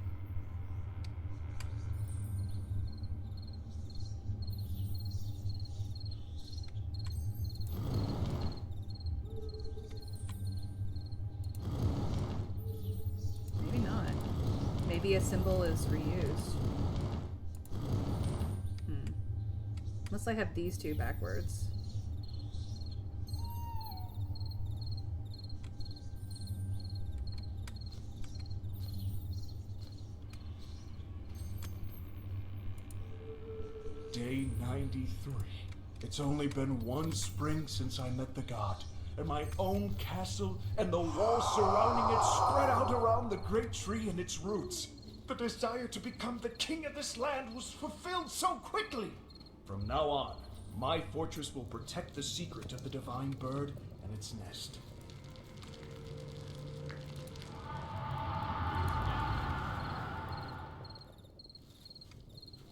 Maybe a symbol is reused. Unless I have these two backwards. Day 93. It's only been one spring since I met the god. And my own castle and the walls surrounding it spread out around the great tree and its roots. The desire to become the king of this land was fulfilled so quickly. From now on, my fortress will protect the secret of the divine bird and its nest.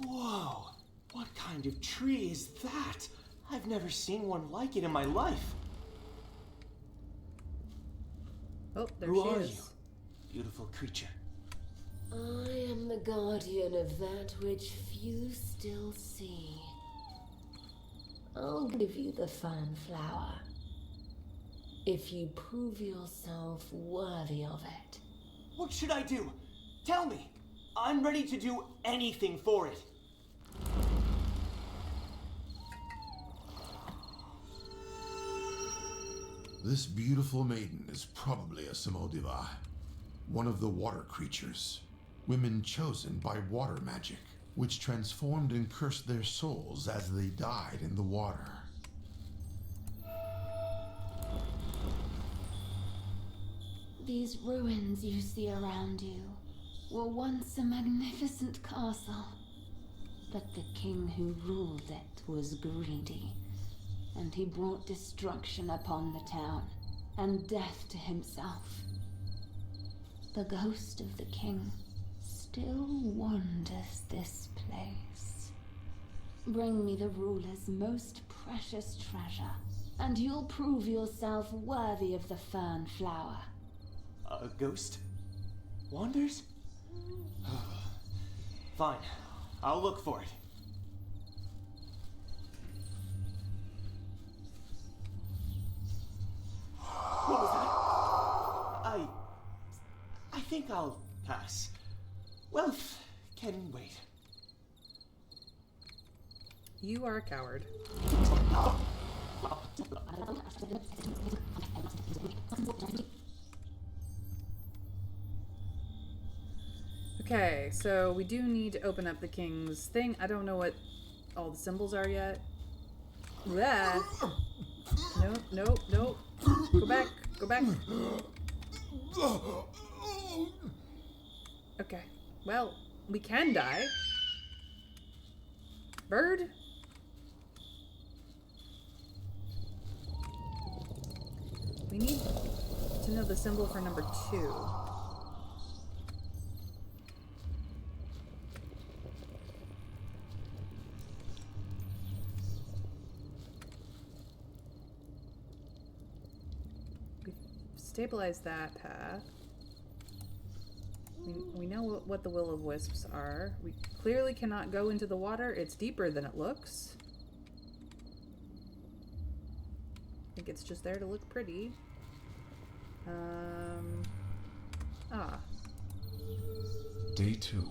Whoa, what kind of tree is that? I've never seen one like it in my life. Oh, there Who she are is. you, beautiful creature? I am the guardian of that which few still see. I'll give you the fern flower, if you prove yourself worthy of it. What should I do? Tell me. I'm ready to do anything for it. This beautiful maiden is probably a Samodiva, one of the water creatures, women chosen by water magic, which transformed and cursed their souls as they died in the water. These ruins you see around you were once a magnificent castle, but the king who ruled it was greedy, and he brought destruction upon the town, and death to himself. The ghost of the king still wanders this place. Bring me the ruler's most precious treasure, and you'll prove yourself worthy of the fern flower. A ghost? Wanders? Fine. I'll look for it. What was that? I think I'll pass. Wealth can wait. You are a coward. Okay, so we do need to open up the king's thing. I don't know what all the symbols are yet. Blah. Nope. Go back. Okay, well, we can die. Bird? We need to know the symbol for number 2. We've stabilized that path. We know what the Will of Wisps are. We clearly cannot go into the water. It's deeper than it looks. I think it's just there to look pretty. Day 2.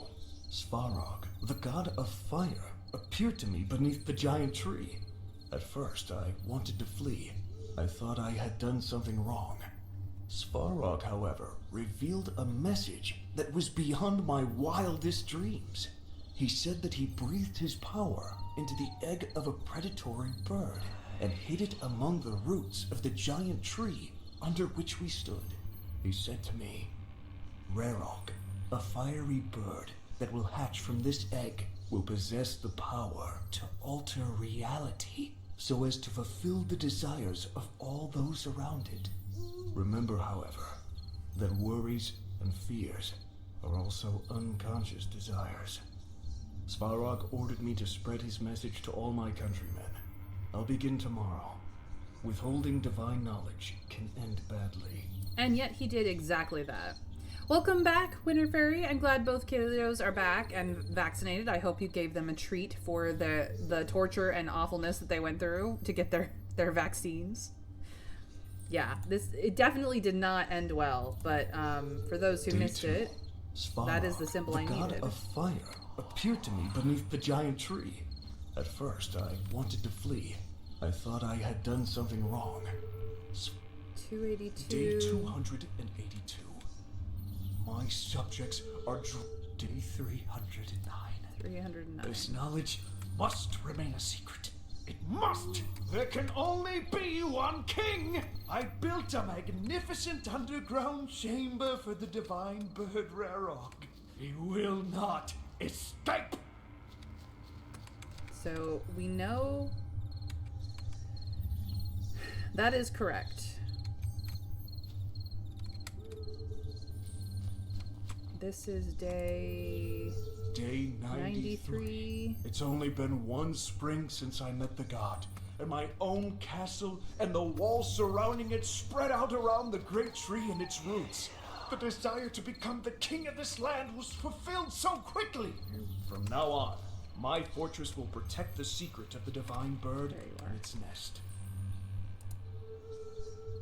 Svarog, the god of fire, appeared to me beneath the giant tree. At first, I wanted to flee. I thought I had done something wrong. Svarog, however, revealed a message that was beyond my wildest dreams. He said that he breathed his power into the egg of a predatory bird and hid it among the roots of the giant tree under which we stood. He said to me, Rarok, a fiery bird that will hatch from this egg, will possess the power to alter reality so as to fulfill the desires of all those around it. Remember, however, that worries and fears are also unconscious desires. Svarog ordered me to spread his message to all my countrymen. I'll begin tomorrow. Withholding divine knowledge can end badly. And yet he did exactly that. Welcome back, Winter Fairy. I'm glad both kiddos are back and vaccinated. I hope you gave them a treat for the torture and awfulness that they went through to get their vaccines. Yeah, it definitely did not end well, but for those who missed it, that is the symbol I needed. The god of fire appeared to me beneath the giant tree. At first, I wanted to flee. I thought I had done something wrong. 282. Day 282. My subjects are Day 309. 309. This knowledge must remain a secret. It must! There can only be one king! I built a magnificent underground chamber for the divine bird Rarok. He will not escape! So we know that is correct. This is day 93. It's only been one spring since I met the god, and my own castle and the walls surrounding it spread out around the great tree and its roots. The desire to become the king of this land was fulfilled so quickly. From now on, my fortress will protect the secret of the divine bird and its nest.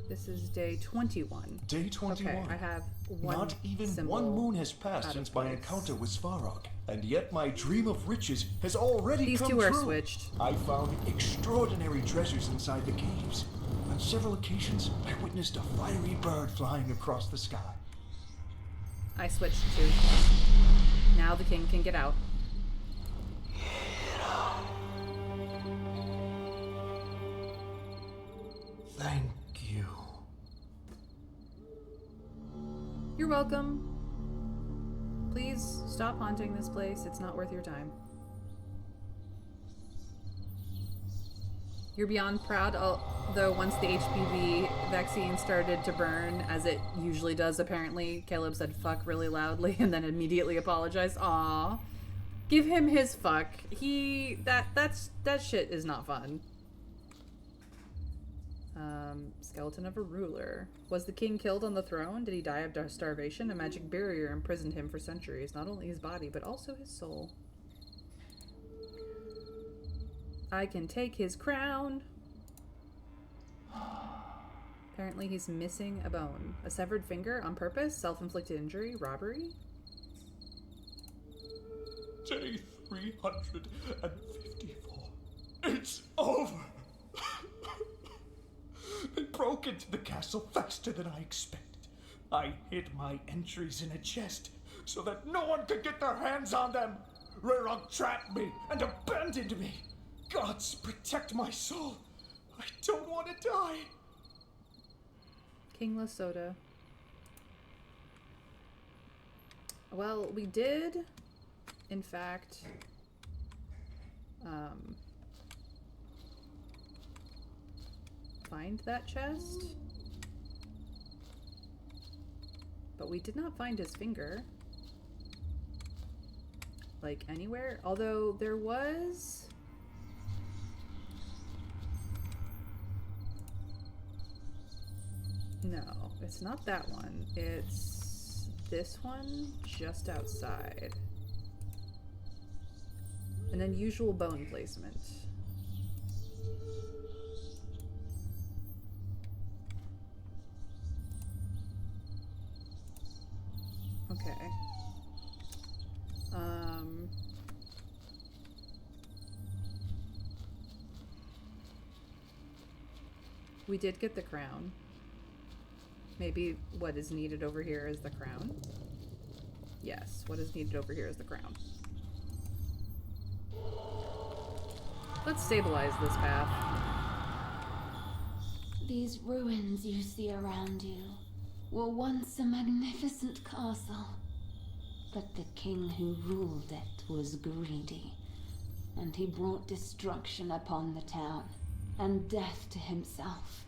This is day 21. Day 21. Okay, I have one. Not even one moon has passed since my encounter with Svarog, and yet my dream of riches has already come true. These two are switched. I found extraordinary treasures inside the caves. On several occasions, I witnessed a fiery bird flying across the sky. I switched too. Now the king can get out. Thank you. You're welcome. Please stop haunting this place. It's not worth your time. You're beyond proud, although once the HPV vaccine started to burn, as it usually does apparently, Caleb said fuck really loudly and then immediately apologized. Aww. Give him his fuck. That shit is not fun. Skeleton of a ruler. Was the king killed on the throne? Did he die of starvation? A magic barrier imprisoned him for centuries. Not only his body, but also his soul. I can take his crown. Apparently he's missing a bone. A severed finger on purpose? Self-inflicted injury? Robbery? Day 354. It's over. They broke into the castle faster than I expected. I hid my entries in a chest so that no one could get their hands on them. Rurok trapped me and abandoned me. Gods, protect my soul. I don't want to die. Kingless soda. Well, we did, in fact, find that chest, but we did not find his finger, like, anywhere, although there was... No, it's not that one. It's this one just outside. An unusual bone placement. Okay. We did get the crown. Maybe what is needed over here is the crown? Yes, what is needed over here is the crown. Let's stabilize this path. These ruins you see around you were once a magnificent castle. But the king who ruled it was greedy, and he brought destruction upon the town, and death to himself.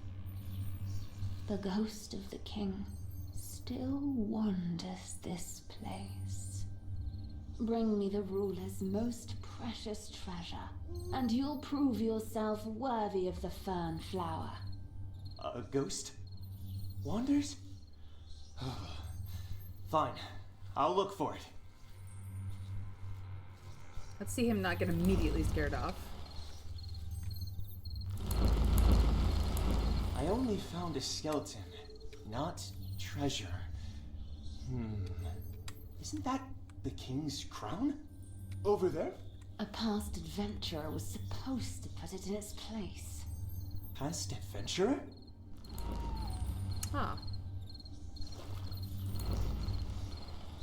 The ghost of the king still wanders this place. Bring me the ruler's most precious treasure, and you'll prove yourself worthy of the fern flower. A ghost? Wanders? Fine. I'll look for it. Let's see him not get immediately scared off. I only found a skeleton, not treasure. Isn't that the king's crown? Over there? A past adventurer was supposed to put it in its place. Past adventurer? Huh.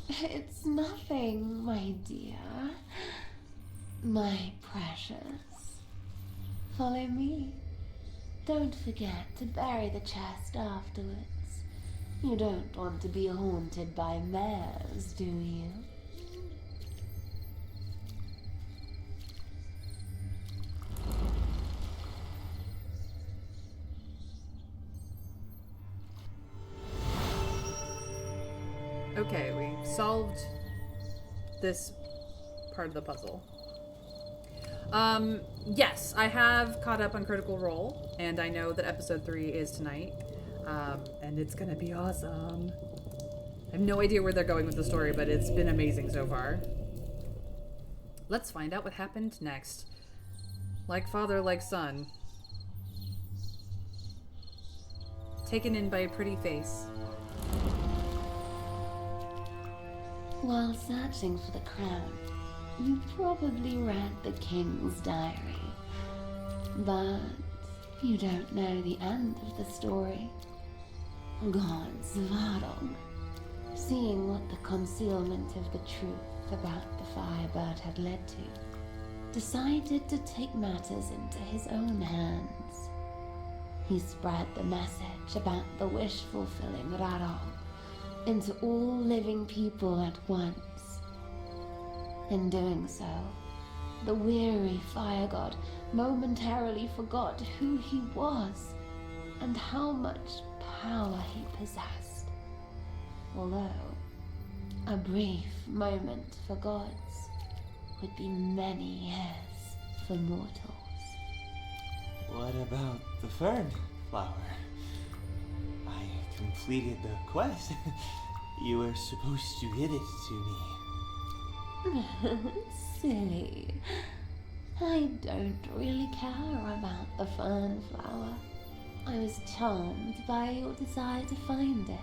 It's nothing, my dear. My precious. Follow me. Don't forget to bury the chest afterwards. You don't want to be haunted by mares, do you? Okay, we solved this part of the puzzle. Yes, I have caught up on Critical Role, and I know that episode 3 is tonight, and it's gonna be awesome. I have no idea where they're going with the story, but it's been amazing so far. Let's find out what happened next. Like father, like son. Taken in by a pretty face. While searching for the crown, you probably read the king's diary. But you don't know the end of the story. God Svarog, seeing what the concealment of the truth about the Firebird had led to, decided to take matters into his own hands. He spread the message about the wish-fulfilling Rarong into all living people at once. In doing so, the weary fire god momentarily forgot who he was and how much power he possessed. Although, a brief moment for gods would be many years for mortals. What about the fern flower? completed the quest. You were supposed to give it to me. Silly. I don't really care about the fern flower. I was charmed by your desire to find it.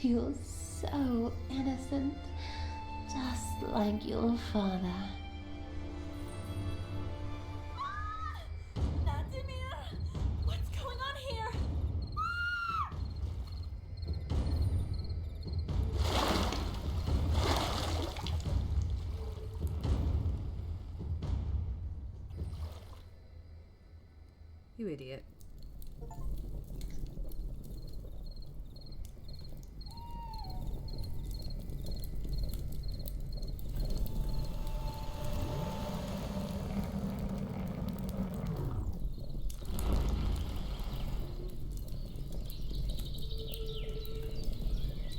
You're so innocent, just like your father. Vladimir! What's going on here? You idiot.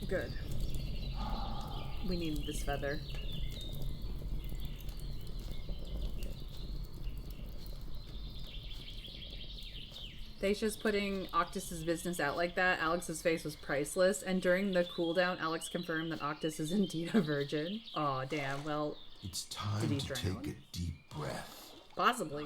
Good. We needed this feather. Dacia's putting Octus's business out like that. Alex's face was priceless, and during the cooldown, Alex confirmed that Octus is indeed a virgin. Aw, damn. Well, It's time did he to drown? take a deep breath. Possibly.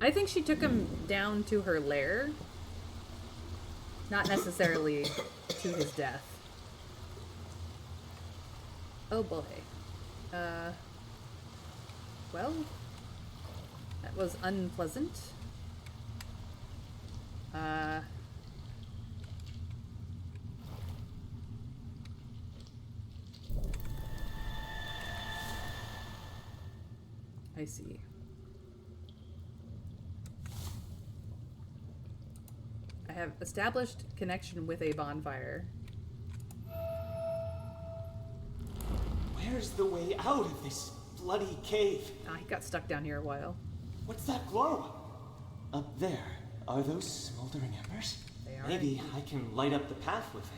I think she took him down to her lair. Not necessarily to his death. Oh boy. Well, that was unpleasant. I see. I have established connection with a bonfire. Where's the way out of this bloody cave? Ah, he got stuck down here a while. What's that glow? Up there. Are those smoldering embers? They are. Maybe I can light up the path with it.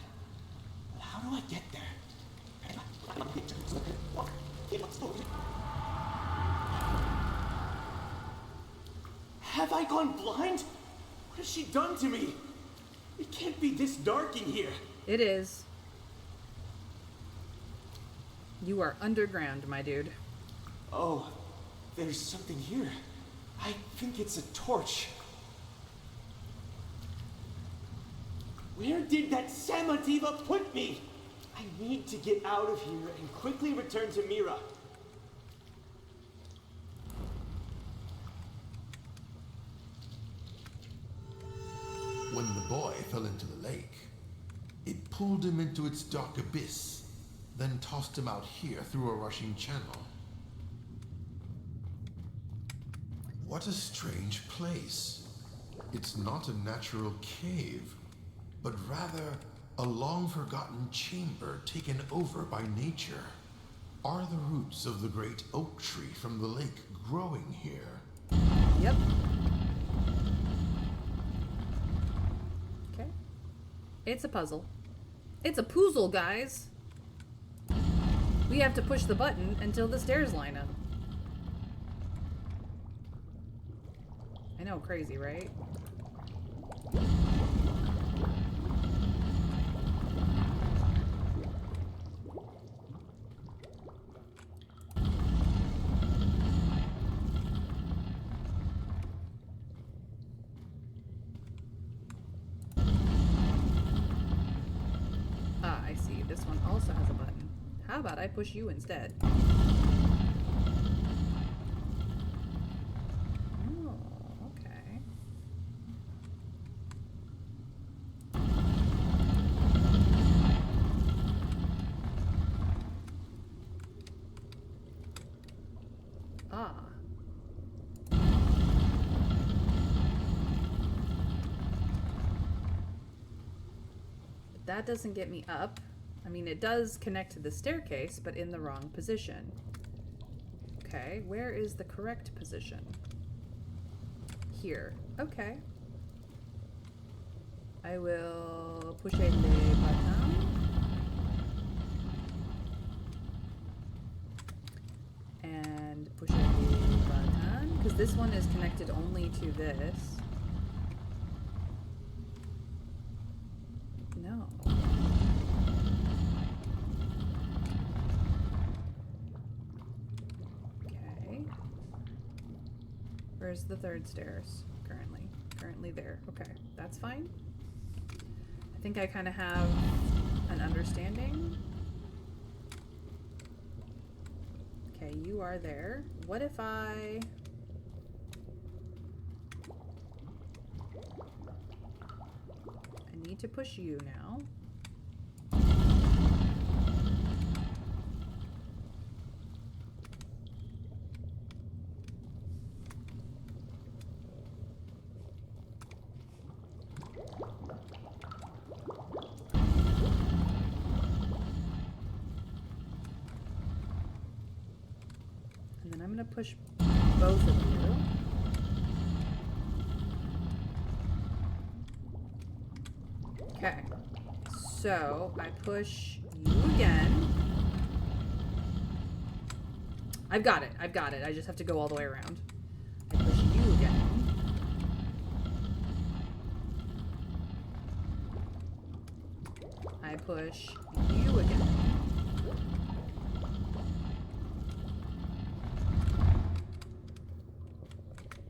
But how do I get there? Have I gone blind? What has she done to me? It can't be this dark in here. It is. You are underground, my dude. Oh, there's something here. I think it's a torch. Where did that Samativa put me? I need to get out of here and quickly return to Mira. When the boy fell into the lake, it pulled him into its dark abyss, then tossed him out here through a rushing channel. What a strange place. It's not a natural cave, but rather a long-forgotten chamber taken over by nature. Are the roots of the great oak tree from the lake growing here? Yep. Okay. It's a puzzle. It's a puzzle, guys. We have to push the button until the stairs line up. I know, crazy, right? Ah, I see. This one also has a button. How about I push you instead? Oh, okay. Ah. But that doesn't get me up. I mean, it does connect to the staircase, but in the wrong position. Okay, where is the correct position? Here. Okay. I will push le button. And push le button. Because this one is connected only to this. No. Okay. Where's the third stairs currently? Currently there. Okay, that's fine. I think I kind of have an understanding. Okay, you are there. What if I... I need to push you now. And then I'm going to push both of you. Okay. So, I push you again. I've got it. I've got it. I just have to go all the way around. I push you again. I push you again.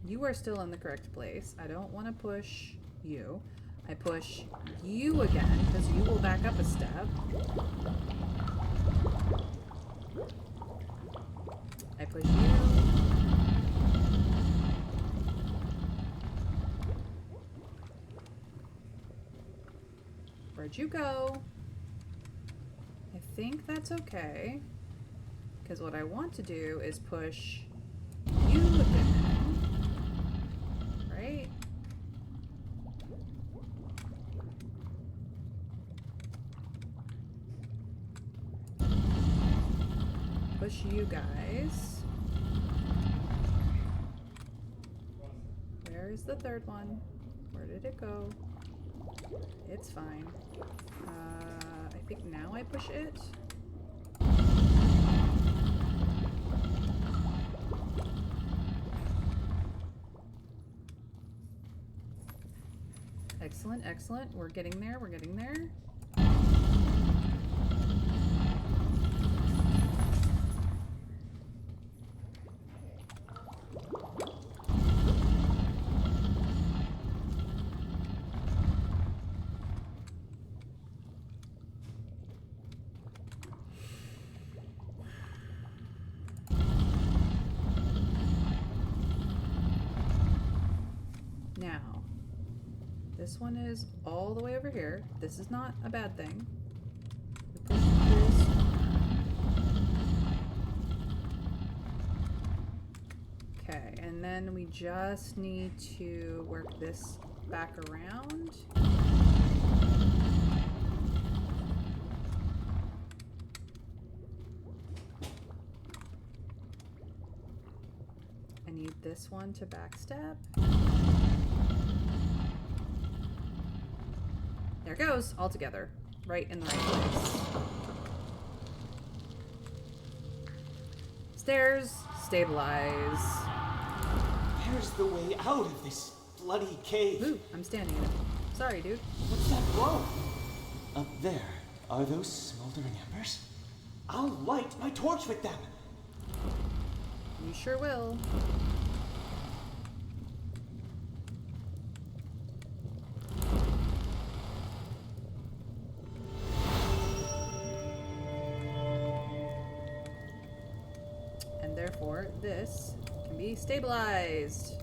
You are still in the correct place. I don't want to push you. I push you again, because you will back up a step. I push you. Where'd you go? I think that's okay. Because what I want to do is push you again. Right? Push you guys. Where is the third one? Where did it go? It's fine. I think now I push it. Excellent, excellent. We're getting there, we're getting there. Now, this one is all the way over here. This is not a bad thing. We push this one. Okay, and then we just need to work this back around. I need this one to backstep. There it goes, all together, right in the right place. Stairs, stabilize. Where's the way out of this bloody cave? Ooh, I'm standing in it. Sorry, dude. What's that glow? Up there, are those smoldering embers? I'll light my torch with them. You sure will. Therefore, this can be stabilized.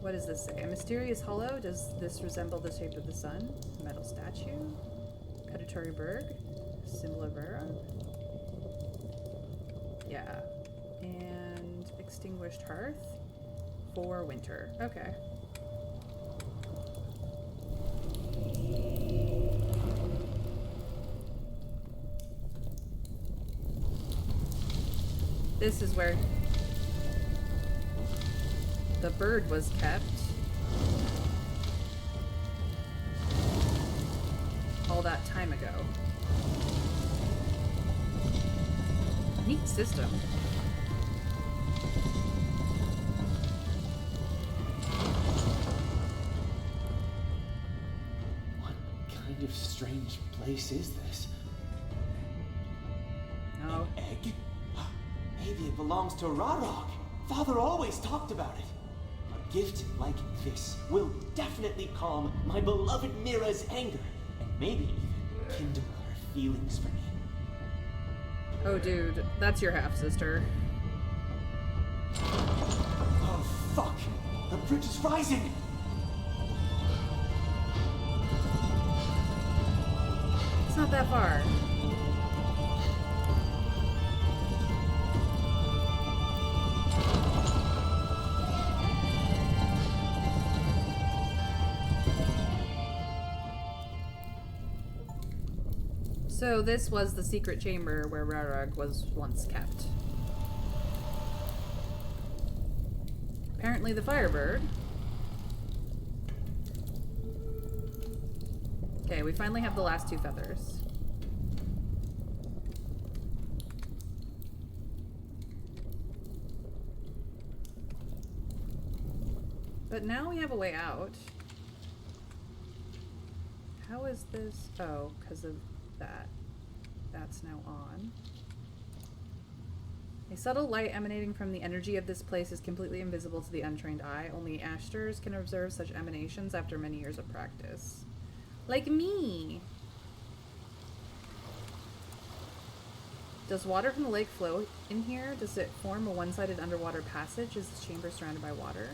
What does this say? A mysterious hollow. Does this resemble the shape of the sun? A metal statue? Predatory berg? Symbol of Vera? Yeah. And extinguished hearth for winter. Okay. This is where the bird was kept. All that time ago. Neat system. of strange place is this? No. An egg? Maybe it belongs to Rarok. Father always talked about it. A gift like this will definitely calm my beloved Mira's anger, and maybe even kindle her feelings for me. Oh, dude, that's your half-sister. Oh, fuck! The bridge is rising! It's not that far. So this was the secret chamber where Rarag was once kept. Apparently the Firebird. Okay, we finally have the last 2 feathers. But now we have a way out. How is this? Oh, because of that. That's now on. A subtle light emanating from the energy of this place is completely invisible to the untrained eye. Only Ashters can observe such emanations after many years of practice. Like me! Does water from the lake flow in here? Does it form a one-sided underwater passage? Is this chamber surrounded by water?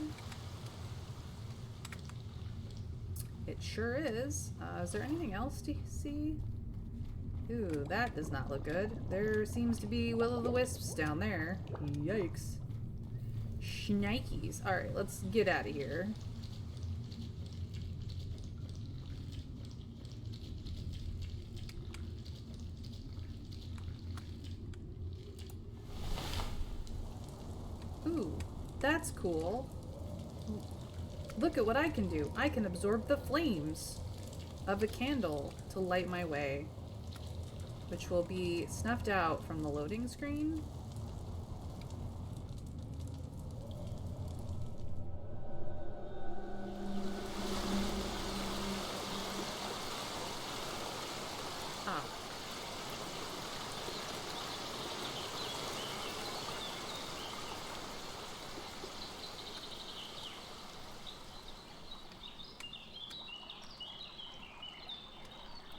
It sure is. Is there anything else to see? Ooh, that does not look good. There seems to be will-o'-the-wisps down there. Yikes. Shnikes. Alright, let's get out of here. Ooh, that's cool. Look at what I can do. I can absorb the flames of a candle to light my way, which will be snuffed out from the loading screen. Ah.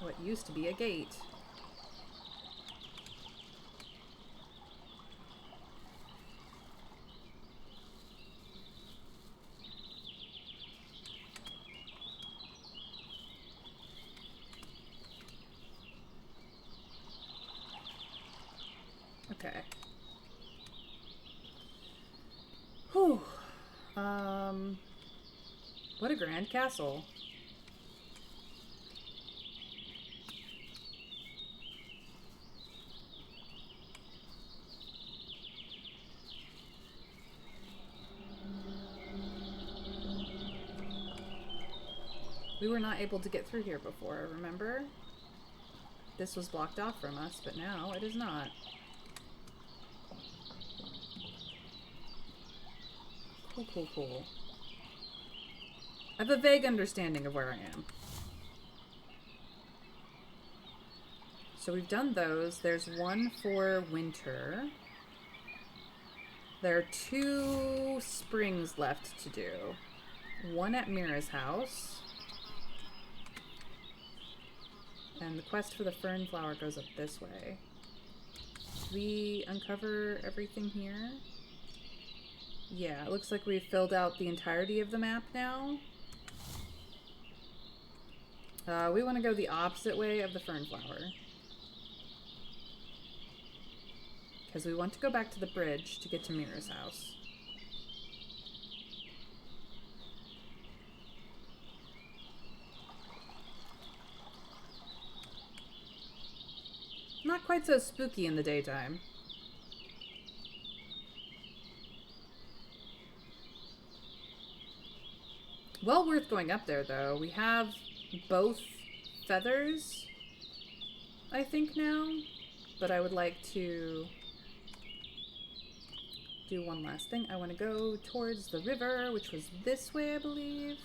What used to be a gate. Okay. Whew. What a grand castle. We were not able to get through here before, remember? This was blocked off from us, but now it is not. Cool, cool, cool. I have a vague understanding of where I am. So we've done those. There's one for winter. There are 2 springs left to do. One at Mira's house. And the quest for the fern flower goes up this way. Did we uncover everything here? Yeah, it looks like we've filled out the entirety of the map now. We want to go the opposite way of the fern flower. Because we want to go back to the bridge to get to Mira's house. Not quite so spooky in the daytime. Well worth going up there, though. We have both feathers, I think, now. But I would like to do one last thing. I want to go towards the river, which was this way, I believe.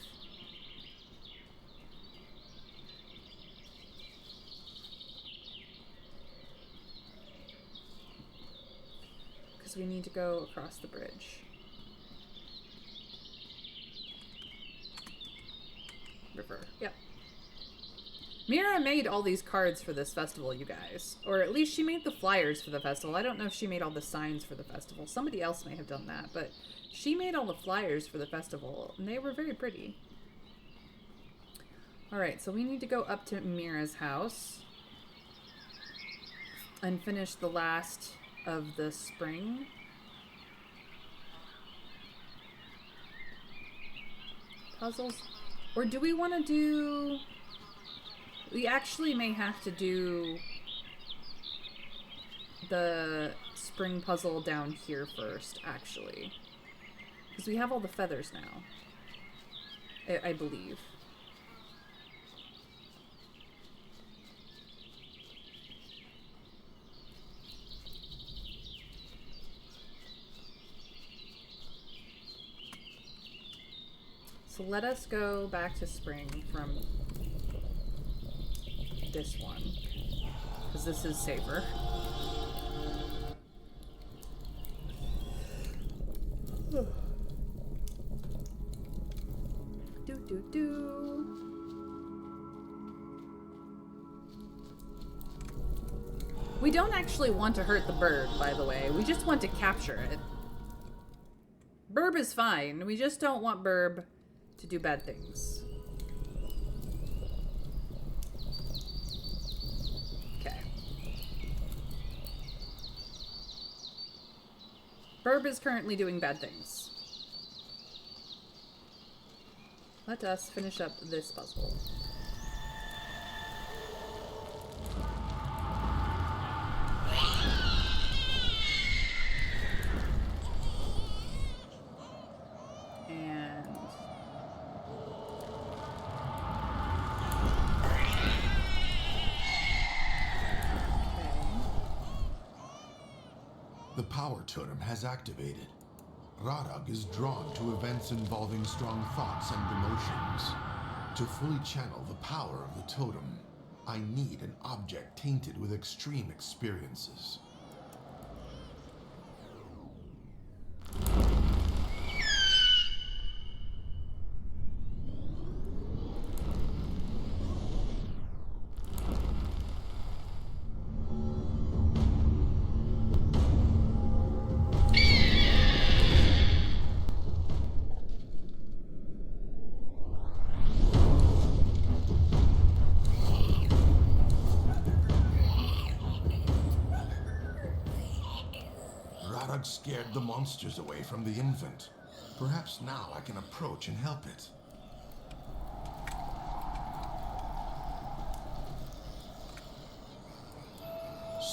we need to go across the bridge. River. Yep. Mira made all these cards for this festival, you guys. Or at least she made the flyers for the festival. I don't know if she made all the signs for the festival. Somebody else may have done that, but she made all the flyers for the festival, and they were very pretty. Alright, so we need to go up to Mira's house and finish the last of the spring. Puzzles. Or do we want to do... We actually may have to do the spring puzzle down here first, actually. Because we have all the feathers now. I believe. So let us go back to spring from this one, because this is safer. Do. We don't actually want to hurt the bird, by the way. We just want to capture it. Burb is fine. We just don't want Burb to do bad things. Okay. Burb is currently doing bad things. Let us finish up this puzzle. The power totem has activated. Radag is drawn to events involving strong thoughts and emotions. To fully channel the power of the totem, I need an object tainted with extreme experiences. Radag scared the monsters away from the infant. Perhaps now I can approach and help it.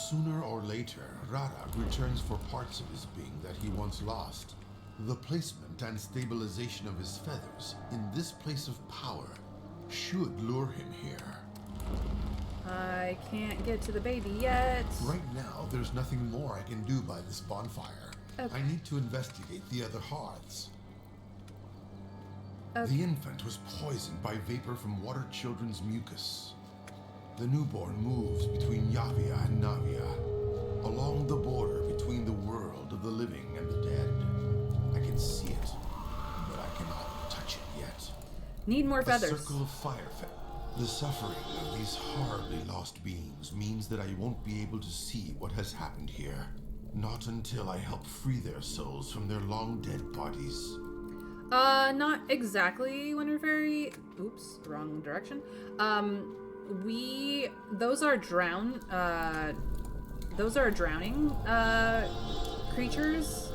Sooner or later, Radag returns for parts of his being that he once lost. The placement and stabilization of his feathers in this place of power should lure him here. I can't get to the baby yet. Right now, there's nothing more I can do by this bonfire. Okay. I need to investigate the other hearths. Okay. The infant was poisoned by vapor from water children's mucus. The newborn moves between Yavia and Navia, along the border between the world of the living and the dead. I can see it, but I cannot touch it yet. Need more feathers. A circle of fire. The suffering of these horribly lost beings means that I won't be able to see what has happened here. Not until I help free their souls from their long-dead bodies. Not exactly, Winter Fairy. Oops, wrong direction. Those are drowning, creatures.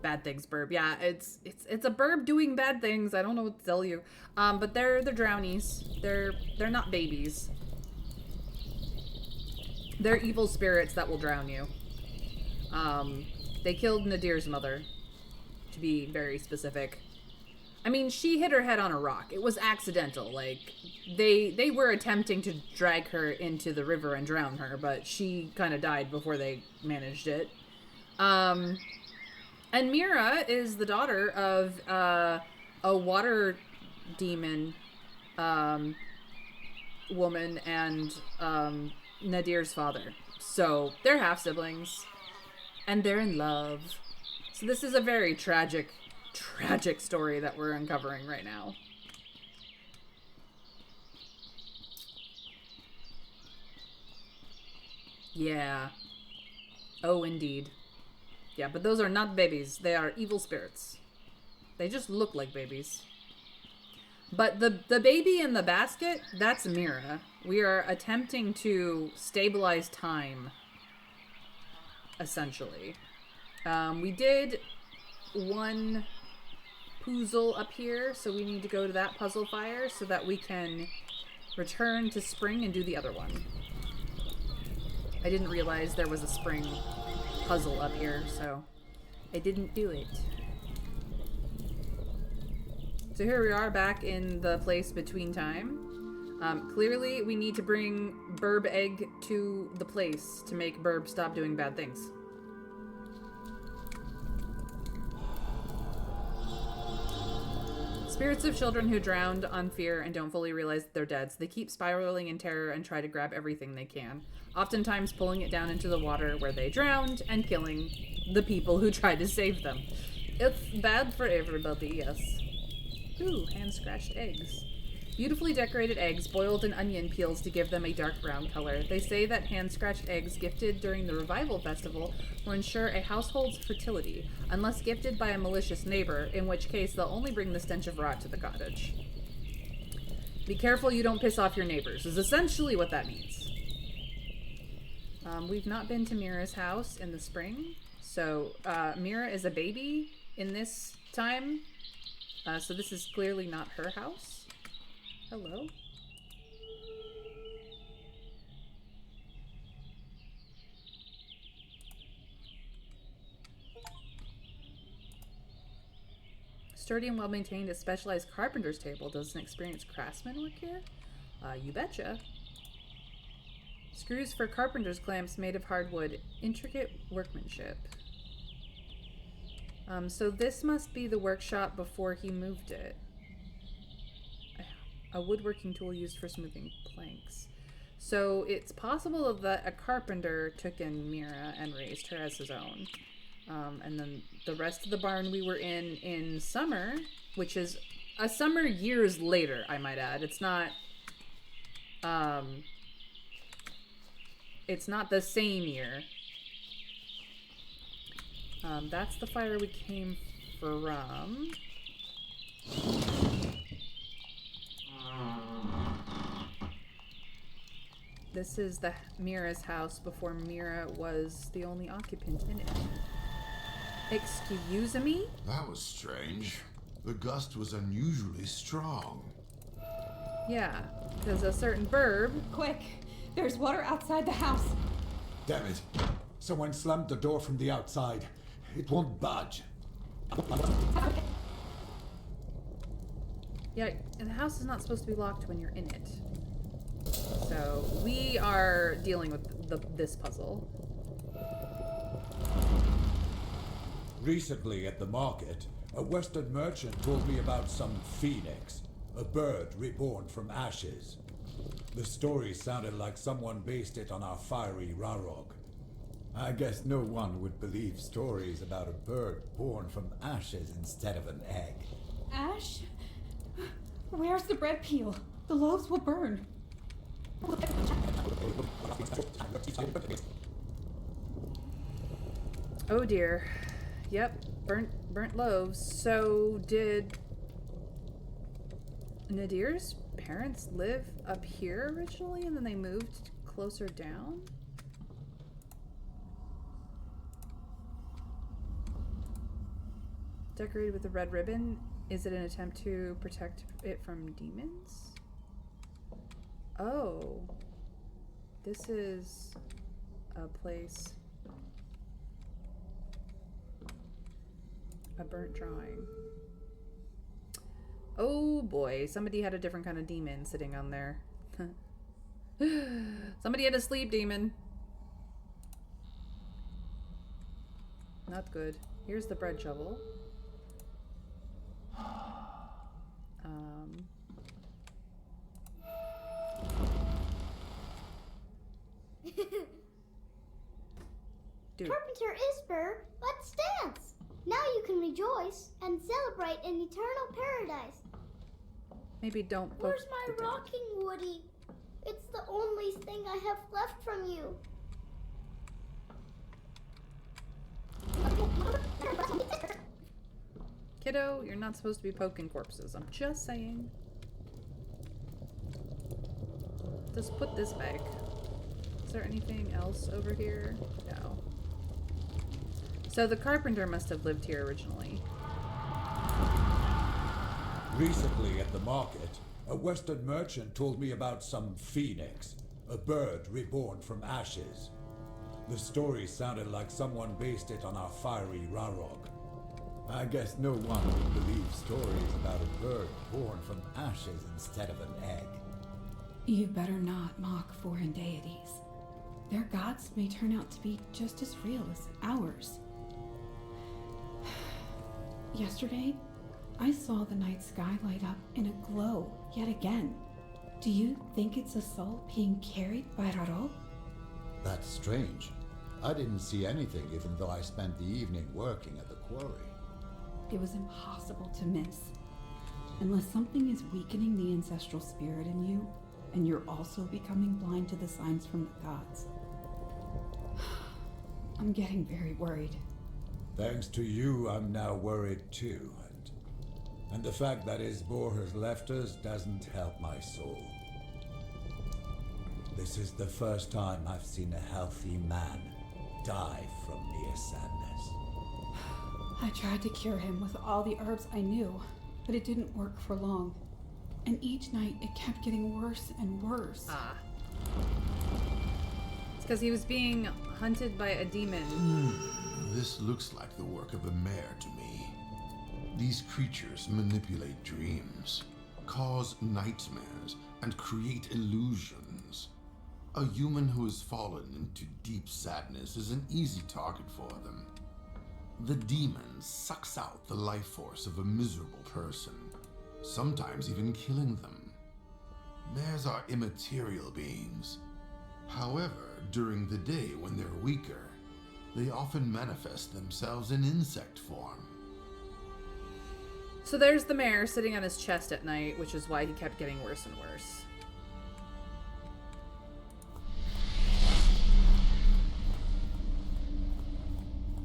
Bad things, Burb. Yeah, it's a Burb doing bad things. I don't know what to tell you. But they're drownies. They're not babies. They're evil spirits that will drown you. They killed Nadir's mother, to be very specific. I mean, she hit her head on a rock. It was accidental. Like, they were attempting to drag her into the river and drown her, but she kind of died before they managed it. And Mira is the daughter of a water demon woman and Nadir's father. So they're half siblings. And they're in love. So this is a very tragic story that we're uncovering right now. Yeah. Oh, indeed. Yeah, but those are not babies. They are evil spirits. They just look like babies. But the baby in the basket, that's Mira. We are attempting to stabilize time, essentially. We did one puzzle up here, so we need to go to that puzzle fire so that we can return to spring and do the other one. I didn't realize there was a spring puzzle up here, so I didn't do it. So here we are back in the place between time. Clearly, we need to bring Burb Egg to the place to make Burb stop doing bad things. Spirits of children who drowned on fear and don't fully realize that they're dead, so they keep spiraling in terror and try to grab everything they can, oftentimes pulling it down into the water where they drowned and killing the people who tried to save them. It's bad for everybody, yes. Ooh, hand-scratched eggs. Beautifully decorated eggs boiled in onion peels to give them a dark brown color. They say that hand-scratched eggs gifted during the Revival Festival will ensure a household's fertility, unless gifted by a malicious neighbor, in which case they'll only bring the stench of rot to the cottage. Be careful you don't piss off your neighbors, is essentially what that means. We've not been to Mira's house in the spring, so Mira is a baby in this time, so this is clearly not her house. Hello? Sturdy and well-maintained, a specialized carpenter's table. Does an experienced craftsman work here? You betcha. Screws for carpenter's clamps made of hardwood. Intricate workmanship. So this must be the workshop before he moved it. A woodworking tool used for smoothing planks. So it's possible that a carpenter took in Mira and raised her as his own. And then the rest of the barn we were in summer, which is a summer years later, I might add. It's not the same year. That's the fire we came from. This is the Mira's house before Mira was the only occupant in it. Excuse me? That was strange. The gust was unusually strong. Yeah, because a certain Burb... Quick! There's water outside the house! Damn it. Someone slammed the door from the outside. It won't budge. Yeah, and the house is not supposed to be locked when you're in it. So, we are dealing with this puzzle. Recently at the market, a Western merchant told me about some phoenix, a bird reborn from ashes. The story sounded like someone based it on our fiery Rarog. I guess no one would believe stories about a bird born from ashes instead of an egg. Ash? Where's the bread peel? The loaves will burn. Oh dear. Yep, burnt loaves. So did Nadir's parents live up here originally and then they moved closer down? Decorated with a red ribbon. Is it an attempt to protect it from demons? Oh. This is a place. A burnt drawing. Oh boy, somebody had a different kind of demon sitting on there. Somebody had a sleep demon. Not good. Here's the bread shovel. Do. Carpenter Isper, let's dance! Now you can rejoice and celebrate in eternal paradise. Maybe don't poke Where's my the dad. rocking, Woody? It's the only thing I have left from you. Kiddo, you're not supposed to be poking corpses. I'm just saying. Just put this back. Is there anything else over here? No. So the carpenter must have lived here originally. Recently at the market, a Western merchant told me about some phoenix, a bird reborn from ashes. The story sounded like someone based it on our fiery Rarog. I guess no one would believe stories about a bird born from ashes instead of an egg. You better not mock foreign deities. Their gods may turn out to be just as real as ours. Yesterday, I saw the night sky light up in a glow yet again. Do you think it's a soul being carried by Raro? That's strange. I didn't see anything even though I spent the evening working at the quarry. It was impossible to miss. Unless something is weakening the ancestral spirit in you, and you're also becoming blind to the signs from the gods. I'm getting very worried. Thanks to you, I'm now worried too. And the fact that Isbor has left us doesn't help my soul. This is the first time I've seen a healthy man die from mere sadness. I tried to cure him with all the herbs I knew, but it didn't work for long. And each night it kept getting worse and worse. Ah. It's because he was being hunted by a demon. This looks like the work of a mare to me. These creatures manipulate dreams, cause nightmares, and create illusions. A human who has fallen into deep sadness is an easy target for them. The demon sucks out the life force of a miserable person, sometimes even killing them. Mares are immaterial beings. However, during the day when they're weaker, they often manifest themselves in insect form. So there's the mayor sitting on his chest at night, which is why he kept getting worse and worse.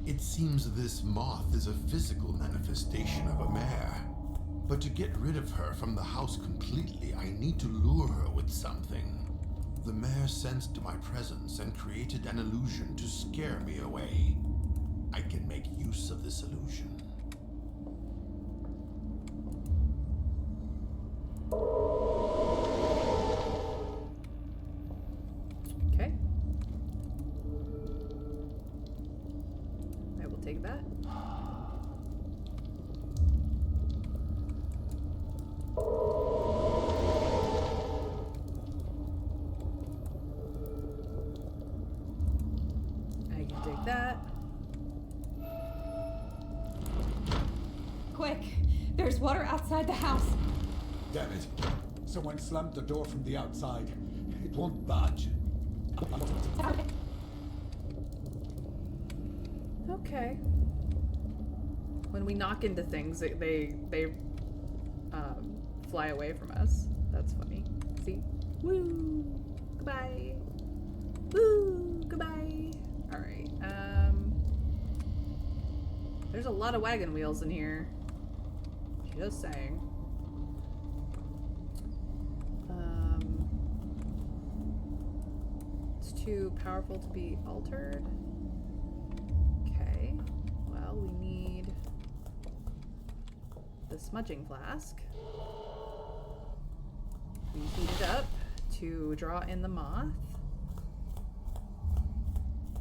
It seems this moth is a physical manifestation of a mare. But to get rid of her from the house completely, I need to lure her with something. The mare sensed my presence and created an illusion to scare me away. I can make use of this illusion. Okay. I will take that. I can take that. Quick! There's water outside the house! Damn it. Someone slammed the door from the outside. It won't budge. Okay. When we knock into things, they fly away from us. That's funny. See? Woo! Goodbye. Woo! Goodbye. Alright, there's a lot of wagon wheels in here. Just saying. It's too powerful to be altered. Okay. Well, we need the smudging flask. We heat it up to draw in the moth.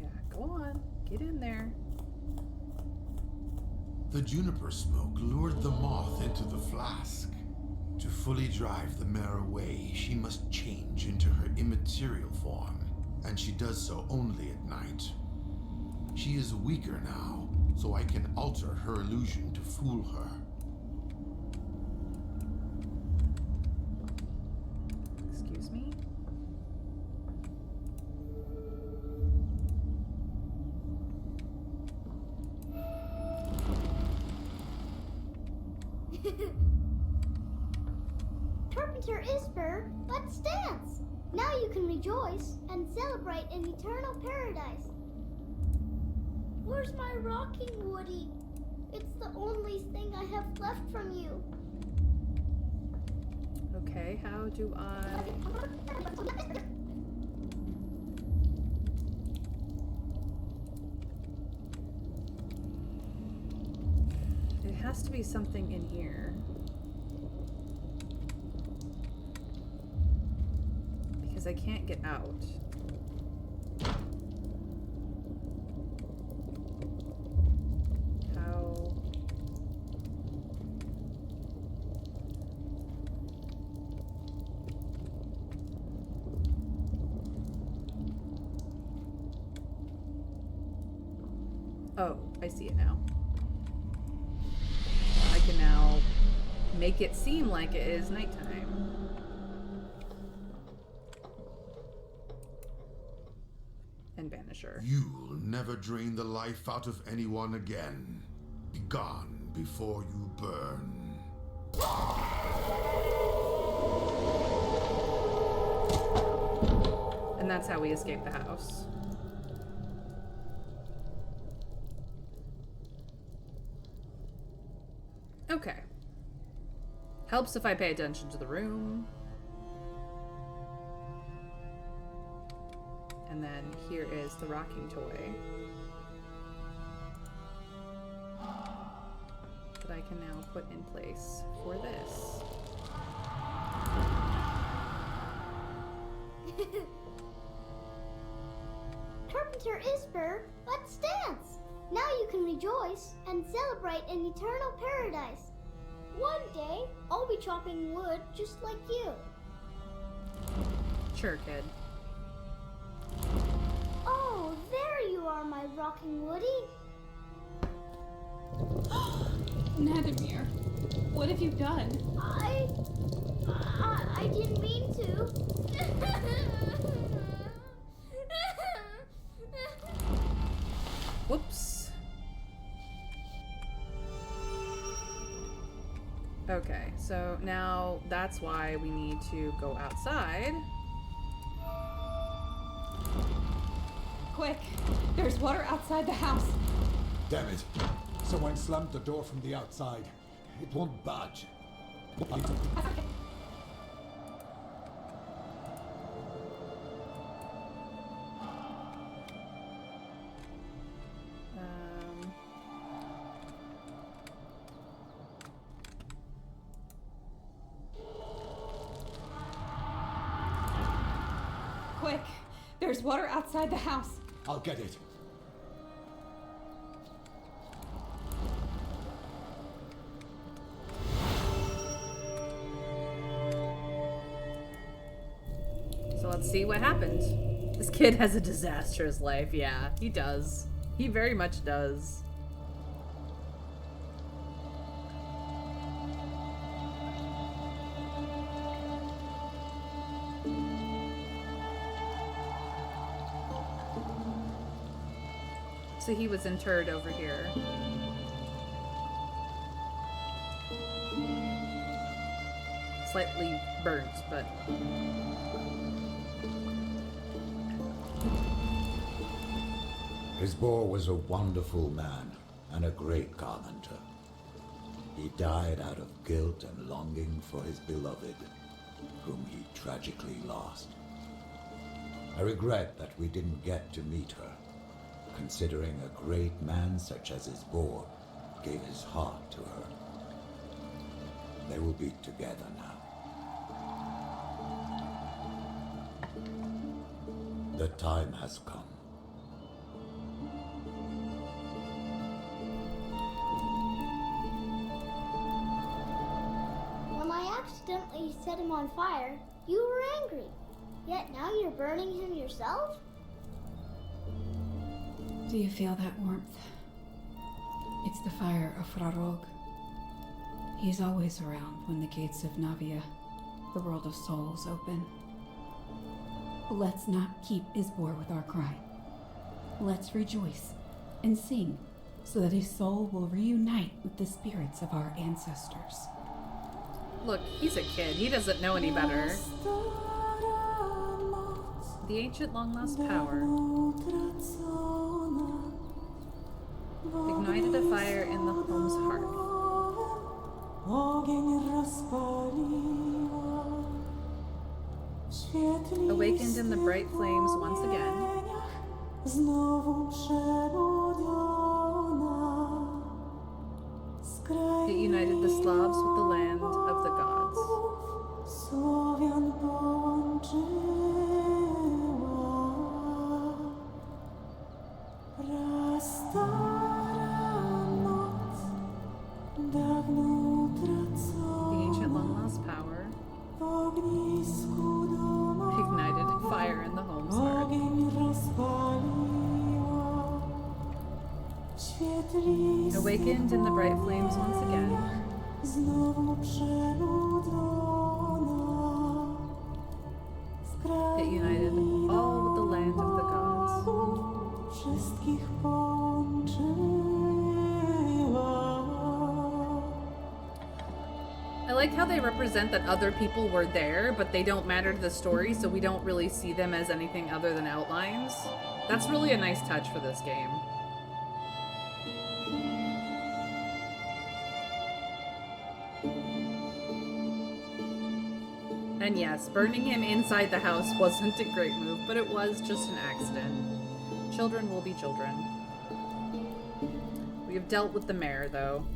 Yeah, go on. Get in there. The juniper smoke lured the moth into the flask. To fully drive the mare away, she must change into her immaterial form, and she does so only at night. She is weaker now, so I can alter her illusion to fool her. Excuse me? Carpenter Isper, let's dance! Now you can rejoice and celebrate in eternal paradise. Where's my rocking Woody? It's the only thing I have left from you. Okay, how do I... It has to be something in here. Because I can't get out. How... Oh, I see it now. I can now make it seem like it is nighttime. And banish her. You'll never drain the life out of anyone again. Be gone before you burn. And that's how we escape the house. Okay. Helps if I pay attention to the room. And then here is the rocking toy. That I can now put in place for this. Carpenter Isper, let's dance! Now you can rejoice and celebrate in eternal paradise. One day, I'll be chopping wood just like you. Sure, kid. Oh, there you are, my rocking Woody. Nadimir, what have you done? I didn't mean to. Whoops. Okay, so now that's why we need to go outside. Quick, there's water outside the house. Damn it. Someone slammed the door from the outside. It won't budge. Quick, there's water outside the house. I'll get it. So let's see what happened. This kid has a disastrous life. Yeah, he does. He very much does. So he was interred over here. Slightly burnt, but... Isbor was a wonderful man and a great carpenter. He died out of guilt and longing for his beloved, whom he tragically lost. I regret that we didn't get to meet her, considering a great man such as Isbor gave his heart to her. They will be together now. The time has come. When I accidentally set him on fire, you were angry. Yet now you're burning him yourself? Do you feel that warmth? It's the fire of Frarog. He's always around when the gates of Navia, the world of souls, open. Let's not keep Isbor with our cry. Let's rejoice and sing so that his soul will reunite with the spirits of our ancestors. Look, he's a kid. He doesn't know any better. The ancient long-lost power ignited a fire in the home's hearth. Awakened in the bright flames once again. It united the Slavs with the land of the gods. The ancient long-lost power ignited fire in the home's heart. Awakened in the bright flames once again. It united all with the land of the gods. I like how they represent that other people were there, but they don't matter to the story, so we don't really see them as anything other than outlines. That's really a nice touch for this game. And yes, burning him inside the house wasn't a great move, but it was just an accident. Children will be children. We have dealt with the mayor, though.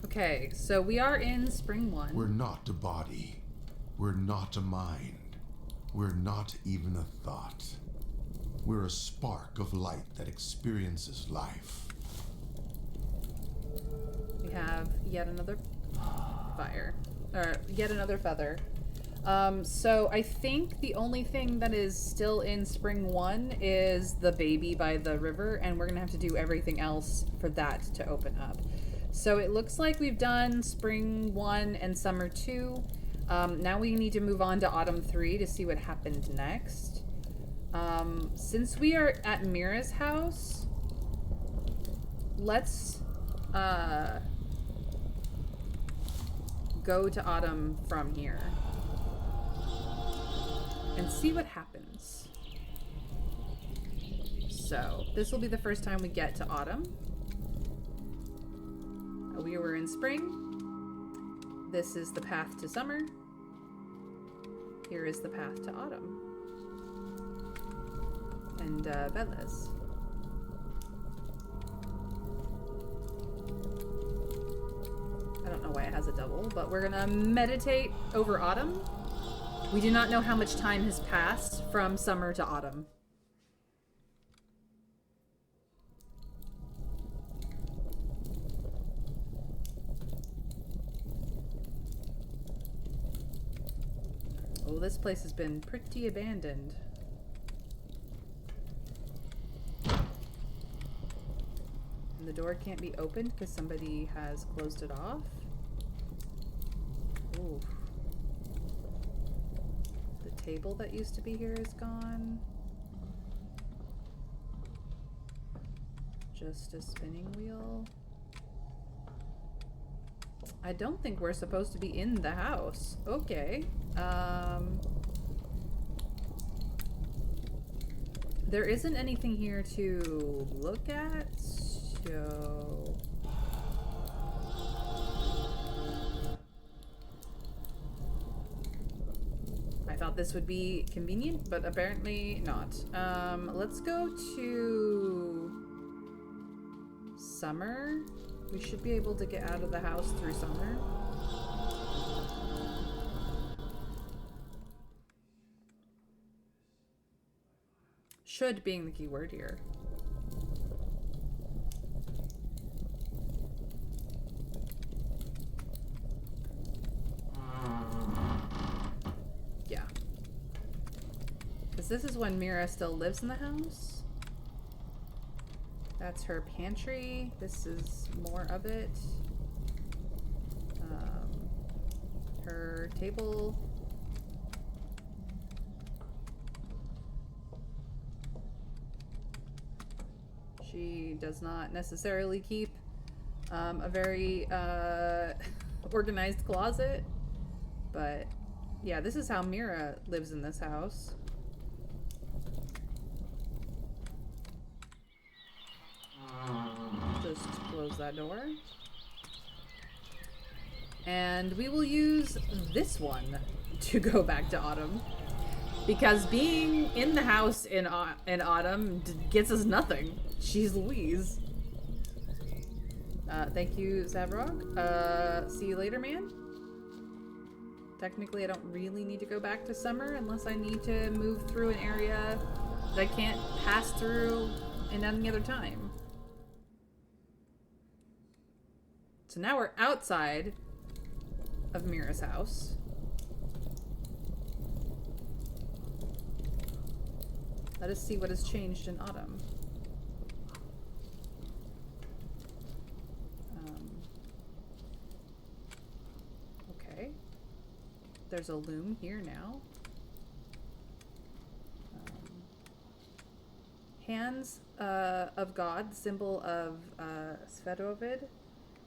Okay, so we are in Spring 1. We're not a body. We're not a mind. We're not even a thought. We're a spark of light that experiences life. We have yet another fire. Or yet another feather. So I think the only thing that is still in Spring 1 is the baby by the river, and we're gonna have to do everything else for that to open up. So it looks like we've done Spring 1 and Summer 2. Now we need to move on to Autumn 3 to see what happened next. Since we are at Mira's house, let's go to Autumn from here and see what happens. So this will be the first time we get to Autumn. We were in Spring. This is the path to Summer. Here is the path to Autumn. And Bella's. I don't know why it has a double, but we're gonna meditate over Autumn. We do not know how much time has passed from Summer to Autumn. Oh, this place has been pretty abandoned. And the door can't be opened because somebody has closed it off. Ooh. The table that used to be here is gone. Just a spinning wheel. I don't think we're supposed to be in the house. Okay. There isn't anything here to look at, so... I thought this would be convenient, but apparently not. Let's go to Summer. We should be able to get out of the house through Summer. Should being the key word here. Yeah. Because this is when Mira still lives in the house. That's her pantry. This is more of it. table. She does not necessarily keep a very organized closet, but yeah, this is how Mira lives in this house. Just close that door. And we will use this one to go back to Autumn. Because being in the house in Autumn gets us nothing. She's Louise. Thank you, Zavrog. See you later, man. Technically, I don't really need to go back to Summer unless I need to move through an area that I can't pass through in any other time. So now we're outside of Mira's house. Let us see what has changed in Autumn. Okay. There's a loom here now. Hands of God, symbol of Svedovid,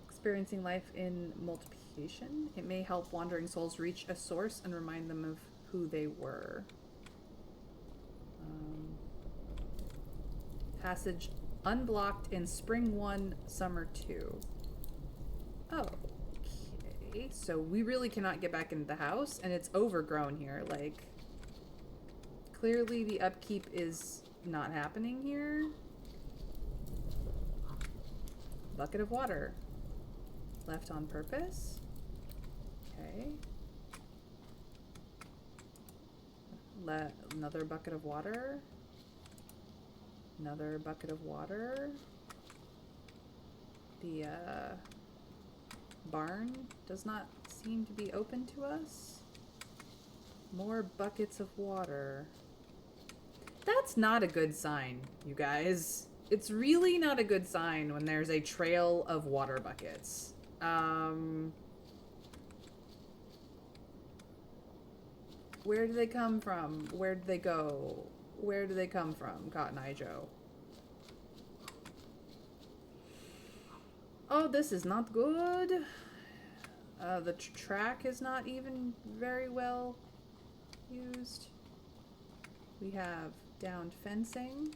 experiencing life in multiplication. It may help wandering souls reach a source and remind them of who they were. Passage unblocked in Spring 1, Summer 2. Okay, so we really cannot get back into the house, and it's overgrown here. Like, clearly the upkeep is not happening here. Bucket of water. Left on purpose. Okay. Another bucket of water. Another bucket of water. The barn does not seem to be open to us. More buckets of water. That's not a good sign, you guys. It's really not a good sign when there's a trail of water buckets. Where do they come from? Where do they go? Where do they come from, Cotton Eye Joe? Oh, this is not good. The track is not even very well used. We have downed fencing.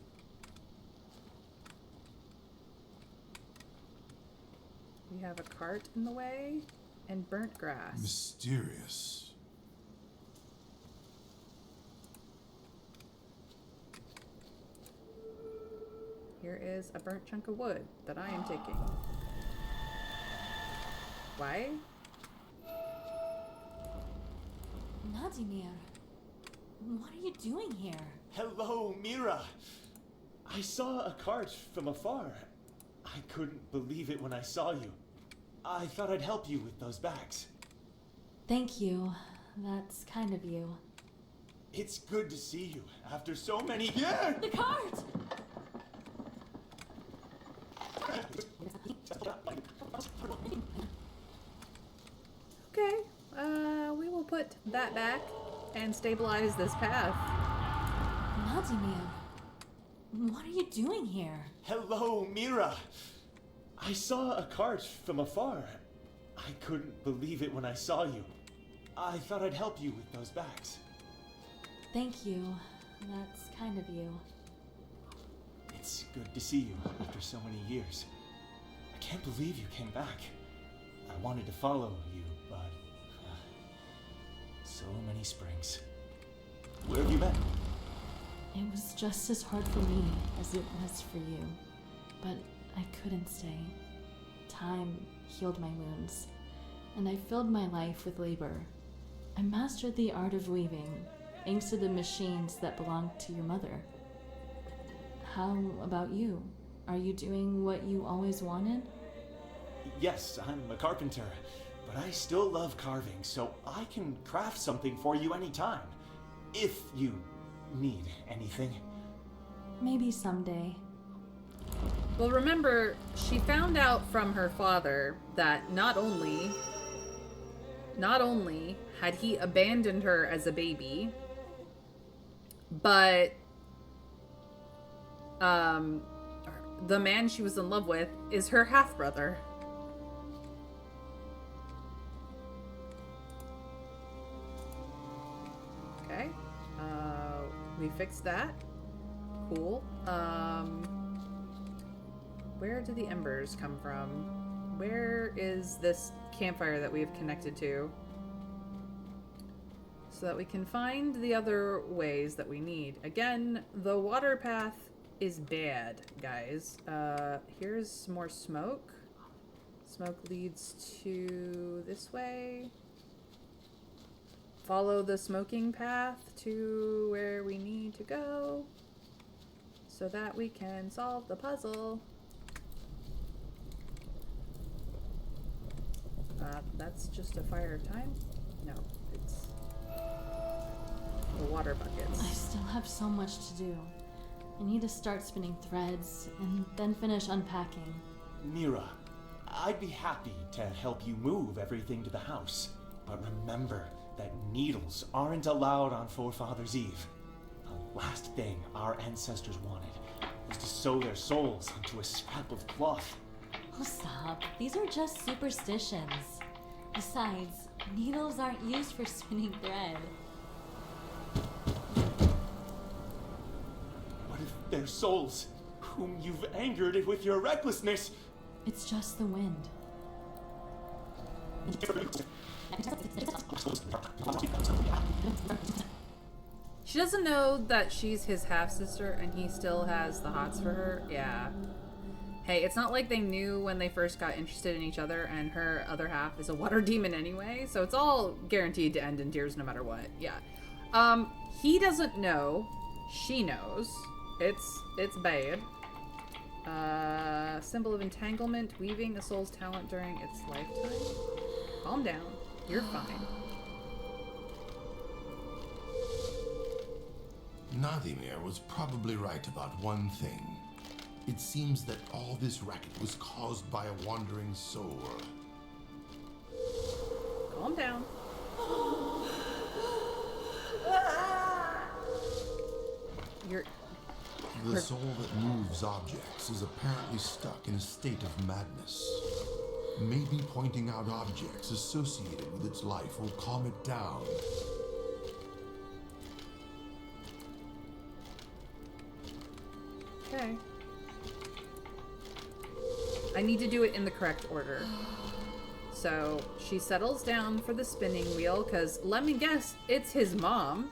We have a cart in the way and burnt grass. Mysterious. Here is a burnt chunk of wood that I am taking. Why? Nadimir, what are you doing here? Hello, Mira. I saw a cart from afar. I couldn't believe it when I saw you. I thought I'd help you with those bags. Thank you. That's kind of you. It's good to see you after so many years. The cart! Okay, we will put that back and stabilize this path. Nadimir, what are you doing here? Hello, Mira. I saw a cart from afar. I couldn't believe it when I saw you. I thought I'd help you with those bags. Thank you. That's kind of you. It's good to see you after so many years. I can't believe you came back. I wanted to follow you, but so many springs. Where have you been? It was just as hard for me as it was for you, but I couldn't stay. Time healed my wounds, and I filled my life with labor. I mastered the art of weaving, thanks to the machines that belonged to your mother. How about you? Are you doing what you always wanted? Yes, I'm a carpenter, but I still love carving, so I can craft something for you anytime. If you need anything. Maybe someday. Well, remember, she found out from her father that not only not only had he abandoned her as a baby, but the man she was in love with is her half-brother. Okay. We fixed that. Cool. Where do the embers come from? Where is this campfire that we have connected to? So that we can find the other ways that we need. Again, the water path is bad, guys. Here's more smoke. Smoke leads to this way. Follow the smoking path to where we need to go so that we can solve the puzzle. That's just a fire of time? No, it's the water buckets. I still have so much to do. I need to start spinning threads and then finish unpacking. Mira, I'd be happy to help you move everything to the house. But remember that needles aren't allowed on Forefathers' Eve. The last thing our ancestors wanted was to sew their souls into a scrap of cloth. Oh, stop. These are just superstitions. Besides, needles aren't used for spinning thread. What if their souls, whom you've angered with your recklessness? It's just the wind. She doesn't know that she's his half-sister and he still has the hots for her. Yeah. Hey, it's not like they knew when they first got interested in each other, and her other half is a water demon anyway, so it's all guaranteed to end in tears no matter what. Yeah. He doesn't know. She knows. It's bad. Symbol of entanglement, weaving a soul's talent during its lifetime. Calm down. You're fine. Nadimir was probably right about one thing. It seems that all this racket was caused by a wandering soul. Calm down. The soul that moves objects is apparently stuck in a state of madness. Maybe pointing out objects associated with its life will calm it down. Okay. I need to do it in the correct order. So she settles down for the spinning wheel because, let me guess, it's his mom.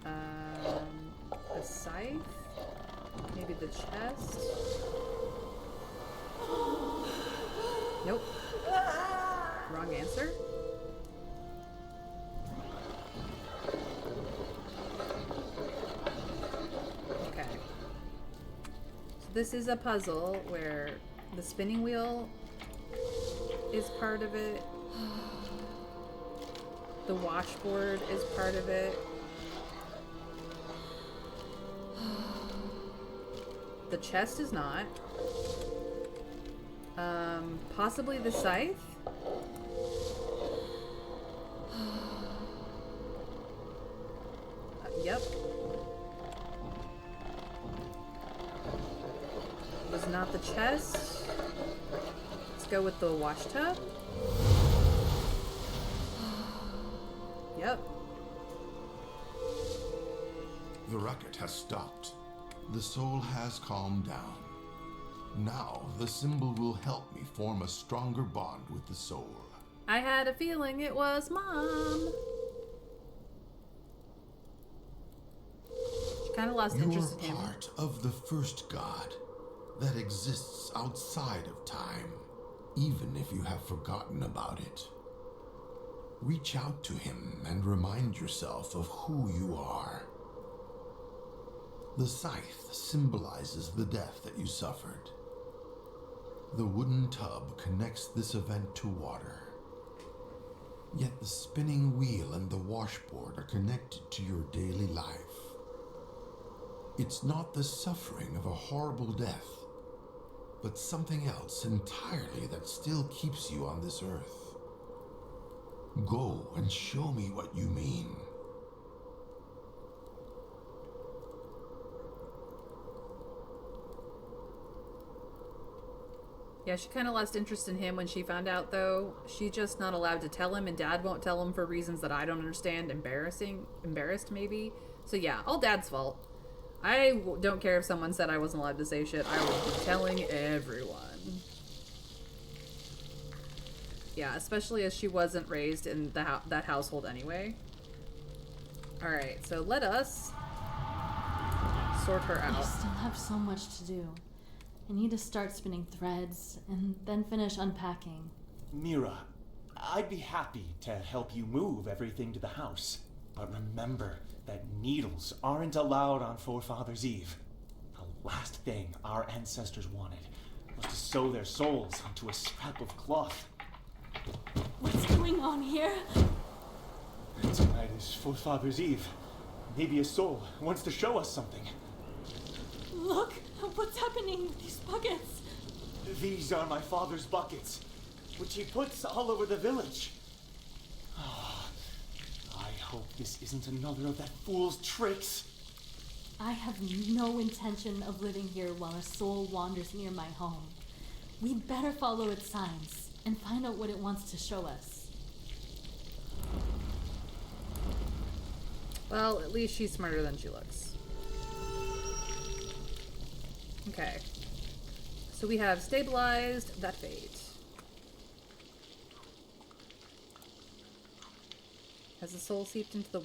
A scythe? Maybe the chest? Nope. Wrong answer. Okay. So this is a puzzle where the spinning wheel is part of it. The washboard is part of it. The chest is not. Possibly the scythe? Yep. Was not the chest. Let's go with the wash tub. Yep. The racket has stopped. The soul has calmed down. Now, the symbol will help me form a stronger bond with the soul. I had a feeling it was Mom. She kind of lost interest in him. You're part of the first god that exists outside of time, even if you have forgotten about it. Reach out to him and remind yourself of who you are. The scythe symbolizes the death that you suffered. The wooden tub connects this event to water. Yet the spinning wheel and the washboard are connected to your daily life. It's not the suffering of a horrible death, but something else entirely that still keeps you on this earth. Go and show me what you mean. Yeah, she kind of lost interest in him when she found out, though. She's just not allowed to tell him, and Dad won't tell him for reasons that I don't understand. Embarrassed, maybe. So yeah, all Dad's fault. I don't care if someone said I wasn't allowed to say shit. I would be telling everyone. Yeah, especially as she wasn't raised in that household anyway. Alright, so let us sort her out. I still have so much to do. I need to start spinning threads and then finish unpacking. Mira, I'd be happy to help you move everything to the house. But remember that needles aren't allowed on Forefathers' Eve. The last thing our ancestors wanted was to sew their souls onto a scrap of cloth. What's going on here? Tonight is Forefathers' Eve. Maybe a soul wants to show us something. Look! What's happening with these buckets? These are my father's buckets, which he puts all over the village. Oh, I hope this isn't another of that fool's tricks. I have no intention of living here while a soul wanders near my home. We'd better follow its signs and find out what it wants to show us. Well, at least she's smarter than she looks. Okay. So we have stabilized that fate. Has the soul seeped into the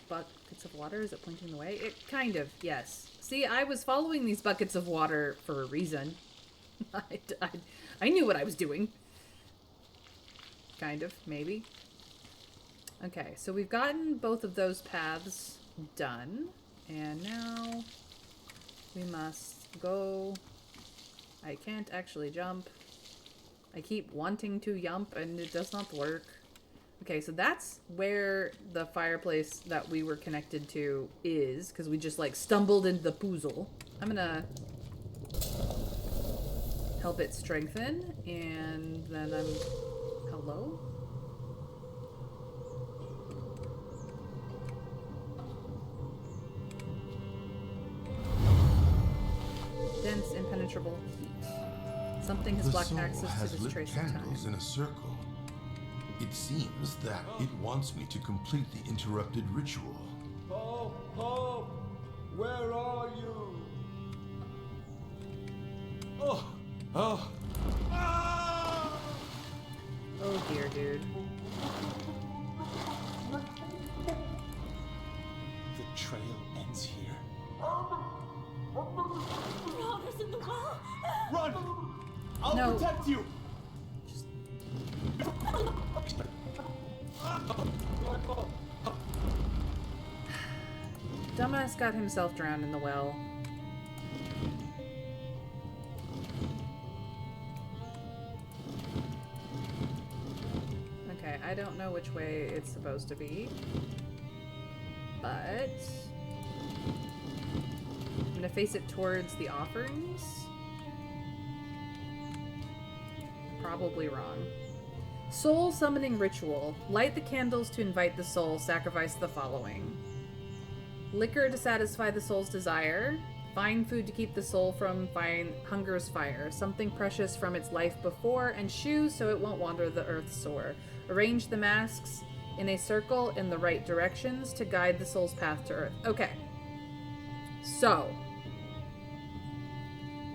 buckets of water? Is it pointing the way? It kind of, yes. See, I was following these buckets of water for a reason. I knew what I was doing. Kind of, maybe. Okay, so we've gotten both of those paths done. And now we must go. I can't actually jump. I keep wanting to jump and it does not work. Okay, so that's where the fireplace that we were connected to is, because we just like stumbled into the puzzle. I'm gonna help it strengthen, and then I'm... Hello? Dense, impenetrable heat. Something has blocked access to this trace of time. The soul has lit candles in a circle. It seems that it wants me to complete the interrupted ritual. Hope, Hope, where are you? Oh, oh. Ah! Oh dear, dude. The trail ends here. Rotters in the well! Run! I'll No. protect you! Dumbass got himself drowned in the well. Okay, I don't know which way it's supposed to be, but I'm gonna face it towards the offerings. Probably wrong. Soul summoning ritual. Light the candles to invite the soul. Sacrifice the following. Liquor to satisfy the soul's desire. Find food to keep the soul from hunger's fire. Something precious from its life before. And shoes so it won't wander the earth's sore. Arrange the masks in a circle in the right directions to guide the soul's path to earth. Okay. So.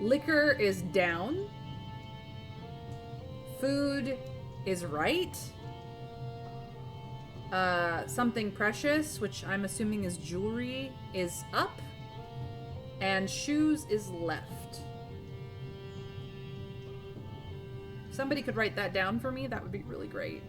Liquor is down. Food is right. Something precious, which I'm assuming is jewelry, is up. And shoes is left. Somebody could write that down for me. That would be really great.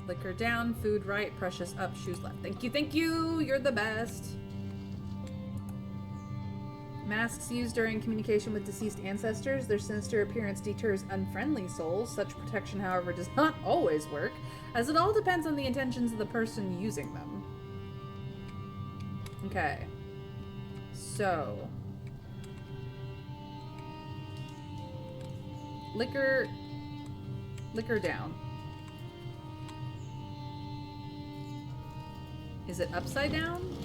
Liquor down, food right, precious up, shoes left. Thank you, you're the best. Masks used during communication with deceased ancestors. Their sinister appearance deters unfriendly souls. Such protection, however, does not always work, as it all depends on the intentions of the person using them. Okay. So. Liquor down. Is it upside down?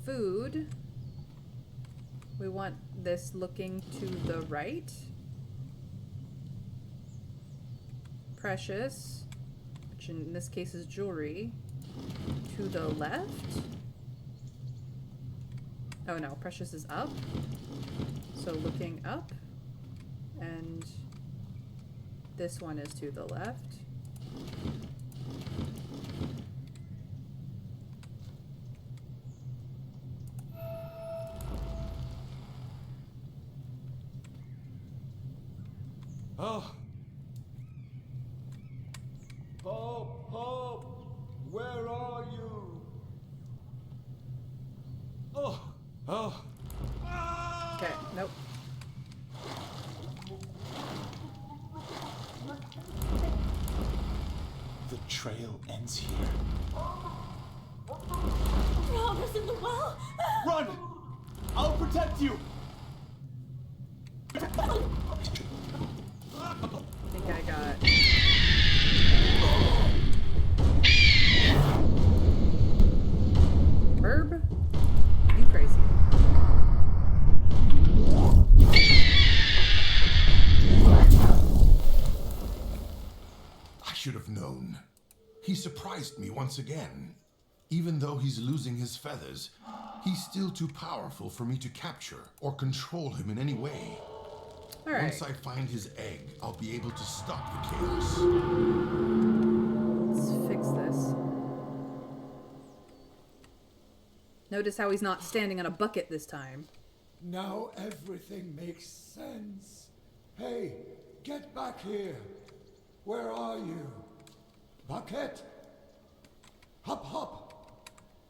Food. We want this looking to the right. Precious, which in this case is jewelry, to the left. Oh no, precious is up. So looking up. And this one is to the left. Oh. Hope, Hope, where are you? Oh. Okay, nope. The trail ends here. Robber's in the well! Run! I'll protect you! I think I got... Herb? You crazy. I should have known. He surprised me once again. Even though he's losing his feathers, he's still too powerful for me to capture or control him in any way. All right. Once I find his egg, I'll be able to stop the chaos. Let's fix this. Notice how he's not standing on a bucket this time. Now everything makes sense. Hey, get back here. Where are you? Bucket? Hop, hop.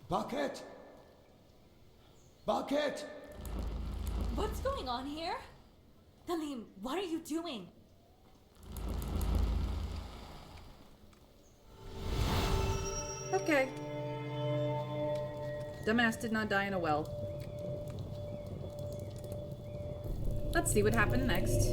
Bucket? Bucket? What's going on here? Dalim, what are you doing? Okay. Dumbass did not die in a well. Let's see what happened next.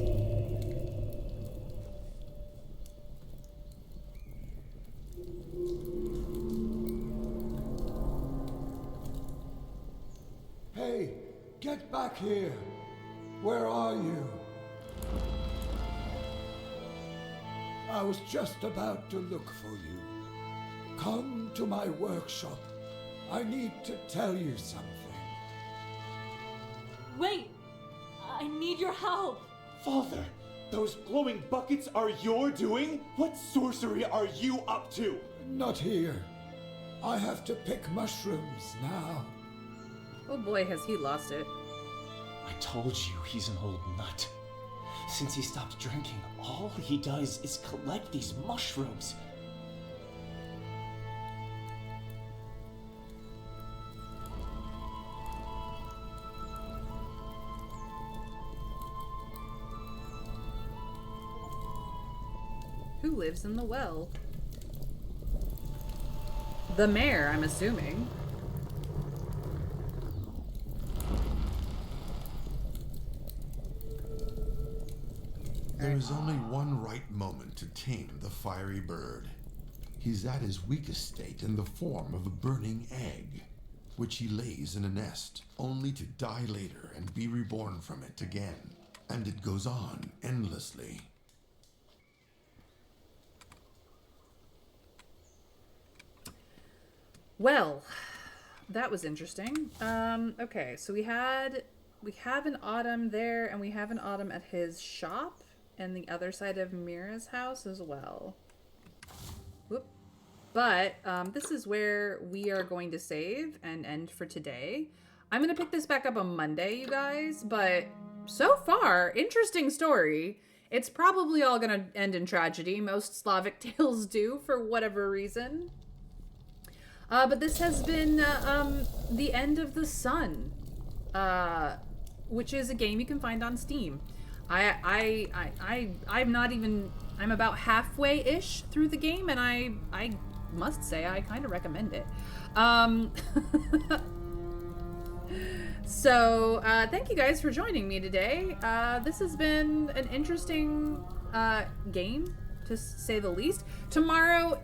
Hey, get back here. Where are you? I was just about to look for you. Come to my workshop. I need to tell you something. Wait! I need your help! Father, those glowing buckets are your doing? What sorcery are you up to? Not here. I have to pick mushrooms now. Oh boy, has he lost it. I told you he's an old nut. Since he stopped drinking, all he does is collect these mushrooms. Who lives in the well? The mayor, I'm assuming. There is only one right moment to tame the fiery bird. He's at his weakest state in the form of a burning egg, which he lays in a nest, only to die later and be reborn from it again. And it goes on endlessly. Well, that was interesting. Okay, so we have an Autumn there, and we have an Autumn at his shop, and the other side of Mira's house as well. Whoop. But this is where we are going to save and end for today. I'm going to pick this back up on Monday, you guys, but so far, interesting story. It's probably all gonna end in tragedy. Most Slavic tales do, for whatever reason. But this has been The End of the Sun, which is a game you can find on Steam. I'm not even, I'm about halfway-ish through the game, and I must say I kind of recommend it. So, thank you guys for joining me today. This has been an interesting game, to say the least. Tomorrow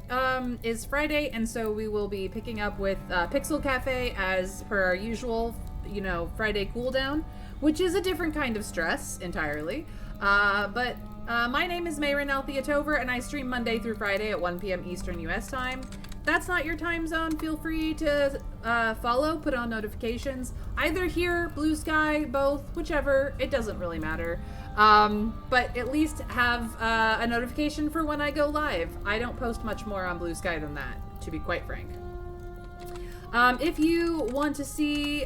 is Friday, and so we will be picking up with Pixel Cafe as per our usual, you know, Friday cooldown, which is a different kind of stress entirely. But my name is Mayrin Altheatover, and I stream Monday through Friday at 1 p.m. Eastern US time. That's not your time zone. Feel free to follow, put on notifications. Either here, Blue Sky, both, whichever. It doesn't really matter. But at least have a notification for when I go live. I don't post much more on Blue Sky than that, to be quite frank. If you want to see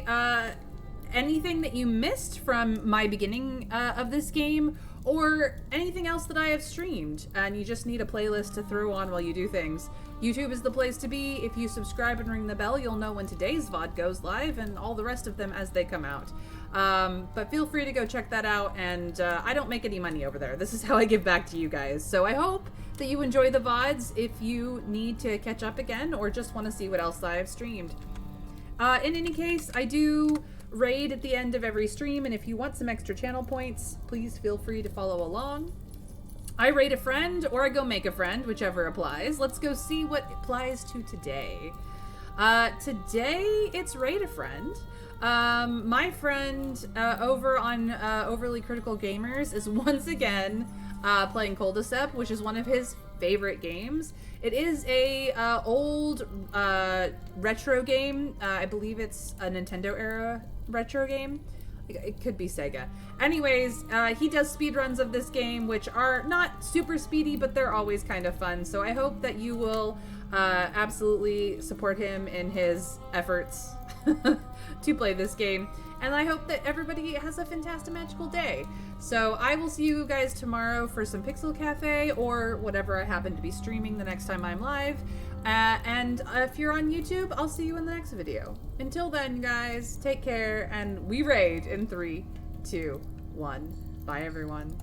anything that you missed from my beginning of this game, or anything else that I have streamed, and you just need a playlist to throw on while you do things, YouTube is the place to be. If you subscribe and ring the bell, you'll know when today's VOD goes live and all the rest of them as they come out. But feel free to go check that out, and I don't make any money over there. This is how I give back to you guys. So I hope that you enjoy the VODs if you need to catch up again or just want to see what else I have streamed. In any case, I do raid at the end of every stream, and if you want some extra channel points, please feel free to follow along. I raid a friend, or I go make a friend, whichever applies. Let's go see what applies to today. Today, it's raid a friend. My friend over on Overly Critical Gamers is once again playing Coldicep, which is one of his favorite games. It is a old retro game. I believe it's a Nintendo era retro game. It could be Sega. Anyways, he does speedruns of this game, which are not super speedy, but they're always kind of fun. So I hope that you will absolutely support him in his efforts to play this game. And I hope that everybody has a fantastic magical day. So I will see you guys tomorrow for some Pixel Cafe or whatever I happen to be streaming the next time I'm live. And if you're on YouTube, I'll see you in the next video. Until then, guys, take care, and we raid in 3, 2, 1. Bye, everyone.